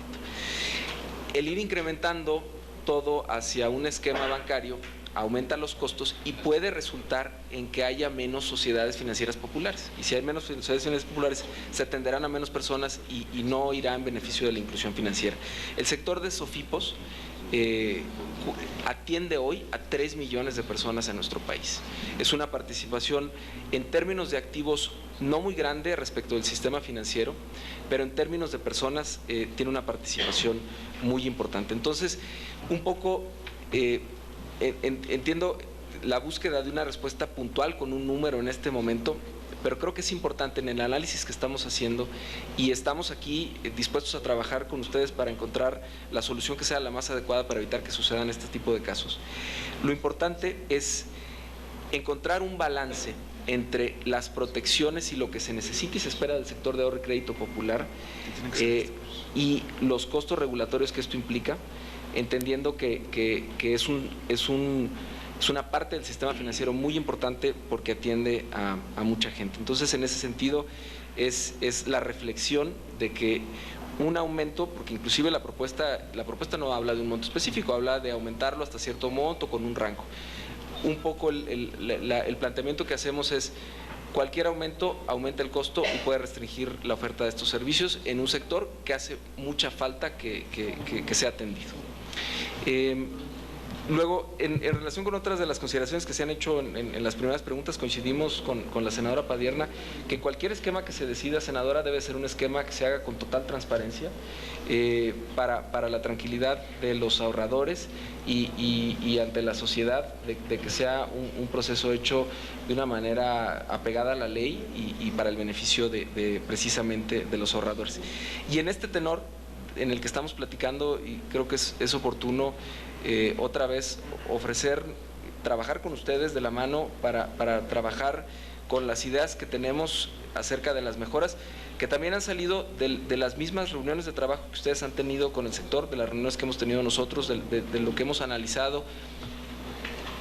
El ir incrementando todo hacia un esquema bancario aumenta los costos y puede resultar en que haya menos sociedades financieras populares. Y si hay menos sociedades financieras populares, se atenderán a menos personas y no irá en beneficio de la inclusión financiera. El sector de SOFIPOS atiende hoy a 3 millones de personas en nuestro país. Es una participación en términos de activos no muy grande respecto del sistema financiero, pero en términos de personas tiene una participación muy importante. Entonces, un poco entiendo la búsqueda de una respuesta puntual con un número en este momento, pero creo que es importante en el análisis que estamos haciendo y estamos aquí dispuestos a trabajar con ustedes para encontrar la solución que sea la más adecuada para evitar que sucedan este tipo de casos. Lo importante es encontrar un balance entre las protecciones y lo que se necesita y se espera del sector de ahorro y crédito popular y los costos regulatorios que esto implica, entendiendo que es una parte del sistema financiero muy importante porque atiende a mucha gente. Entonces, en ese sentido, es la reflexión de que un aumento, porque inclusive la propuesta no habla de un monto específico, habla de aumentarlo hasta cierto monto con un rango. Un poco el planteamiento que hacemos es: cualquier aumento aumenta el costo y puede restringir la oferta de estos servicios en un sector que hace mucha falta que sea atendido. Luego, en relación con otras de las consideraciones que se han hecho en las primeras preguntas, coincidimos con la senadora Padierna que cualquier esquema que se decida, senadora, debe ser un esquema que se haga con total transparencia para la tranquilidad de los ahorradores y ante la sociedad, de que sea un proceso hecho de una manera apegada a la ley y para el beneficio precisamente de los ahorradores. Y en este tenor en el que estamos platicando, y creo que es oportuno otra vez trabajar con ustedes de la mano para trabajar con las ideas que tenemos acerca de las mejoras que también han salido de las mismas reuniones de trabajo que ustedes han tenido con el sector, de las reuniones que hemos tenido nosotros, de lo que hemos analizado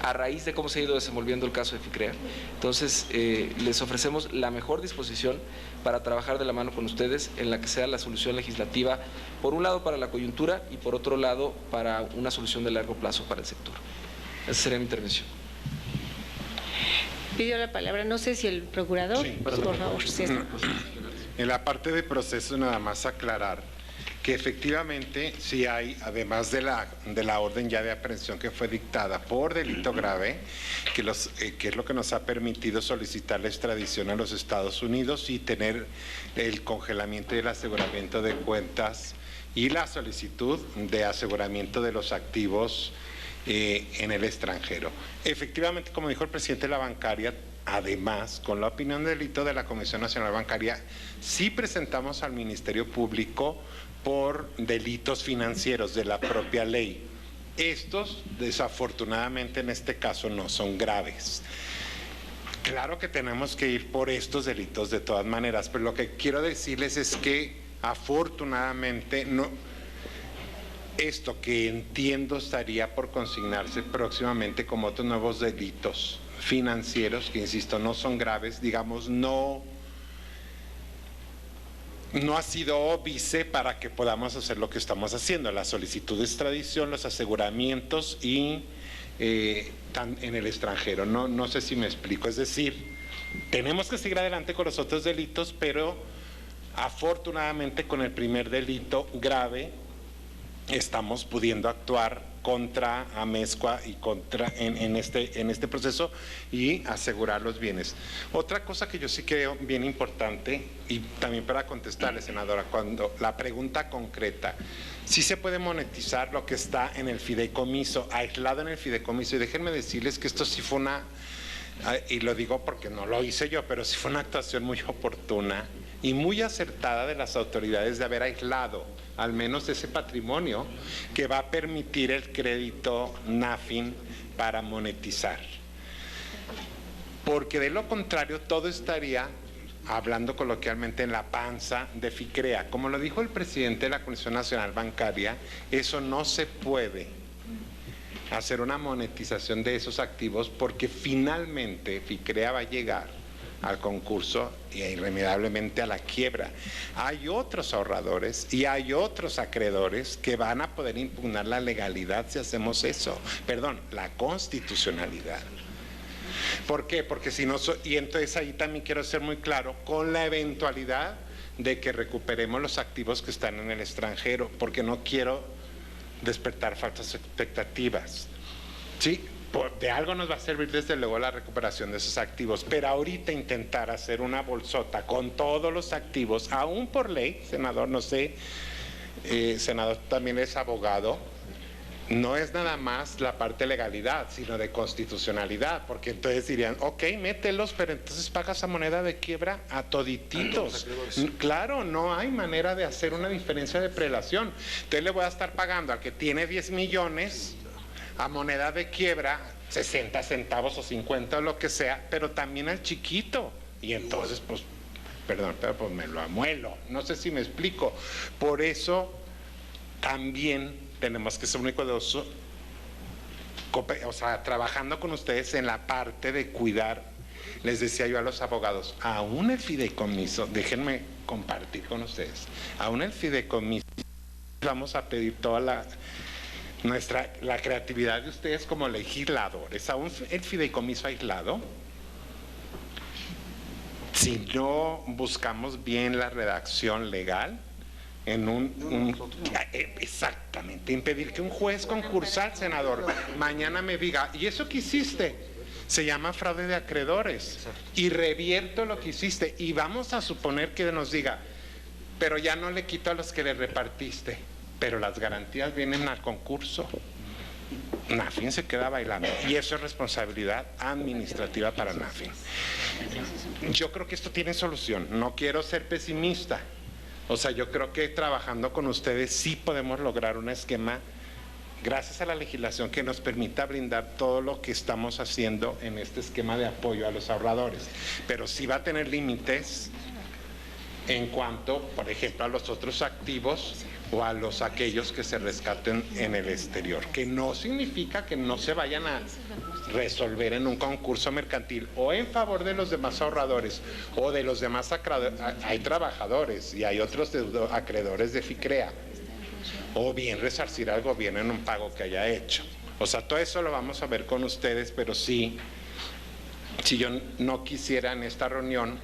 a raíz de cómo se ha ido desenvolviendo el caso de FICREA. Entonces, les ofrecemos la mejor disposición para trabajar de la mano con ustedes en la que sea la solución legislativa, por un lado para la coyuntura y por otro lado para una solución de largo plazo para el sector. Esa sería mi intervención. Pidió la palabra, no sé si el procurador, sí, por favor. Sí. En la parte de proceso, nada más aclarar que efectivamente sí hay, además de la orden ya de aprehensión que fue dictada por delito grave, que es lo que nos ha permitido solicitar la extradición a los Estados Unidos y tener el congelamiento y el aseguramiento de cuentas y la solicitud de aseguramiento de los activos en el extranjero. Efectivamente, como dijo el presidente de la bancaria, además, con la opinión de delito de la Comisión Nacional Bancaria, sí presentamos al Ministerio Público por delitos financieros de la propia ley. Estos, desafortunadamente, en este caso no son graves. Claro que tenemos que ir por estos delitos de todas maneras, pero lo que quiero decirles es que afortunadamente no. Esto que entiendo estaría por consignarse próximamente como otros nuevos delitos financieros, que insisto, no son graves, digamos, no ha sido óbice para que podamos hacer lo que estamos haciendo, la solicitud de extradición, los aseguramientos y en el extranjero. No sé si me explico, es decir, tenemos que seguir adelante con los otros delitos, pero afortunadamente con el primer delito grave estamos pudiendo actuar contra Amezcua y en este proceso y asegurar los bienes. Otra cosa que yo sí creo bien importante, y también para contestarle, senadora, cuando la pregunta concreta, sí se puede monetizar lo que está en el fideicomiso, aislado en el fideicomiso, y déjenme decirles que esto sí fue y lo digo porque no lo hice yo, pero sí fue una actuación muy oportuna y muy acertada de las autoridades de haber aislado al menos ese patrimonio que va a permitir el crédito NAFIN para monetizar. Porque de lo contrario todo estaría, hablando coloquialmente, en la panza de FICREA. Como lo dijo el presidente de la Comisión Nacional Bancaria, eso no se puede hacer una monetización de esos activos porque finalmente FICREA va a llegar al concurso y irremediablemente a la quiebra. Hay otros ahorradores y hay otros acreedores que van a poder impugnar la legalidad si hacemos eso, la constitucionalidad. ¿Por qué? Porque si no, y entonces ahí también quiero ser muy claro, con la eventualidad de que recuperemos los activos que están en el extranjero, porque no quiero despertar falsas expectativas. ¿Sí? De algo nos va a servir desde luego la recuperación de esos activos, pero ahorita intentar hacer una bolsota con todos los activos, aún por ley, senador, no sé, senador también es abogado, no es nada más la parte de legalidad, sino de constitucionalidad, porque entonces dirían, ok, mételos, pero entonces pagas a moneda de quiebra a todititos. Claro, no hay manera de hacer una diferencia de prelación. Entonces le voy a estar pagando al que tiene 10 millones a moneda de quiebra, 60 centavos o 50 o lo que sea, pero también al chiquito. Y entonces, pues me lo amuelo. No sé si me explico. Por eso también tenemos que ser muy cuidadosos, trabajando con ustedes en la parte de cuidar. Les decía yo a los abogados, aún el fideicomiso, déjenme compartir con ustedes, aún el fideicomiso, vamos a pedir toda la creatividad de ustedes como legisladores, aún el fideicomiso aislado, si no buscamos bien la redacción legal, exactamente, impedir que un juez concursal, senador, mañana me diga, ¿y eso qué hiciste? Se llama fraude de acreedores y revierto lo que hiciste y vamos a suponer que nos diga, pero ya no le quito a los que le repartiste, pero las garantías vienen al concurso. NAFIN se queda bailando y eso es responsabilidad administrativa para NAFIN. Yo creo que esto tiene solución, no quiero ser pesimista, o sea, yo creo que trabajando con ustedes sí podemos lograr un esquema gracias a la legislación que nos permita brindar todo lo que estamos haciendo en este esquema de apoyo a los ahorradores, pero sí va a tener límites en cuanto, por ejemplo, a los otros activos o a aquellos que se rescaten en el exterior, que no significa que no se vayan a resolver en un concurso mercantil o en favor de los demás ahorradores o de los demás acreedores. Hay trabajadores y hay otros acreedores de FICREA, o bien resarcir al gobierno en un pago que haya hecho. O sea, todo eso lo vamos a ver con ustedes, pero sí, si yo no quisiera en esta reunión,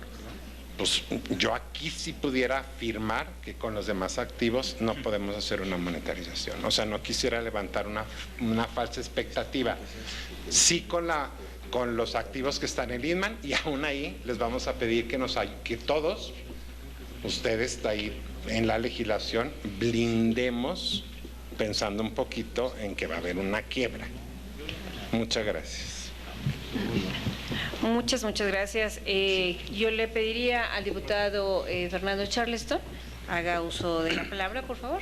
pues yo aquí sí pudiera afirmar que con los demás activos no podemos hacer una monetarización. O sea, no quisiera levantar una falsa expectativa. Sí con los activos que están en Inman, y aún ahí les vamos a pedir que todos ustedes ahí en la legislación blindemos pensando un poquito en que va a haber una quiebra. Muchas gracias. Muchas gracias. Yo le pediría al diputado Fernando Charleston, haga uso de la palabra, por favor.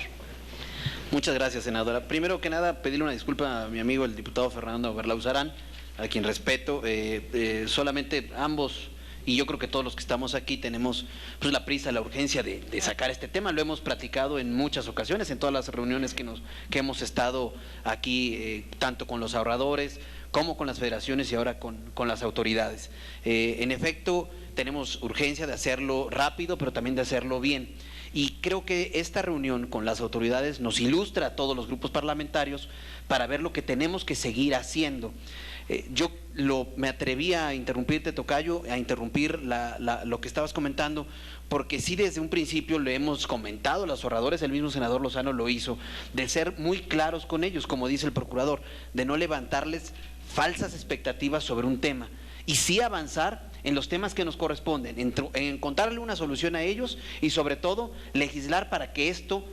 Muchas gracias, senadora. Primero que nada, pedirle una disculpa a mi amigo el diputado Fernando Berlauzarán, a quien respeto. Solamente ambos, y yo creo que todos los que estamos aquí tenemos pues la prisa, la urgencia de sacar este tema. Lo hemos platicado en muchas ocasiones, en todas las reuniones que hemos estado aquí, tanto con los ahorradores como con las federaciones y ahora con las autoridades. En efecto, tenemos urgencia de hacerlo rápido, pero también de hacerlo bien. Y creo que esta reunión con las autoridades nos ilustra a todos los grupos parlamentarios para ver lo que tenemos que seguir haciendo. Yo me atreví a interrumpirte, tocayo, a interrumpir lo que estabas comentando, porque sí desde un principio le hemos comentado a los ahorradores, el mismo senador Lozano lo hizo, de ser muy claros con ellos, como dice el procurador, de no levantarles falsas expectativas sobre un tema y sí avanzar en los temas que nos corresponden, en encontrarle una solución a ellos y sobre todo legislar para que esto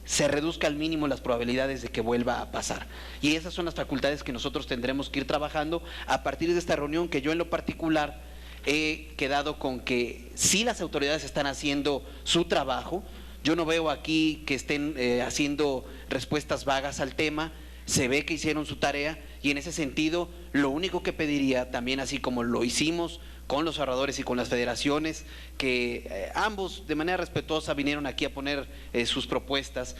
se reduzca al mínimo las probabilidades de que vuelva a pasar. Y esas son las facultades que nosotros tendremos que ir trabajando a partir de esta reunión, que yo en lo particular he quedado con que sí las autoridades están haciendo su trabajo. Yo no veo aquí que estén haciendo respuestas vagas al tema, se ve que hicieron su tarea y en ese sentido lo único que pediría también, así como lo hicimos con los ahorradores y con las federaciones, que ambos de manera respetuosa vinieron aquí a poner sus propuestas,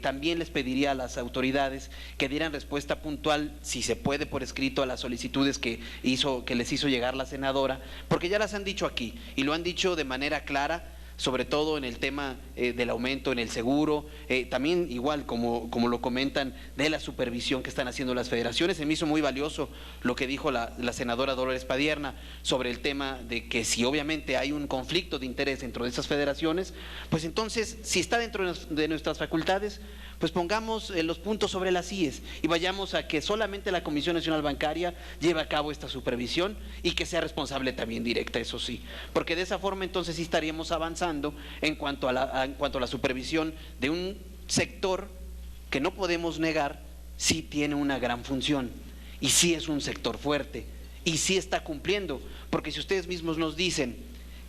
también les pediría a las autoridades que dieran respuesta puntual, si se puede por escrito, a las solicitudes que les hizo llegar la senadora, porque ya las han dicho aquí y lo han dicho de manera clara, sobre todo en el tema del aumento en el seguro, también igual como lo comentan de la supervisión que están haciendo las federaciones. Se me hizo muy valioso lo que dijo la senadora Dolores Padierna sobre el tema de que si obviamente hay un conflicto de interés dentro de esas federaciones, pues entonces si está dentro de nuestras facultades, pues pongamos los puntos sobre las IES y vayamos a que solamente la Comisión Nacional Bancaria lleve a cabo esta supervisión y que sea responsable también directa, eso sí, porque de esa forma entonces sí estaríamos avanzando en cuanto a la supervisión de un sector que no podemos negar sí tiene una gran función y sí es un sector fuerte y sí está cumpliendo, porque si ustedes mismos nos dicen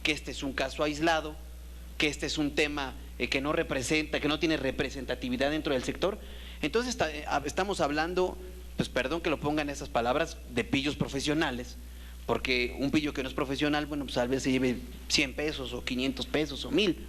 que este es un caso aislado, que este es un tema que no representa, que no tiene representatividad dentro del sector, entonces estamos hablando, pues perdón que lo pongan esas palabras, de pillos profesionales, porque un pillo que no es profesional, bueno, pues tal vez se lleve 100 pesos o 500 pesos o 1000,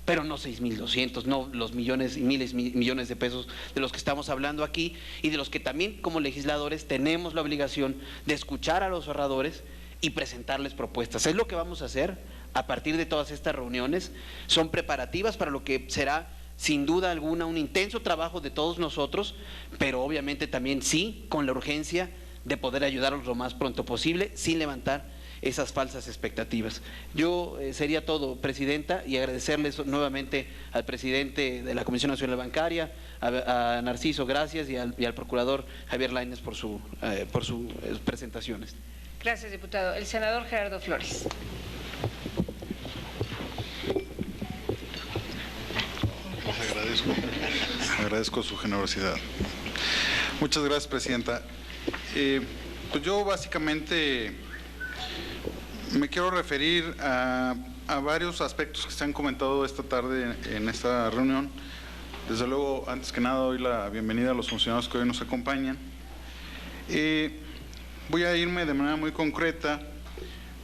pero no 6,200, no los millones y miles millones de pesos de los que estamos hablando aquí y de los que también como legisladores tenemos la obligación de escuchar a los ahorradores y presentarles propuestas. Es lo que vamos a hacer a partir de todas estas reuniones, son preparativas para lo que será sin duda alguna un intenso trabajo de todos nosotros, pero obviamente también sí con la urgencia de poder ayudarlos lo más pronto posible sin levantar esas falsas expectativas. Yo sería todo, Presidenta, y agradecerles nuevamente al presidente de la Comisión Nacional Bancaria, a Narciso, gracias, y al procurador Javier Lainez por sus presentaciones. Gracias, diputado. El senador Gerardo Flores. Agradezco su generosidad. Muchas gracias, Presidenta. Pues yo básicamente me quiero referir a varios aspectos que se han comentado esta tarde en esta reunión. Desde luego, antes que nada, doy la bienvenida a los funcionarios que hoy nos acompañan. Voy a irme de manera muy concreta,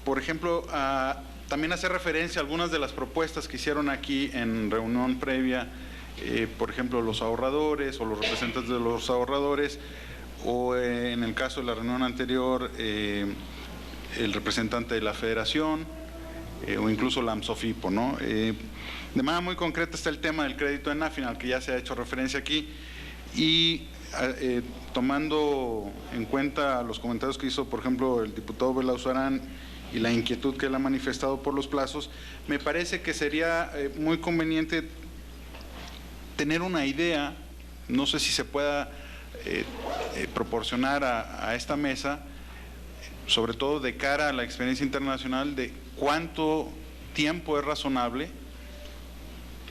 por ejemplo, a también hacer referencia a algunas de las propuestas que hicieron aquí en reunión previa, por ejemplo, los ahorradores o los representantes de los ahorradores, o en el caso de la reunión anterior, el representante de la Federación, o incluso la AMSOFIPO, ¿no? De manera muy concreta está el tema del crédito en AFIN, al que ya se ha hecho referencia aquí, y tomando en cuenta los comentarios que hizo, por ejemplo, el diputado Belauzarán y la inquietud que él ha manifestado por los plazos, me parece que sería muy conveniente tener una idea, no sé si se pueda proporcionar a esta mesa, sobre todo de cara a la experiencia internacional, de cuánto tiempo es razonable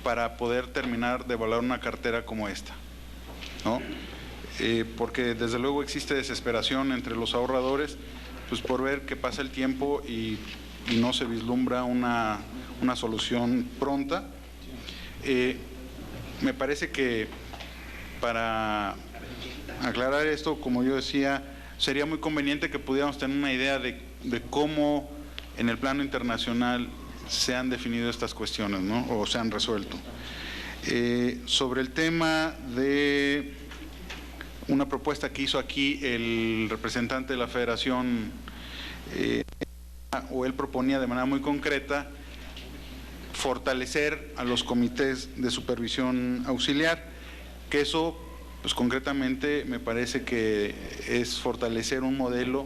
para poder terminar de evaluar una cartera como esta, ¿no? Porque desde luego existe desesperación entre los ahorradores, pues por ver que pasa el tiempo y no se vislumbra una solución pronta. Me parece que para aclarar esto, como yo decía, sería muy conveniente que pudiéramos tener una idea de cómo en el plano internacional se han definido estas cuestiones, ¿no? O se han resuelto. Sobre el tema de una propuesta que hizo aquí el representante de la Federación, o él proponía de manera muy concreta fortalecer a los comités de supervisión auxiliar, que eso, pues concretamente me parece que es fortalecer un modelo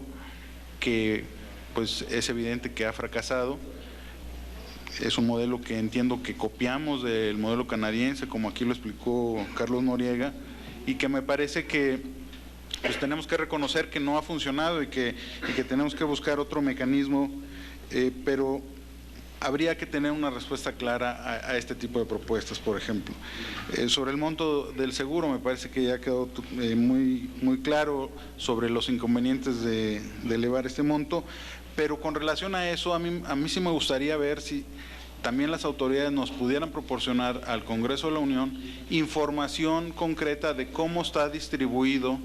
que pues es evidente que ha fracasado. Es un modelo que entiendo que copiamos del modelo canadiense, como aquí lo explicó Carlos Noriega, y que me parece que pues tenemos que reconocer que no ha funcionado y que tenemos que buscar otro mecanismo, pero habría que tener una respuesta clara a este tipo de propuestas, por ejemplo. Sobre el monto del seguro, me parece que ya quedó muy claro sobre los inconvenientes de elevar este monto, pero con relación a eso, a mí sí me gustaría ver si también las autoridades nos pudieran proporcionar al Congreso de la Unión información concreta de cómo está distribuido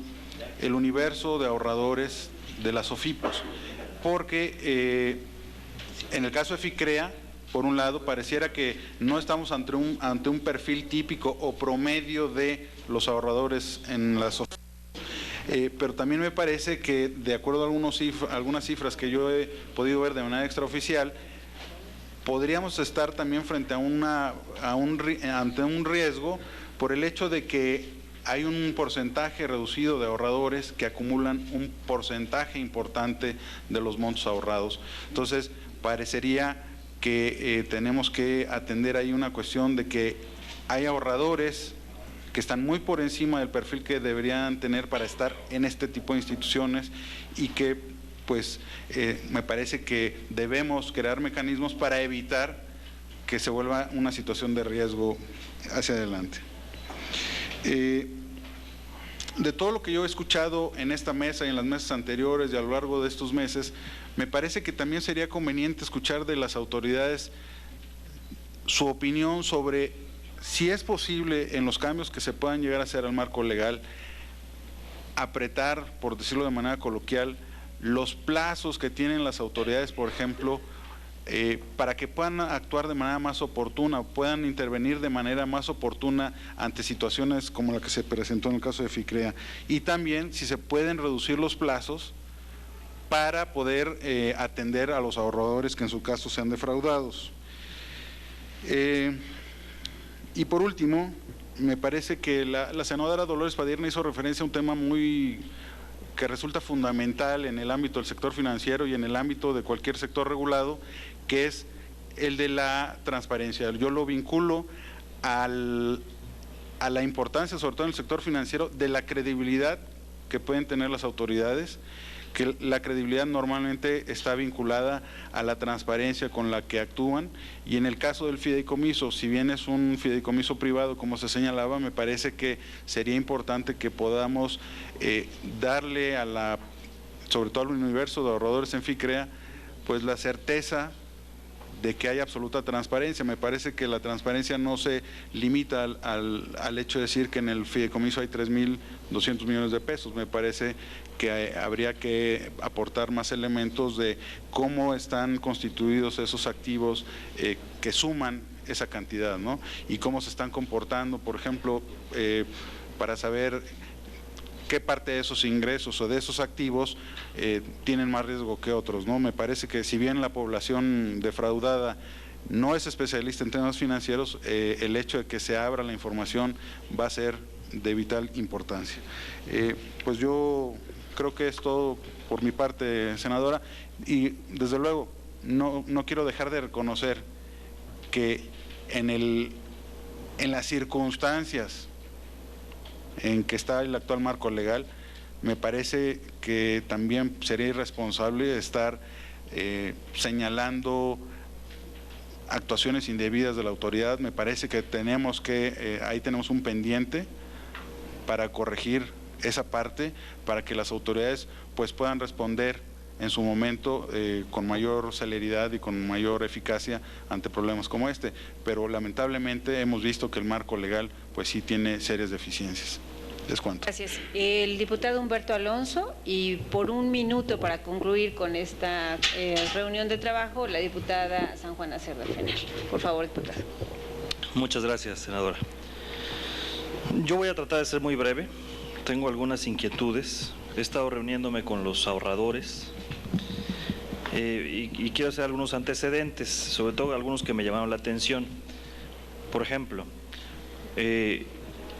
el universo de ahorradores de las SOFIPOS, porque en el caso de FICREA, por un lado, pareciera que no estamos ante un perfil típico o promedio de los ahorradores en las SOFIPOS, pero también me parece que, de acuerdo a algunas cifras que yo he podido ver de manera extraoficial, podríamos estar también frente ante un riesgo por el hecho de que hay un porcentaje reducido de ahorradores que acumulan un porcentaje importante de los montos ahorrados. Entonces, parecería que tenemos que atender ahí una cuestión de que hay ahorradores que están muy por encima del perfil que deberían tener para estar en este tipo de instituciones y que pues me parece que debemos crear mecanismos para evitar que se vuelva una situación de riesgo hacia adelante. De todo lo que yo he escuchado en esta mesa y en las mesas anteriores y a lo largo de estos meses, me parece que también sería conveniente escuchar de las autoridades su opinión sobre si es posible, en los cambios que se puedan llegar a hacer al marco legal, apretar, por decirlo de manera coloquial, los plazos que tienen las autoridades, por ejemplo, para que puedan actuar de manera más oportuna, puedan intervenir de manera más oportuna ante situaciones como la que se presentó en el caso de FICREA, y también si se pueden reducir los plazos para poder atender a los ahorradores que en su caso sean defraudados. Y por último, me parece que la senadora Dolores Padierna hizo referencia a un tema muy que resulta fundamental en el ámbito del sector financiero y en el ámbito de cualquier sector regulado, que es el de la transparencia. Yo lo vinculo a la importancia, sobre todo en el sector financiero, de la credibilidad que pueden tener las autoridades, que la credibilidad normalmente está vinculada a la transparencia con la que actúan, y en el caso del fideicomiso, si bien es un fideicomiso privado como se señalaba, me parece que sería importante que podamos darle sobre todo al universo de ahorradores en FICREA, pues la certeza de que hay absoluta transparencia. Me parece que la transparencia no se limita al hecho de decir que en el fideicomiso hay 3.200 millones de pesos. Me parece que habría que aportar más elementos de cómo están constituidos esos activos que suman esa cantidad, ¿no? Y cómo se están comportando, por ejemplo, para saber qué parte de esos ingresos o de esos activos tienen más riesgo que otros, ¿no? Me parece que si bien la población defraudada no es especialista en temas financieros, el hecho de que se abra la información va a ser de vital importancia. Pues yo creo que es todo por mi parte, senadora, y desde luego no quiero dejar de reconocer que en las circunstancias en que está el actual marco legal, me parece que también sería irresponsable estar señalando actuaciones indebidas de la autoridad. Me parece que ahí tenemos un pendiente para corregir esa parte, para que las autoridades pues puedan responder en su momento con mayor celeridad y con mayor eficacia ante problemas como este, pero lamentablemente hemos visto que el marco legal pues sí tiene serias deficiencias. Es cuanto. Gracias. El diputado Humberto Alonso, y por un minuto para concluir con esta reunión de trabajo, la diputada San Juana Cerda Fener. Por favor, diputada. Muchas gracias, senadora. Yo voy a tratar de ser muy breve. Tengo algunas inquietudes. He estado reuniéndome con los ahorradores y quiero hacer algunos antecedentes, sobre todo algunos que me llamaron la atención. Por ejemplo,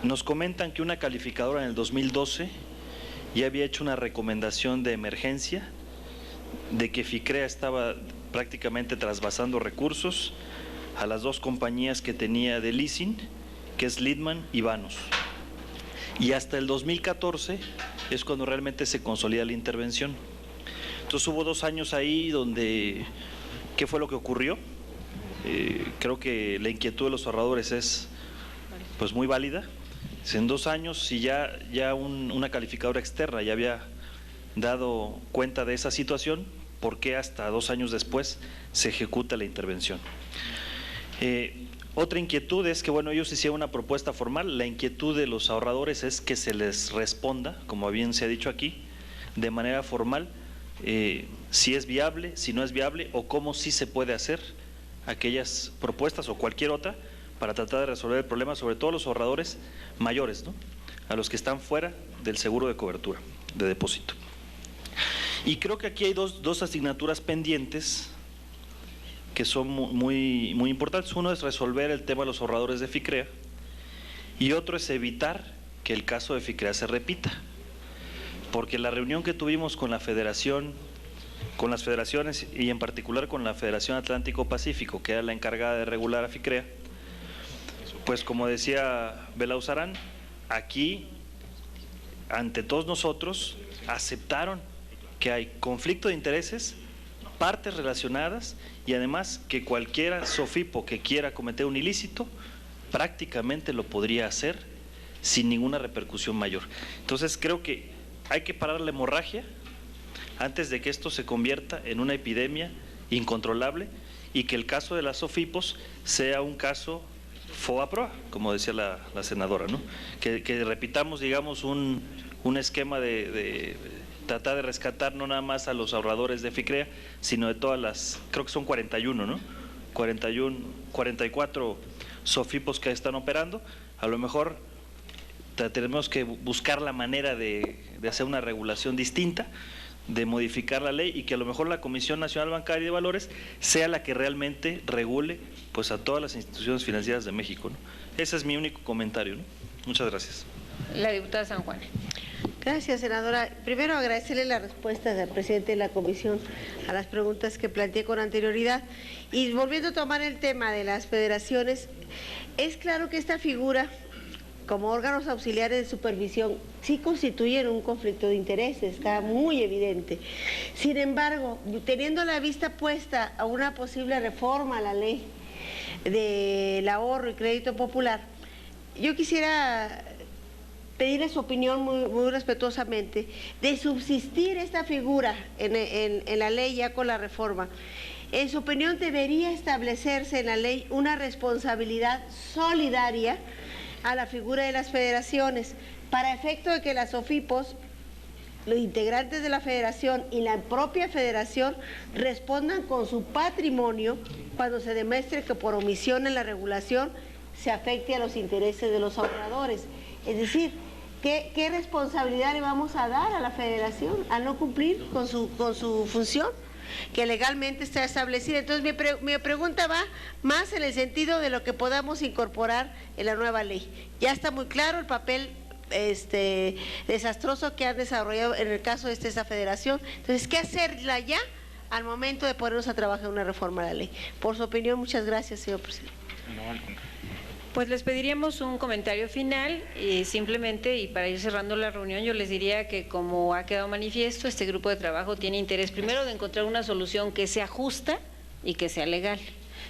nos comentan que una calificadora en el 2012 ya había hecho una recomendación de emergencia de que FICREA estaba prácticamente trasvasando recursos a las dos compañías que tenía de leasing, que es Lidman y Vanos. Y hasta el 2014 es cuando realmente se consolida la intervención. Entonces hubo 2 años ahí donde, ¿qué fue lo que ocurrió? Creo que la inquietud de los ahorradores es pues muy válida. En 2 años, si ya una calificadora externa ya había dado cuenta de esa situación, ¿por qué hasta 2 años después se ejecuta la intervención? Otra inquietud es que, bueno, ellos hicieron una propuesta formal. La inquietud de los ahorradores es que se les responda, como bien se ha dicho aquí, de manera formal, si es viable, si no es viable, o cómo sí se puede hacer aquellas propuestas o cualquier otra para tratar de resolver el problema, sobre todo los ahorradores mayores, ¿no? A los que están fuera del seguro de cobertura, de depósito. Y creo que aquí hay dos asignaturas pendientes que son muy importantes. Uno es resolver el tema de los ahorradores de FICREA y otro es evitar que el caso de FICREA se repita. Porque la reunión que tuvimos con la Federación, con las federaciones y en particular con la Federación Atlántico-Pacífico, que era la encargada de regular a FICREA, pues como decía Belauzarán, aquí ante todos nosotros aceptaron que hay conflicto de intereses, partes relacionadas y además que cualquiera SOFIPO que quiera cometer un ilícito prácticamente lo podría hacer sin ninguna repercusión mayor. Entonces creo que hay que parar la hemorragia antes de que esto se convierta en una epidemia incontrolable y que el caso de las SOFIPOS sea un caso FOA-PROA, como decía la senadora, ¿no? Que repitamos, digamos, un esquema de tratar de rescatar no nada más a los ahorradores de FICREA, sino de todas las, creo que son 41, ¿no? 44 SOFIPOS que están operando. A lo mejor tenemos que buscar la manera de hacer una regulación distinta, de modificar la ley y que a lo mejor la Comisión Nacional Bancaria y de Valores sea la que realmente regule pues a todas las instituciones financieras de México, ¿no? Ese es mi único comentario, ¿no? Muchas gracias. La diputada San Juan. Gracias, senadora. Primero, agradecerle las respuestas del presidente de la comisión a las preguntas que planteé con anterioridad. Y volviendo a tomar el tema de las federaciones, es claro que esta figura, como órganos auxiliares de supervisión, sí constituyen un conflicto de intereses, está muy evidente. Sin embargo, teniendo la vista puesta a una posible reforma a la ley del ahorro y crédito popular, yo quisiera pedirle su opinión muy respetuosamente de subsistir esta figura en la ley ya con la reforma. En su opinión, ¿debería establecerse en la ley una responsabilidad solidaria a la figura de las federaciones para efecto de que las OFIPOS, los integrantes de la federación y la propia federación respondan con su patrimonio cuando se demuestre que por omisión en la regulación se afecte a los intereses de los ahorradores? Es decir, ¿qué responsabilidad le vamos a dar a la federación al no cumplir con su función que legalmente está establecida? Entonces mi pregunta va más en el sentido de lo que podamos incorporar en la nueva ley. Ya está muy claro el papel desastroso que han desarrollado en el caso de esta federación. Entonces, ¿qué hacerla ya al momento de ponernos a trabajar en una reforma de la ley? Por su opinión, muchas gracias, señor presidente. Pues les pediríamos un comentario final y simplemente, y para ir cerrando la reunión, yo les diría que como ha quedado manifiesto, este grupo de trabajo tiene interés primero de encontrar una solución que sea justa y que sea legal.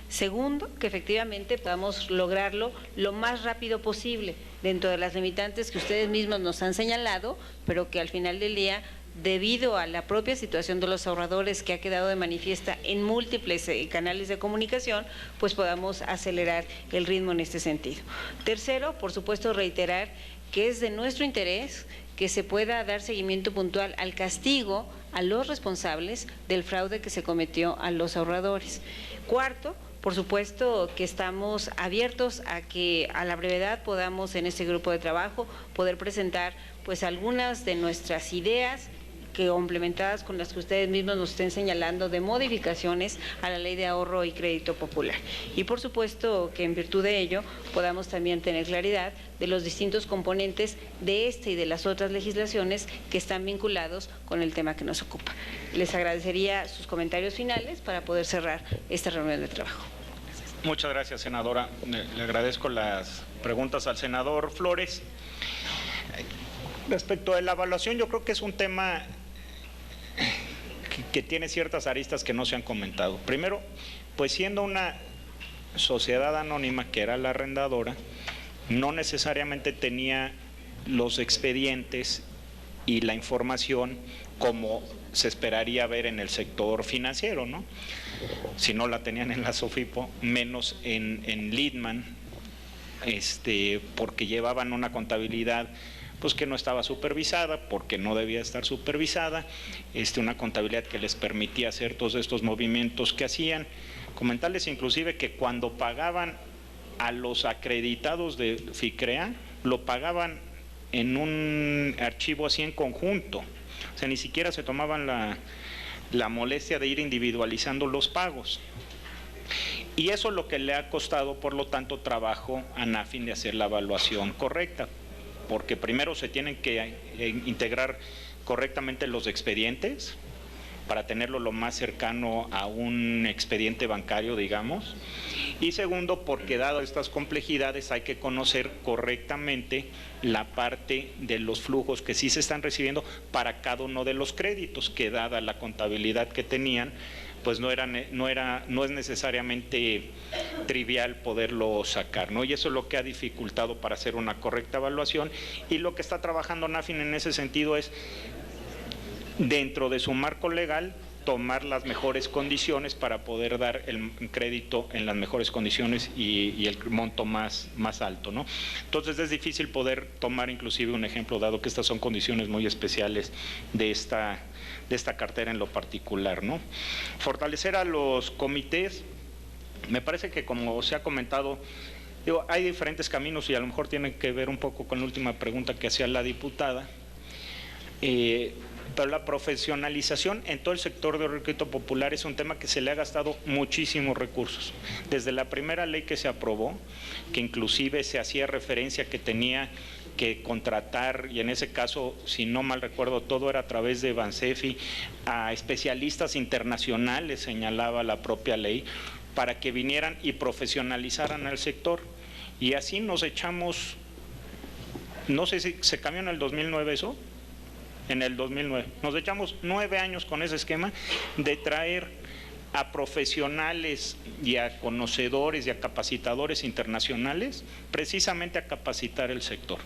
Segundo, que efectivamente podamos lograrlo lo más rápido posible dentro de las limitantes que ustedes mismos nos han señalado, pero que al final del día, debido a la propia situación de los ahorradores que ha quedado de manifiesta en múltiples canales de comunicación, pues podamos acelerar el ritmo en este sentido. Tercero, por supuesto, reiterar que es de nuestro interés que se pueda dar seguimiento puntual al castigo a los responsables del fraude que se cometió a los ahorradores. Cuarto, por supuesto que estamos abiertos a que a la brevedad podamos en este grupo de trabajo poder presentar pues algunas de nuestras ideas que complementadas con las que ustedes mismos nos estén señalando de modificaciones a la Ley de Ahorro y Crédito Popular. Y por supuesto que en virtud de ello podamos también tener claridad de los distintos componentes de esta y de las otras legislaciones que están vinculados con el tema que nos ocupa. Les agradecería sus comentarios finales para poder cerrar esta reunión de trabajo. Muchas gracias, senadora. Le agradezco las preguntas al senador Flores. Respecto a la evaluación, yo creo que es un tema que tiene ciertas aristas que no se han comentado. Primero, pues siendo una sociedad anónima que era la arrendadora, no necesariamente tenía los expedientes y la información como se esperaría ver en el sector financiero, ¿no? Si no la tenían en la SOFIPO, menos en Lidman, porque llevaban una contabilidad pues que no estaba supervisada, porque no debía estar supervisada, una contabilidad que les permitía hacer todos estos movimientos que hacían. Comentarles inclusive que cuando pagaban a los acreditados de FICREA, lo pagaban en un archivo así en conjunto, o sea, ni siquiera se tomaban la molestia de ir individualizando los pagos. Y eso es lo que le ha costado, por lo tanto, trabajo a NAFIN de hacer la evaluación correcta, porque primero se tienen que integrar correctamente los expedientes para tenerlo lo más cercano a un expediente bancario, digamos, y segundo, porque dado estas complejidades hay que conocer correctamente la parte de los flujos que sí se están recibiendo para cada uno de los créditos, que dada la contabilidad que tenían, pues no es necesariamente trivial poderlo sacar, ¿no? Y eso es lo que ha dificultado para hacer una correcta evaluación, y lo que está trabajando NAFIN en ese sentido es, dentro de su marco legal, tomar las mejores condiciones para poder dar el crédito en las mejores condiciones y el monto más alto, ¿no? Entonces es difícil poder tomar inclusive un ejemplo, dado que estas son condiciones muy especiales de esta cartera en lo particular, ¿no? Fortalecer a los comités, me parece que como se ha comentado, hay diferentes caminos y a lo mejor tiene que ver un poco con la última pregunta que hacía la diputada, pero la profesionalización en todo el sector de crédito popular es un tema que se le ha gastado muchísimos recursos. Desde la primera ley que se aprobó, que inclusive se hacía referencia que tenía que contratar, y en ese caso, si no mal recuerdo, todo era a través de Bansefi, a especialistas internacionales, señalaba la propia ley, para que vinieran y profesionalizaran al sector. Y así nos echamos, no sé si se cambió en el 2009 eso, en el 2009, nos echamos 9 años con ese esquema de traer a profesionales y a conocedores y a capacitadores internacionales precisamente a capacitar el sector.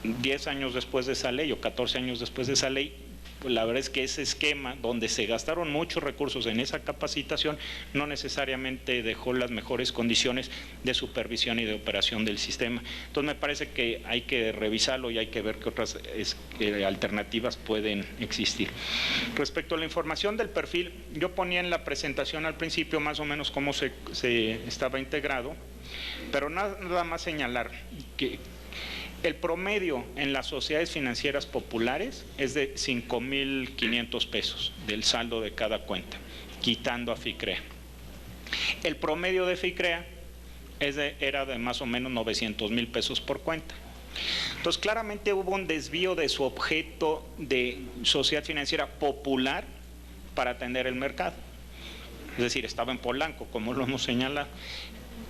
10 años después de esa ley o 14 años después de esa ley, pues la verdad es que ese esquema donde se gastaron muchos recursos en esa capacitación no necesariamente dejó las mejores condiciones de supervisión y de operación del sistema. Entonces me parece que hay que revisarlo y hay que ver qué otras alternativas pueden existir. Respecto a la información del perfil, yo ponía en la presentación al principio más o menos cómo se estaba integrado, pero nada más señalar que el promedio en las sociedades financieras populares es de 5,500 pesos del saldo de cada cuenta, quitando a FICREA. El promedio de FICREA era de más o menos 900,000 pesos por cuenta. Entonces, claramente hubo un desvío de su objeto de sociedad financiera popular para atender el mercado. Es decir, estaba en Polanco, como lo hemos señalado,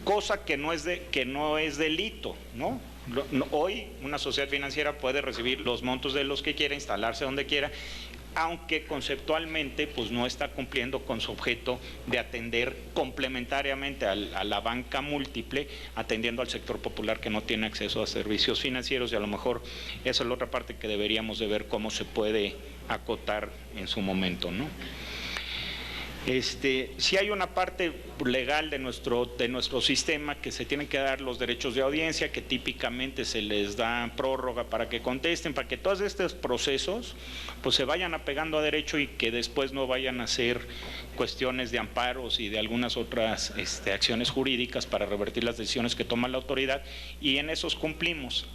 cosa que no es delito, ¿no? Hoy una sociedad financiera puede recibir los montos de los que quiera, instalarse donde quiera, aunque conceptualmente pues no está cumpliendo con su objeto de atender complementariamente a la banca múltiple, atendiendo al sector popular que no tiene acceso a servicios financieros, y a lo mejor esa es la otra parte que deberíamos de ver cómo se puede acotar en su momento, ¿no? Sí hay una parte legal de nuestro sistema que se tienen que dar los derechos de audiencia, que típicamente se les da prórroga para que contesten, para que todos estos procesos pues se vayan apegando a derecho y que después no vayan a ser cuestiones de amparos y de algunas otras acciones jurídicas para revertir las decisiones que toma la autoridad, y en esos cumplimos.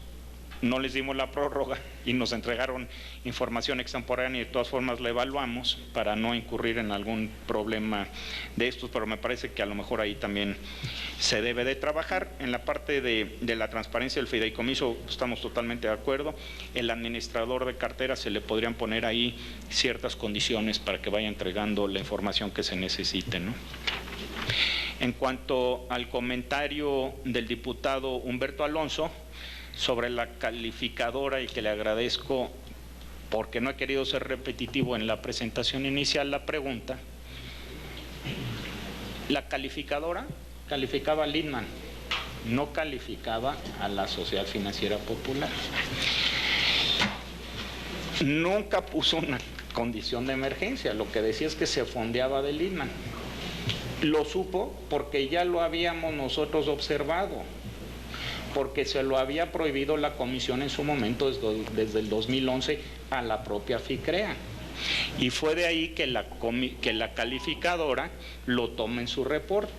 No les dimos la prórroga y nos entregaron información extemporánea y de todas formas la evaluamos para no incurrir en algún problema de estos, pero me parece que a lo mejor ahí también se debe de trabajar. En la parte de la transparencia del fideicomiso estamos totalmente de acuerdo. El administrador de cartera se le podrían poner ahí ciertas condiciones para que vaya entregando la información que se necesite, ¿no? En cuanto al comentario del diputado Humberto Alonso sobre la calificadora, y que le agradezco porque no he querido ser repetitivo en la presentación inicial, la pregunta, la calificadora calificaba a Lindman, no calificaba a la Sociedad Financiera Popular. Nunca puso una condición de emergencia, lo que decía es que se fondeaba de Lindman. Lo supo porque ya lo habíamos nosotros observado, porque se lo había prohibido la comisión en su momento desde el 2011 a la propia FICREA. Y fue de ahí que la calificadora lo toma en su reporte.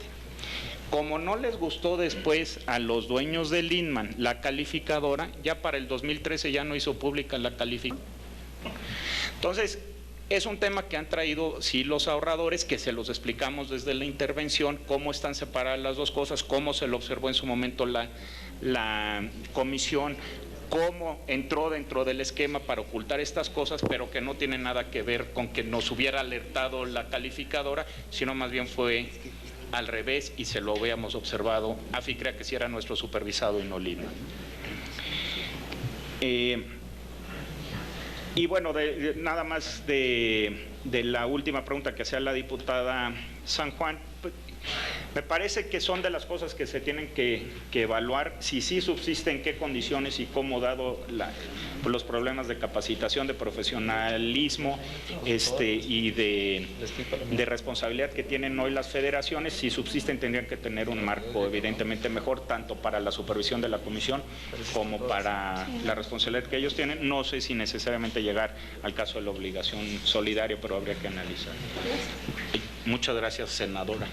Como no les gustó después a los dueños de Lindman la calificadora, ya para el 2013 ya no hizo pública la calificadora. Entonces, es un tema que han traído sí los ahorradores, que se los explicamos desde la intervención, cómo están separadas las dos cosas, cómo se lo observó en su momento la comisión, cómo entró dentro del esquema para ocultar estas cosas, pero que no tiene nada que ver con que nos hubiera alertado la calificadora, sino más bien fue al revés y se lo habíamos observado a FICREA, que sí era nuestro supervisado y no Lindman. Y bueno, nada más de la última pregunta que hacía la diputada San Juan, me parece que son de las cosas que se tienen que evaluar, si sí subsisten, qué condiciones y cómo, dado los problemas de capacitación, de profesionalismo y de responsabilidad que tienen hoy las federaciones. Si subsisten, tendrían que tener un marco evidentemente mejor, tanto para la supervisión de la comisión como para la responsabilidad que ellos tienen. No sé si necesariamente llegar al caso de la obligación solidaria, pero habría que analizar. Muchas gracias, senadora.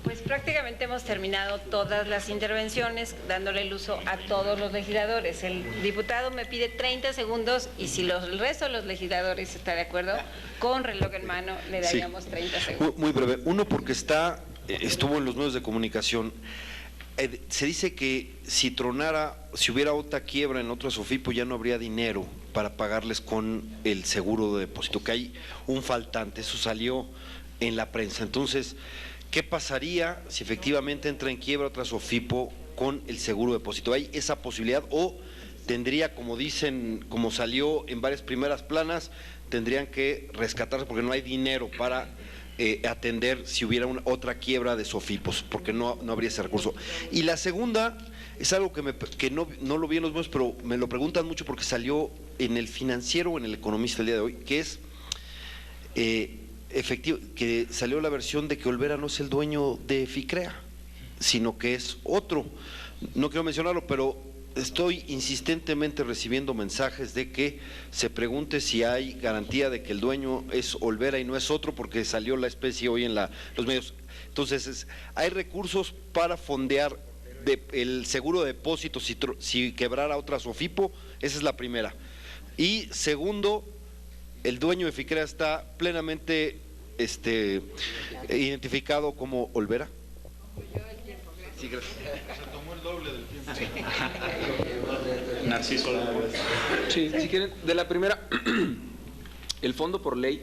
Pues prácticamente hemos terminado todas las intervenciones, dándole el uso a todos los legisladores. El diputado me pide 30 segundos y si el resto de los legisladores está de acuerdo, con reloj en mano le daríamos 30 segundos. Muy breve. Uno, porque estuvo en los medios de comunicación. Se dice que si hubiera otra quiebra en otra SOFIPO, ya no habría dinero para pagarles con el seguro de depósito, que hay un faltante. Eso salió en la prensa. Entonces, ¿qué pasaría si efectivamente entra en quiebra otra SOFIPO con el seguro de depósito? ¿Hay esa posibilidad o tendría, como dicen, como salió en varias primeras planas, tendrían que rescatarse porque no hay dinero para atender si hubiera otra quiebra de SOFIPOS, porque no habría ese recurso? Y la segunda es algo que no lo vi en los medios, pero me lo preguntan mucho porque salió en el Financiero o en el Economista el día de hoy, que es efectivo, que salió la versión de que Olvera no es el dueño de FICREA, sino que es otro. No quiero mencionarlo, pero estoy insistentemente recibiendo mensajes de que se pregunte si hay garantía de que el dueño es Olvera y no es otro, porque salió la especie hoy en los medios. Entonces, hay recursos para fondear el seguro de depósito si quebrara otra SOFIPO. Esa es la primera. Y segundo, el dueño de FICREA está plenamente identificado como Olvera. Sí, gracias. Se tomó el doble del tiempo. Narciso. Sí, si quieren, de la primera, el fondo por ley,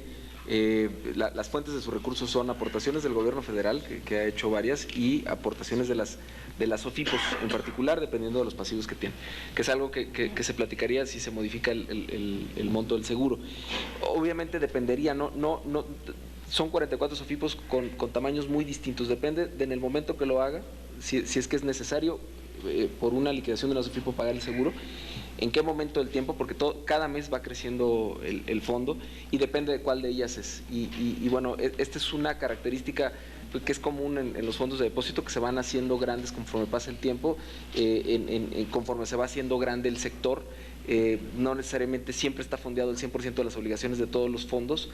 las fuentes de sus recursos son aportaciones del gobierno federal, que ha hecho varias, y aportaciones de las SOFIPOS en particular, dependiendo de los pasivos que tienen, que es algo que se platicaría si se modifica el monto del seguro. Obviamente dependería, son 44 SOFIPOS con tamaños muy distintos, depende de en el momento que lo haga, si es que es necesario por una liquidación de la SOFIPO pagar el seguro, en qué momento del tiempo, porque cada mes va creciendo el fondo y depende de cuál de ellas es. Y bueno, esta es una característica que es común en los fondos de depósito, que se van haciendo grandes conforme pasa el tiempo, conforme se va haciendo grande el sector. No necesariamente siempre está fondeado el 100% de las obligaciones de todos los fondos,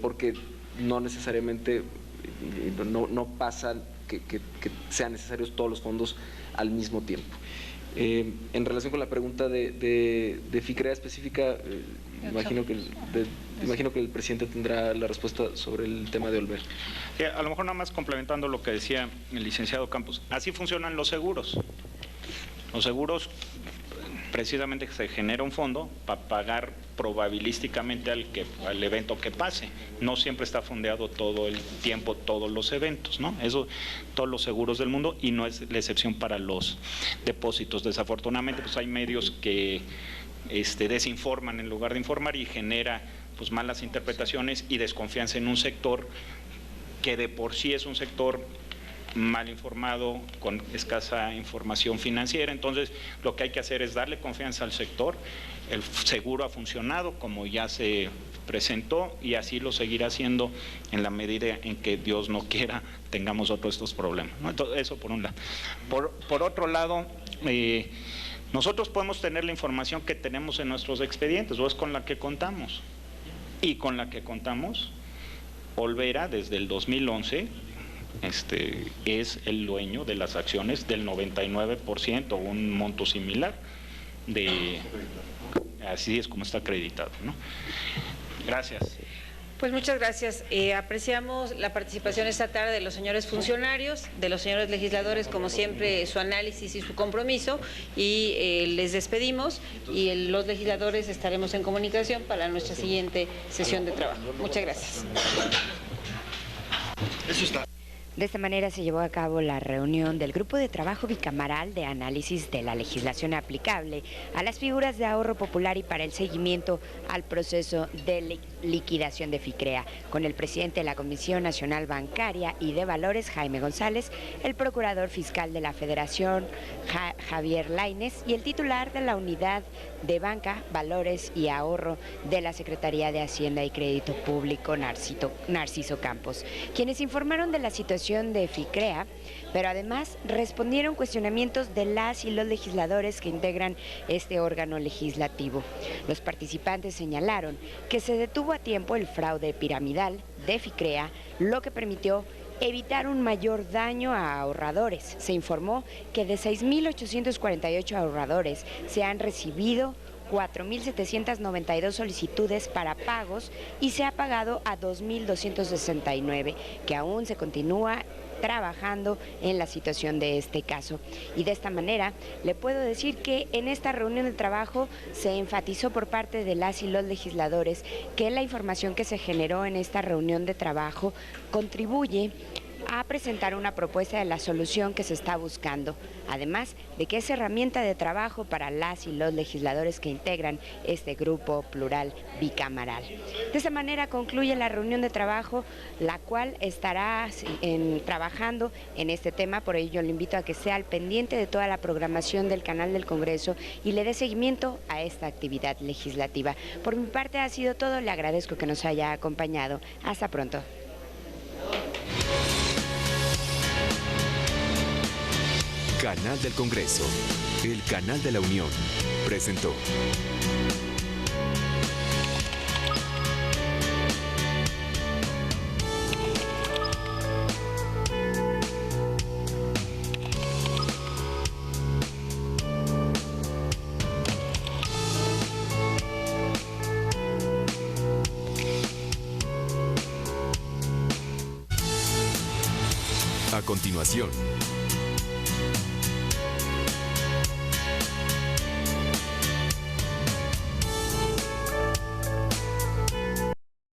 porque no necesariamente no pasa que sean necesarios todos los fondos al mismo tiempo. En relación con la pregunta de FICREA específica, imagino que el presidente tendrá la respuesta sobre el tema de Olvera. A lo mejor nada más complementando lo que decía el licenciado Campos, así funcionan los seguros. Los seguros, precisamente se genera un fondo para pagar probabilísticamente al evento que pase. No siempre está fondeado todo el tiempo, todos los eventos, ¿no? Eso, todos los seguros del mundo, y no es la excepción para los depósitos. Desafortunadamente, pues hay medios que desinforman en lugar de informar y genera pues malas interpretaciones y desconfianza en un sector que de por sí es un sector mal informado, con escasa información financiera. Entonces, lo que hay que hacer es darle confianza al sector. El seguro ha funcionado como ya se presentó y así lo seguirá haciendo en la medida en que Dios no quiera tengamos otros estos problemas, ¿no? Entonces, eso por un lado. Por otro lado, nosotros podemos tener la información que tenemos en nuestros expedientes, o es con la que contamos. Y con la que contamos, Olvera desde el 2011 es el dueño de las acciones del 99%, un monto similar, así es como está acreditado, ¿no? Gracias. Pues muchas gracias. Apreciamos la participación esta tarde de los señores funcionarios, de los señores legisladores, como siempre, su análisis y su compromiso, y les despedimos, y los legisladores estaremos en comunicación para nuestra siguiente sesión de trabajo. Muchas gracias. Eso está. De esta manera se llevó a cabo la reunión del Grupo de Trabajo Bicameral de Análisis de la Legislación aplicable a las figuras de ahorro popular y para el seguimiento al proceso de liquidación de FICREA, con el presidente de la Comisión Nacional Bancaria y de Valores, Jaime González, el procurador fiscal de la Federación, Javier Lainez, y el titular de la Unidad de Banca, Valores y Ahorro de la Secretaría de Hacienda y Crédito Público, Narciso Campos, quienes informaron de la situación de FICREA, pero además respondieron cuestionamientos de las y los legisladores que integran este órgano legislativo. Los participantes señalaron que se detuvo a tiempo el fraude piramidal de FICREA, lo que permitió evitar un mayor daño a ahorradores. Se informó que de 6.848 ahorradores se han recibido 4.792 solicitudes para pagos y se ha pagado a 2.269, que aún se continúa trabajando en la situación de este caso. Y de esta manera le puedo decir que en esta reunión de trabajo se enfatizó por parte de las y los legisladores que la información que se generó en esta reunión de trabajo contribuye a presentar una propuesta de la solución que se está buscando, además de que es herramienta de trabajo para las y los legisladores que integran este grupo plural bicameral. De esa manera concluye la reunión de trabajo, la cual estará trabajando en este tema. Por ello le invito a que sea al pendiente de toda la programación del canal del Congreso y le dé seguimiento a esta actividad legislativa. Por mi parte ha sido todo, le agradezco que nos haya acompañado. Hasta pronto. Canal del Congreso, el canal de la Unión, presentó. A continuación,